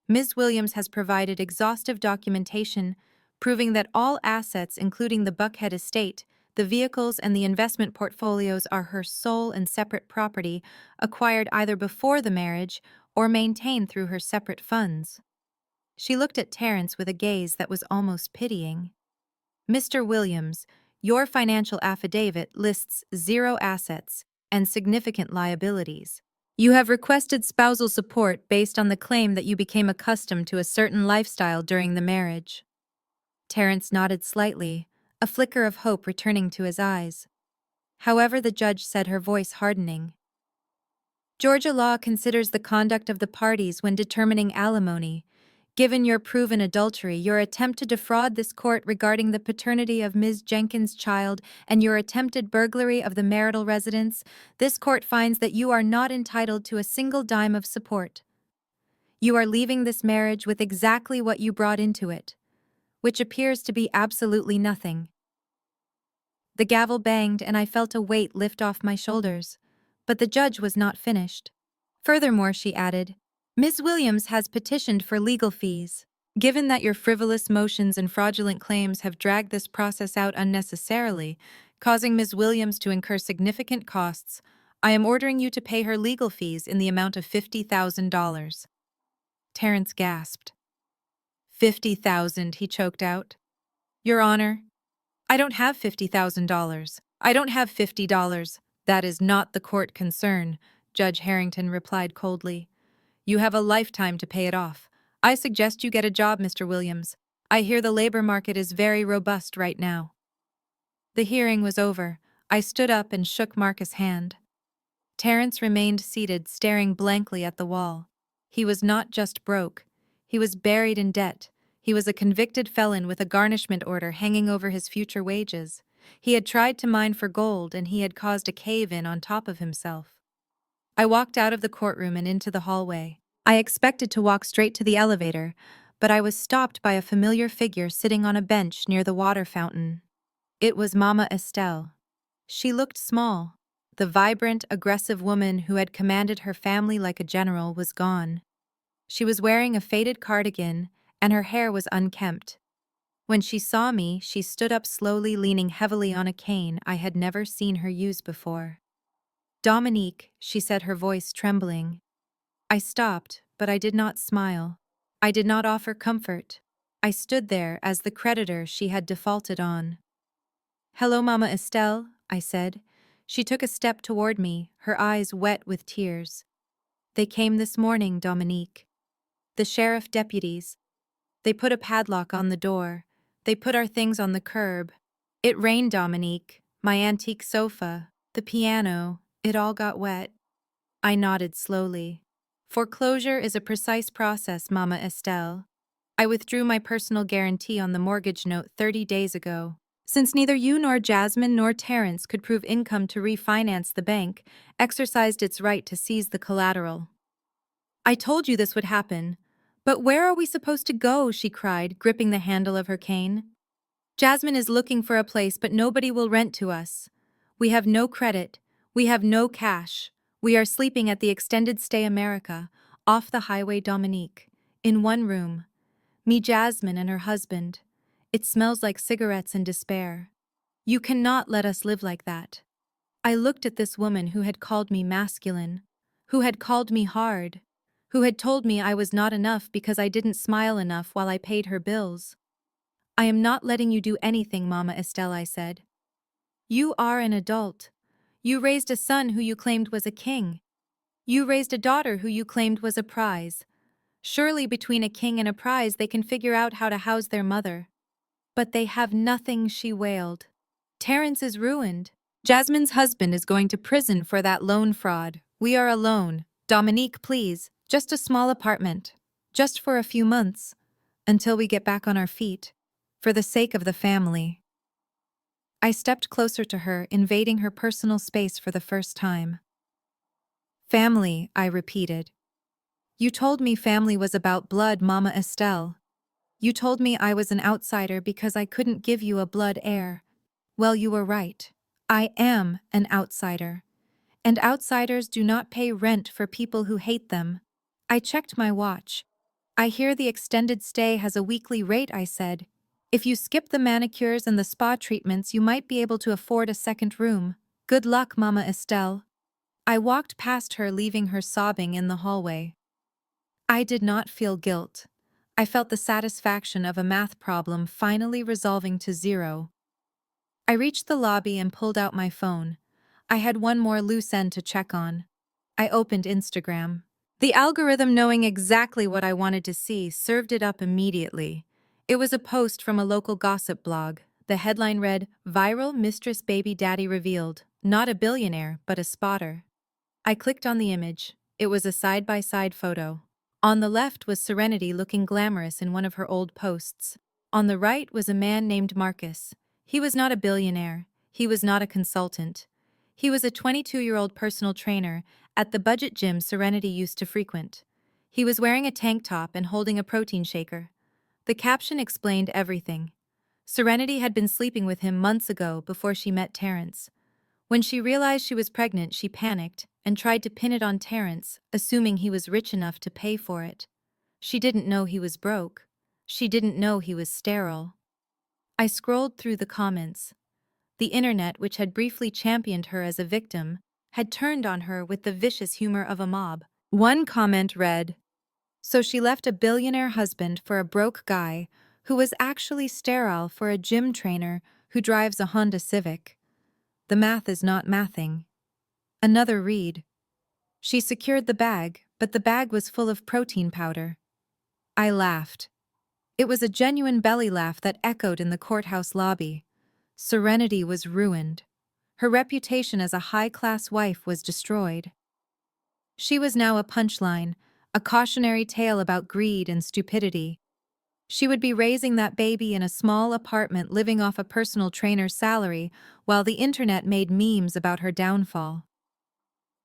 Ms. Williams has provided exhaustive documentation proving that all assets, including the Buckhead estate, the vehicles, and the investment portfolios, are her sole and separate property, acquired either before the marriage or maintained through her separate funds." She looked at Terrence with a gaze that was almost pitying. "Mr. Williams, Your financial affidavit lists zero assets and significant liabilities. You have requested spousal support based on the claim that you became accustomed to a certain lifestyle during the marriage. Terence nodded slightly, a flicker of hope returning to his eyes. However, the judge said, her voice hardening. Georgia law considers the conduct of the parties when determining alimony. Given your proven adultery, your attempt to defraud this court regarding the paternity of Ms. Jenkins' child, and your attempted burglary of the marital residence, this court finds that you are not entitled to a single dime of support. You are leaving this marriage with exactly what you brought into it, which appears to be absolutely nothing. The gavel banged and I felt a weight lift off my shoulders. But the judge was not finished. Furthermore, she added, Ms. Williams has petitioned for legal fees. Given that your frivolous motions and fraudulent claims have dragged this process out unnecessarily, causing Ms. Williams to incur significant costs, I am ordering you to pay her legal fees in the amount of $50,000. Terence gasped. 50,000, he choked out. Your Honor, I don't have $50,000. I don't have $50. That is not the court concern, Judge Harrington replied coldly. You have a lifetime to pay it off. I suggest you get a job, Mr. Williams. I hear the labor market is very robust right now. The hearing was over. I stood up and shook Marcus' hand. Terence remained seated, staring blankly at the wall. He was not just broke. He was buried in debt. He was a convicted felon with a garnishment order hanging over his future wages. He had tried to mine for gold, and he had caused a cave-in on top of himself. I walked out of the courtroom and into the hallway. I expected to walk straight to the elevator, but I was stopped by a familiar figure sitting on a bench near the water fountain. It was Mama Estelle. She looked small. The vibrant, aggressive woman who had commanded her family like a general was gone. She was wearing a faded cardigan, and her hair was unkempt. When she saw me, she stood up slowly, leaning heavily on a cane I had never seen her use before. Dominique, she said, her voice trembling. I stopped, but I did not smile. I did not offer comfort. I stood there as the creditor she had defaulted on. Hello, Mama Estelle, I said. She took a step toward me, her eyes wet with tears. They came this morning, Dominique. The sheriff deputies. They put a padlock on the door. They put our things on the curb. It rained, Dominique. My antique sofa, the piano, it all got wet. I nodded slowly. Foreclosure is a precise process, Mama Estelle. I withdrew my personal guarantee on the mortgage note 30 days ago. Since neither you nor Jasmine nor Terence could prove income to refinance, the bank exercised its right to seize the collateral. I told you this would happen. But where are we supposed to go? She cried, gripping the handle of her cane. Jasmine is looking for a place, but nobody will rent to us. We have no credit. We have no cash. We are sleeping at the Extended Stay America, off the highway, Dominique, in one room. Me, Jasmine, and her husband. It smells like cigarettes and despair. You cannot let us live like that. I looked at this woman who had called me masculine, who had called me hard, who had told me I was not enough because I didn't smile enough while I paid her bills. I am not letting you do anything, Mama Estelle, I said. You are an adult. You raised a son who you claimed was a king. You raised a daughter who you claimed was a prize. Surely between a king and a prize they can figure out how to house their mother. But they have nothing, she wailed. Terence is ruined. Jasmine's husband is going to prison for that loan fraud. We are alone. Dominique, please, just a small apartment. Just for a few months. Until we get back on our feet. For the sake of the family. I stepped closer to her, invading her personal space for the first time. Family, I repeated. You told me family was about blood, Mama Estelle. You told me I was an outsider because I couldn't give you a blood heir. Well, you were right. I am an outsider. And outsiders do not pay rent for people who hate them. I checked my watch. I hear the extended stay has a weekly rate, I said. If you skip the manicures and the spa treatments, you might be able to afford a second room. Good luck, Mama Estelle. I walked past her, leaving her sobbing in the hallway. I did not feel guilt. I felt the satisfaction of a math problem finally resolving to zero. I reached the lobby and pulled out my phone. I had one more loose end to check on. I opened Instagram. The algorithm, knowing exactly what I wanted to see, served it up immediately. It was a post from a local gossip blog. The headline read, "Viral Mistress Baby Daddy Revealed. Not a billionaire, but a spotter." I clicked on the image. It was a side-by-side photo. On the left was Serenity looking glamorous in one of her old posts. On the right was a man named Marcus. He was not a billionaire. He was not a consultant. He was a 22-year-old personal trainer at the budget gym Serenity used to frequent. He was wearing a tank top and holding a protein shaker. The caption explained everything. Serenity had been sleeping with him months ago before she met Terrence. When she realized she was pregnant, she panicked and tried to pin it on Terrence, assuming he was rich enough to pay for it. She didn't know he was broke. She didn't know he was sterile. I scrolled through the comments. The internet, which had briefly championed her as a victim, had turned on her with the vicious humor of a mob. One comment read, "So she left a billionaire husband for a broke guy who was actually sterile for a gym trainer who drives a Honda Civic. The math is not mathing." Another read, "She secured the bag, but the bag was full of protein powder." I laughed. It was a genuine belly laugh that echoed in the courthouse lobby. Serenity was ruined. Her reputation as a high-class wife was destroyed. She was now a punchline, a cautionary tale about greed and stupidity. She would be raising that baby in a small apartment living off a personal trainer's salary while the internet made memes about her downfall.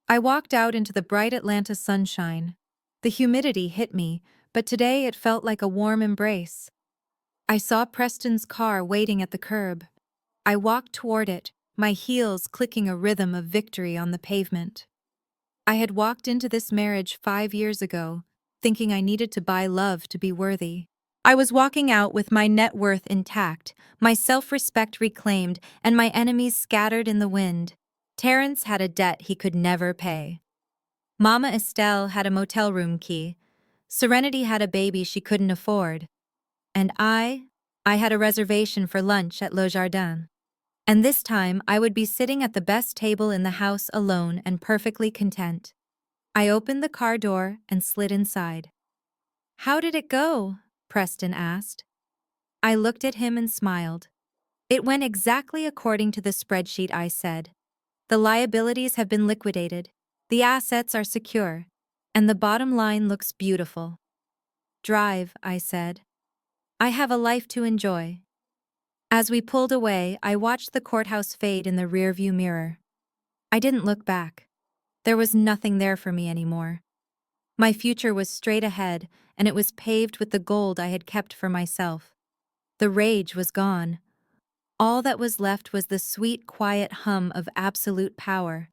I walked out into the bright Atlanta sunshine. The humidity hit me, but today it felt like a warm embrace. I saw Preston's car waiting at the curb. I walked toward it, my heels clicking a rhythm of victory on the pavement. I had walked into this marriage 5 years ago, thinking I needed to buy love to be worthy. I was walking out with my net worth intact, my self-respect reclaimed, and my enemies scattered in the wind. Terrence had a debt he could never pay. Mama Estelle had a motel room key. Serenity had a baby she couldn't afford. And I had a reservation for lunch at Le Jardin. And this time I would be sitting at the best table in the house alone and perfectly content. I opened the car door and slid inside. "How did it go?" Preston asked. I looked at him and smiled. "It went exactly according to the spreadsheet I said. The liabilities have been liquidated, the assets are secure, and the bottom line looks beautiful." "Drive," I said. "I have a life to enjoy." As we pulled away, I watched the courthouse fade in the rearview mirror. I didn't look back. There was nothing there for me anymore. My future was straight ahead, and it was paved with the gold I had kept for myself. The rage was gone. All that was left was the sweet, quiet hum of absolute power.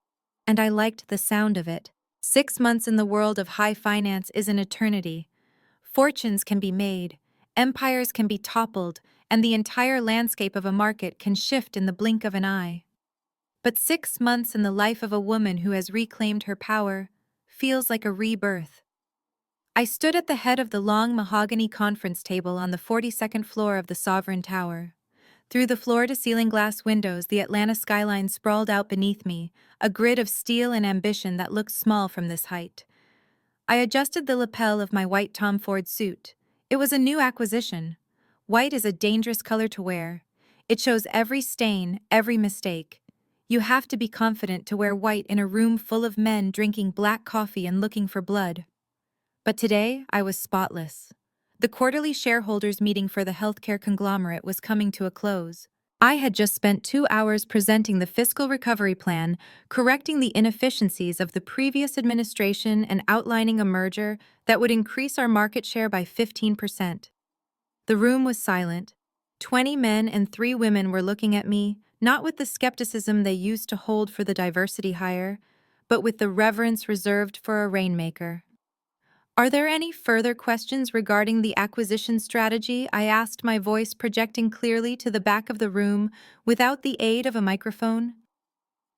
And I liked the sound of it. 6 months in the world of high finance is an eternity. Fortunes can be made, empires can be toppled, and the entire landscape of a market can shift in the blink of an eye. But 6 months in the life of a woman who has reclaimed her power feels like a rebirth. I stood at the head of the long mahogany conference table on the 42nd floor of the Sovereign Tower. Through the floor-to-ceiling glass windows, the Atlanta skyline sprawled out beneath me, a grid of steel and ambition that looked small from this height. I adjusted the lapel of my white Tom Ford suit. It was a new acquisition. White is a dangerous color to wear. It shows every stain, every mistake. You have to be confident to wear white in a room full of men drinking black coffee and looking for blood. But today, I was spotless. The quarterly shareholders meeting for the healthcare conglomerate was coming to a close. I had just spent 2 hours presenting the fiscal recovery plan, correcting the inefficiencies of the previous administration and outlining a merger that would increase our market share by 15%. The room was silent. 20 men and 3 women were looking at me, not with the skepticism they used to hold for the diversity hire, but with the reverence reserved for a rainmaker. "Are there any further questions regarding the acquisition strategy?" I asked, my voice projecting clearly to the back of the room without the aid of a microphone.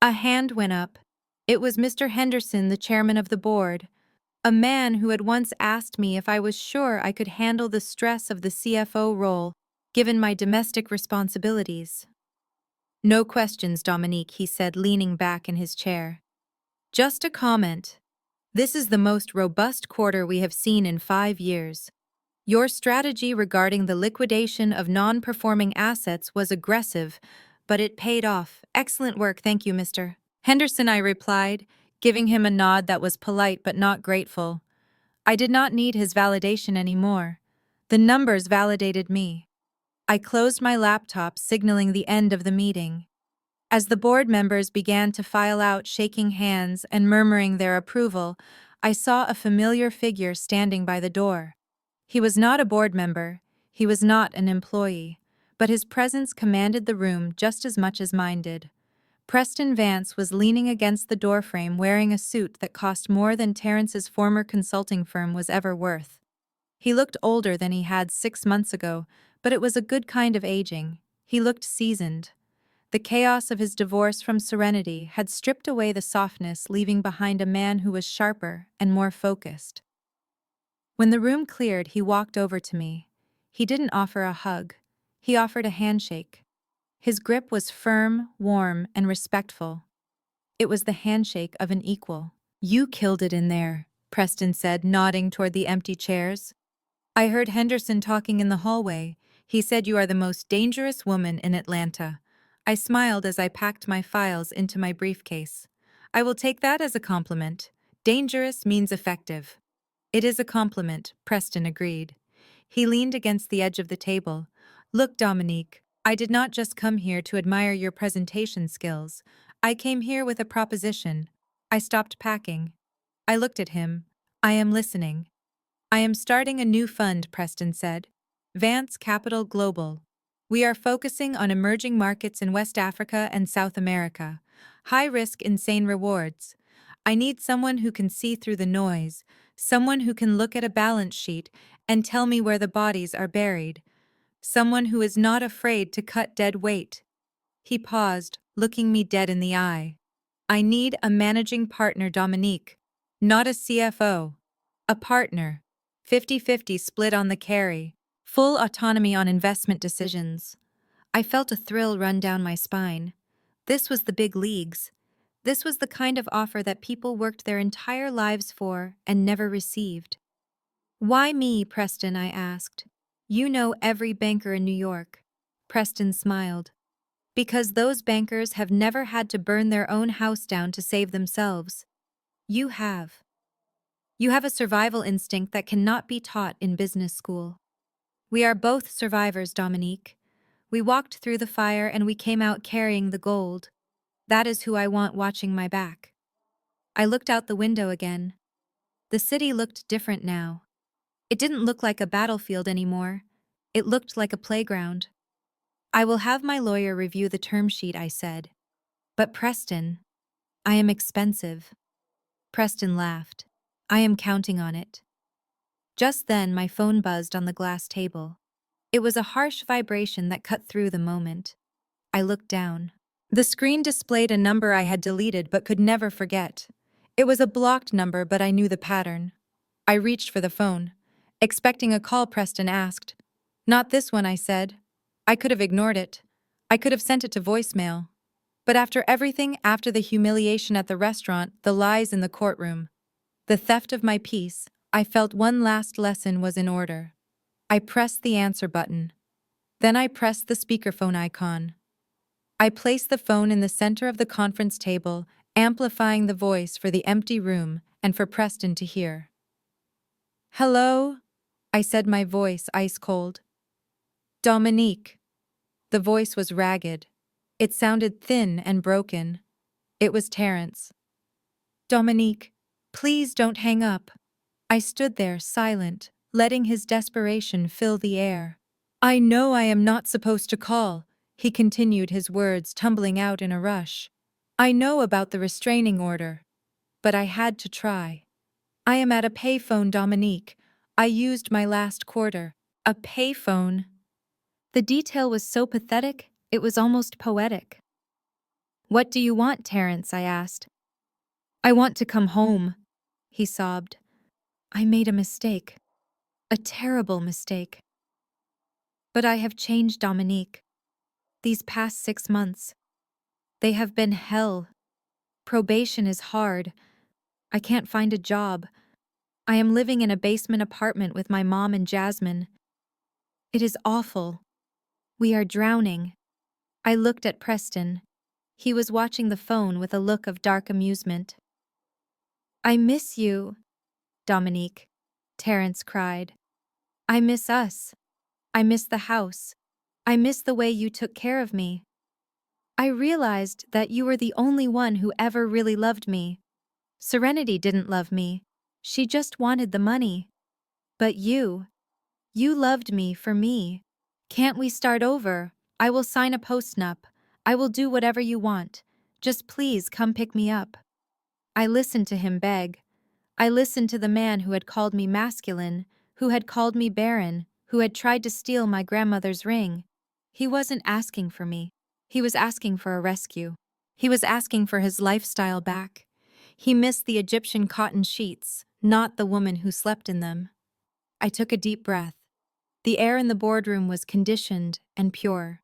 A hand went up. It was Mr. Henderson, the chairman of the board, a man who had once asked me if I was sure I could handle the stress of the CFO role, given my domestic responsibilities. No questions, Dominique, he said, leaning back in his chair. Just a comment. This is the most robust quarter we have seen in 5 years. Your strategy regarding the liquidation of non-performing assets was aggressive, but it paid off. Excellent work, thank you, Mr. Henderson, I replied, giving him a nod that was polite but not grateful. I did not need his validation anymore. The numbers validated me. I closed my laptop, signaling the end of the meeting. As the board members began to file out, shaking hands and murmuring their approval, I saw a familiar figure standing by the door. He was not a board member, he was not an employee, but his presence commanded the room just as much as mine did. Preston Vance was leaning against the doorframe wearing a suit that cost more than Terrence's former consulting firm was ever worth. He looked older than he had 6 months ago, but it was a good kind of aging. He looked seasoned. The chaos of his divorce from Serenity had stripped away the softness, leaving behind a man who was sharper and more focused. When the room cleared, he walked over to me. He didn't offer a hug. He offered a handshake. His grip was firm, warm, and respectful. It was the handshake of an equal. You killed it in there, Preston said, nodding toward the empty chairs. I heard Henderson talking in the hallway. He said you are the most dangerous woman in Atlanta. I smiled as I packed my files into my briefcase. I will take that as a compliment. Dangerous means effective. It is a compliment, Preston agreed. He leaned against the edge of the table. Look, Dominique, I did not just come here to admire your presentation skills. I came here with a proposition. I stopped packing. I looked at him. I am listening. I am starting a new fund, Preston said. Vance Capital Global. We are focusing on emerging markets in West Africa and South America. High risk, insane rewards. I need someone who can see through the noise, someone who can look at a balance sheet and tell me where the bodies are buried, someone who is not afraid to cut dead weight. He paused, looking me dead in the eye. I need a managing partner, Dominique, not a CFO. A partner. 50-50 split on the carry. Full autonomy on investment decisions. I felt a thrill run down my spine. This was the big leagues. This was the kind of offer that people worked their entire lives for and never received. Why me, Preston? I asked. You know every banker in New York. Preston smiled. Because those bankers have never had to burn their own house down to save themselves. You have. You have a survival instinct that cannot be taught in business school. We are both survivors, Dominique. We walked through the fire and we came out carrying the gold. That is who I want watching my back. I looked out the window again. The city looked different now. It didn't look like a battlefield anymore. It looked like a playground. I will have my lawyer review the term sheet, I said. But Preston, I am expensive. Preston laughed. I am counting on it. Just then, my phone buzzed on the glass table. It was a harsh vibration that cut through the moment. I looked down. The screen displayed a number I had deleted but could never forget. It was a blocked number, but I knew the pattern. I reached for the phone. Expecting a call, Preston asked. Not this one, I said. I could have ignored it. I could have sent it to voicemail. But after everything, after the humiliation at the restaurant, the lies in the courtroom, the theft of my peace, I felt one last lesson was in order. I pressed the answer button. Then I pressed the speakerphone icon. I placed the phone in the center of the conference table, amplifying the voice for the empty room and for Preston to hear. Hello? I said, my voice ice cold. Dominique. The voice was ragged. It sounded thin and broken. It was Terrence. Dominique, please don't hang up. I stood there, silent, letting his desperation fill the air. I know I am not supposed to call, he continued, his words tumbling out in a rush. I know about the restraining order. But I had to try. I am at a payphone, Dominique. I used my last quarter. A payphone. The detail was so pathetic, it was almost poetic. What do you want, Terrence? I asked. I want to come home, he sobbed. I made a mistake. A terrible mistake. But I have changed, Dominique. These past 6 months. They have been hell. Probation is hard. I can't find a job. I am living in a basement apartment with my mom and Jasmine. It is awful. We are drowning. I looked at Preston. He was watching the phone with a look of dark amusement. I miss you, Dominique, Terence cried. I miss us. I miss the house. I miss the way you took care of me. I realized that you were the only one who ever really loved me. Serenity didn't love me. She just wanted the money. But you loved me for me. Can't we start over? I will sign a postnup. I will do whatever you want. Just please come pick me up. I listened to him beg. I listened to the man who had called me masculine, who had called me barren, who had tried to steal my grandmother's ring. He wasn't asking for me. He was asking for a rescue. He was asking for his lifestyle back. He missed the Egyptian cotton sheets, not the woman who slept in them. I took a deep breath. The air in the boardroom was conditioned and pure.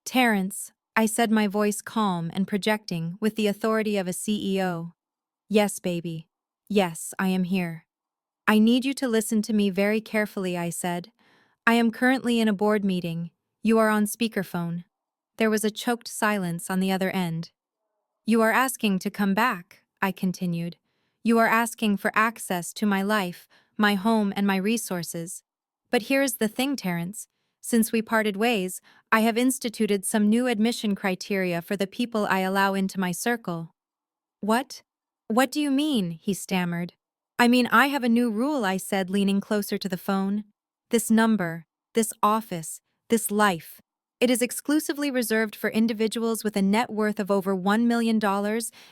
Terence, I said, my voice calm and projecting with the authority of a CEO. Yes, baby. Yes, I am here. I need you to listen to me very carefully, I said. I am currently in a board meeting. You are on speakerphone. There was a choked silence on the other end. You are asking to come back, I continued. You are asking for access to my life, my home, and my resources. But here is the thing, Terence. Since we parted ways, I have instituted some new admission criteria for the people I allow into my circle. What? What do you mean? He stammered. I mean, I have a new rule, I said, leaning closer to the phone. This number, this office, this life. It is exclusively reserved for individuals with a net worth of over $1 million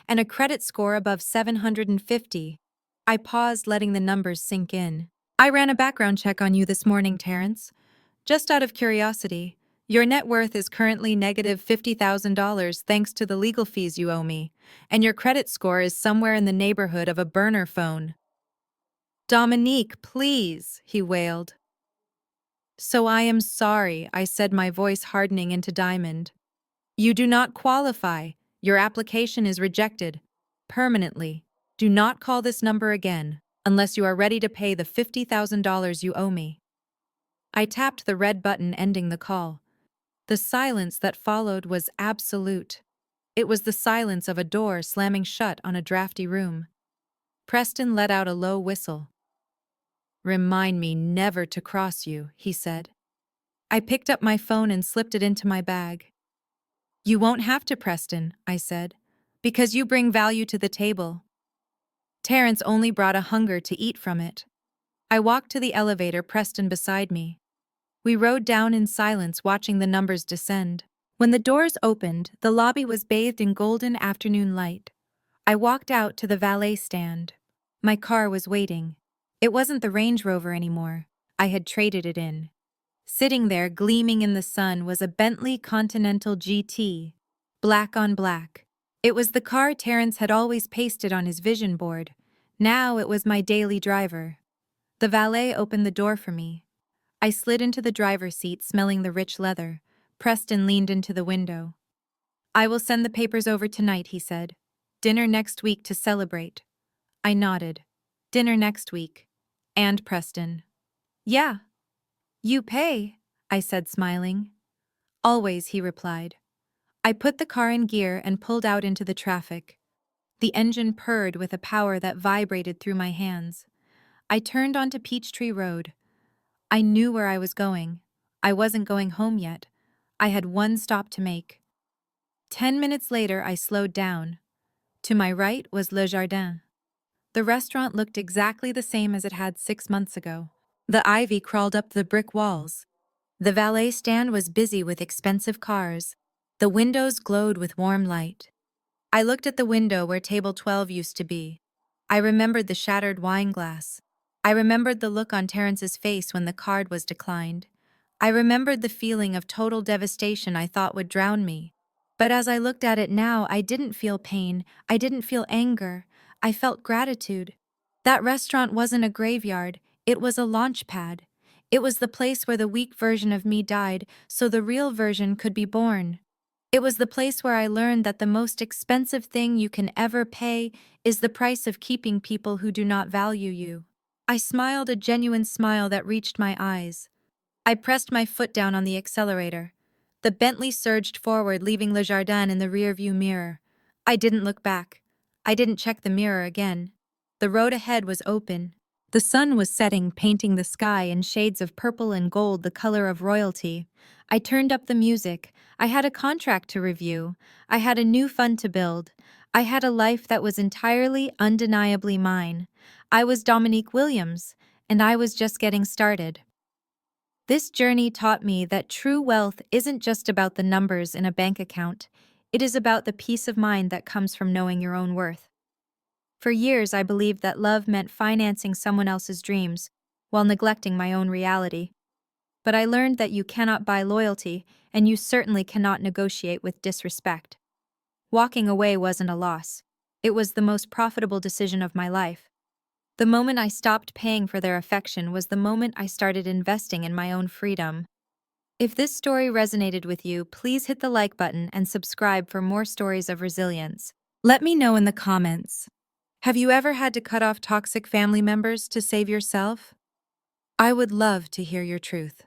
and a credit score above 750. I paused, letting the numbers sink in. I ran a background check on you this morning, Terence. Just out of curiosity, your net worth is currently negative $50,000 thanks to the legal fees you owe me, and your credit score is somewhere in the neighborhood of a burner phone. Dominique, please, he wailed. So I am sorry, I said, my voice hardening into diamond. You do not qualify. Your application is rejected. Permanently. Do not call this number again, unless you are ready to pay the $50,000 you owe me. I tapped the red button ending the call. The silence that followed was absolute. It was the silence of a door slamming shut on a drafty room. Preston let out a low whistle. Remind me never to cross you, he said. I picked up my phone and slipped it into my bag. You won't have to, Preston, I said, because you bring value to the table. Terence only brought a hunger to eat from it. I walked to the elevator, Preston beside me. We rode down in silence, watching the numbers descend. When the doors opened, the lobby was bathed in golden afternoon light. I walked out to the valet stand. My car was waiting. It wasn't the Range Rover anymore. I had traded it in. Sitting there, gleaming in the sun, was a Bentley Continental GT, black on black. It was the car Terence had always pasted on his vision board. Now it was my daily driver. The valet opened the door for me. I slid into the driver's seat, smelling the rich leather. Preston leaned into the window. I will send the papers over tonight, he said. Dinner next week to celebrate. I nodded. Dinner next week. And Preston. Yeah. You pay, I said, smiling. Always, he replied. I put the car in gear and pulled out into the traffic. The engine purred with a power that vibrated through my hands. I turned onto Peachtree Road. I knew where I was going. I wasn't going home yet. I had one stop to make. 10 minutes later, I slowed down. To my right was Le Jardin. The restaurant looked exactly the same as it had 6 months ago. The ivy crawled up the brick walls. The valet stand was busy with expensive cars. The windows glowed with warm light. I looked at the window where table 12 used to be. I remembered the shattered wine glass. I remembered the look on Terence's face when the card was declined. I remembered the feeling of total devastation I thought would drown me. But as I looked at it now, I didn't feel pain. I didn't feel anger. I felt gratitude. That restaurant wasn't a graveyard. It was a launch pad. It was the place where the weak version of me died so the real version could be born. It was the place where I learned that the most expensive thing you can ever pay is the price of keeping people who do not value you. I smiled a genuine smile that reached my eyes. I pressed my foot down on the accelerator. The Bentley surged forward, leaving Le Jardin in the rearview mirror. I didn't look back. I didn't check the mirror again. The road ahead was open. The sun was setting, painting the sky in shades of purple and gold, the color of royalty. I turned up the music. I had a contract to review. I had a new fund to build. I had a life that was entirely, undeniably mine. I was Dominique Williams, and I was just getting started. This journey taught me that true wealth isn't just about the numbers in a bank account. It is about the peace of mind that comes from knowing your own worth. For years, I believed that love meant financing someone else's dreams while neglecting my own reality. But I learned that you cannot buy loyalty, and you certainly cannot negotiate with disrespect. Walking away wasn't a loss. It was the most profitable decision of my life. The moment I stopped paying for their affection was the moment I started investing in my own freedom. If this story resonated with you, please hit the like button and subscribe for more stories of resilience. Let me know in the comments. Have you ever had to cut off toxic family members to save yourself? I would love to hear your truth.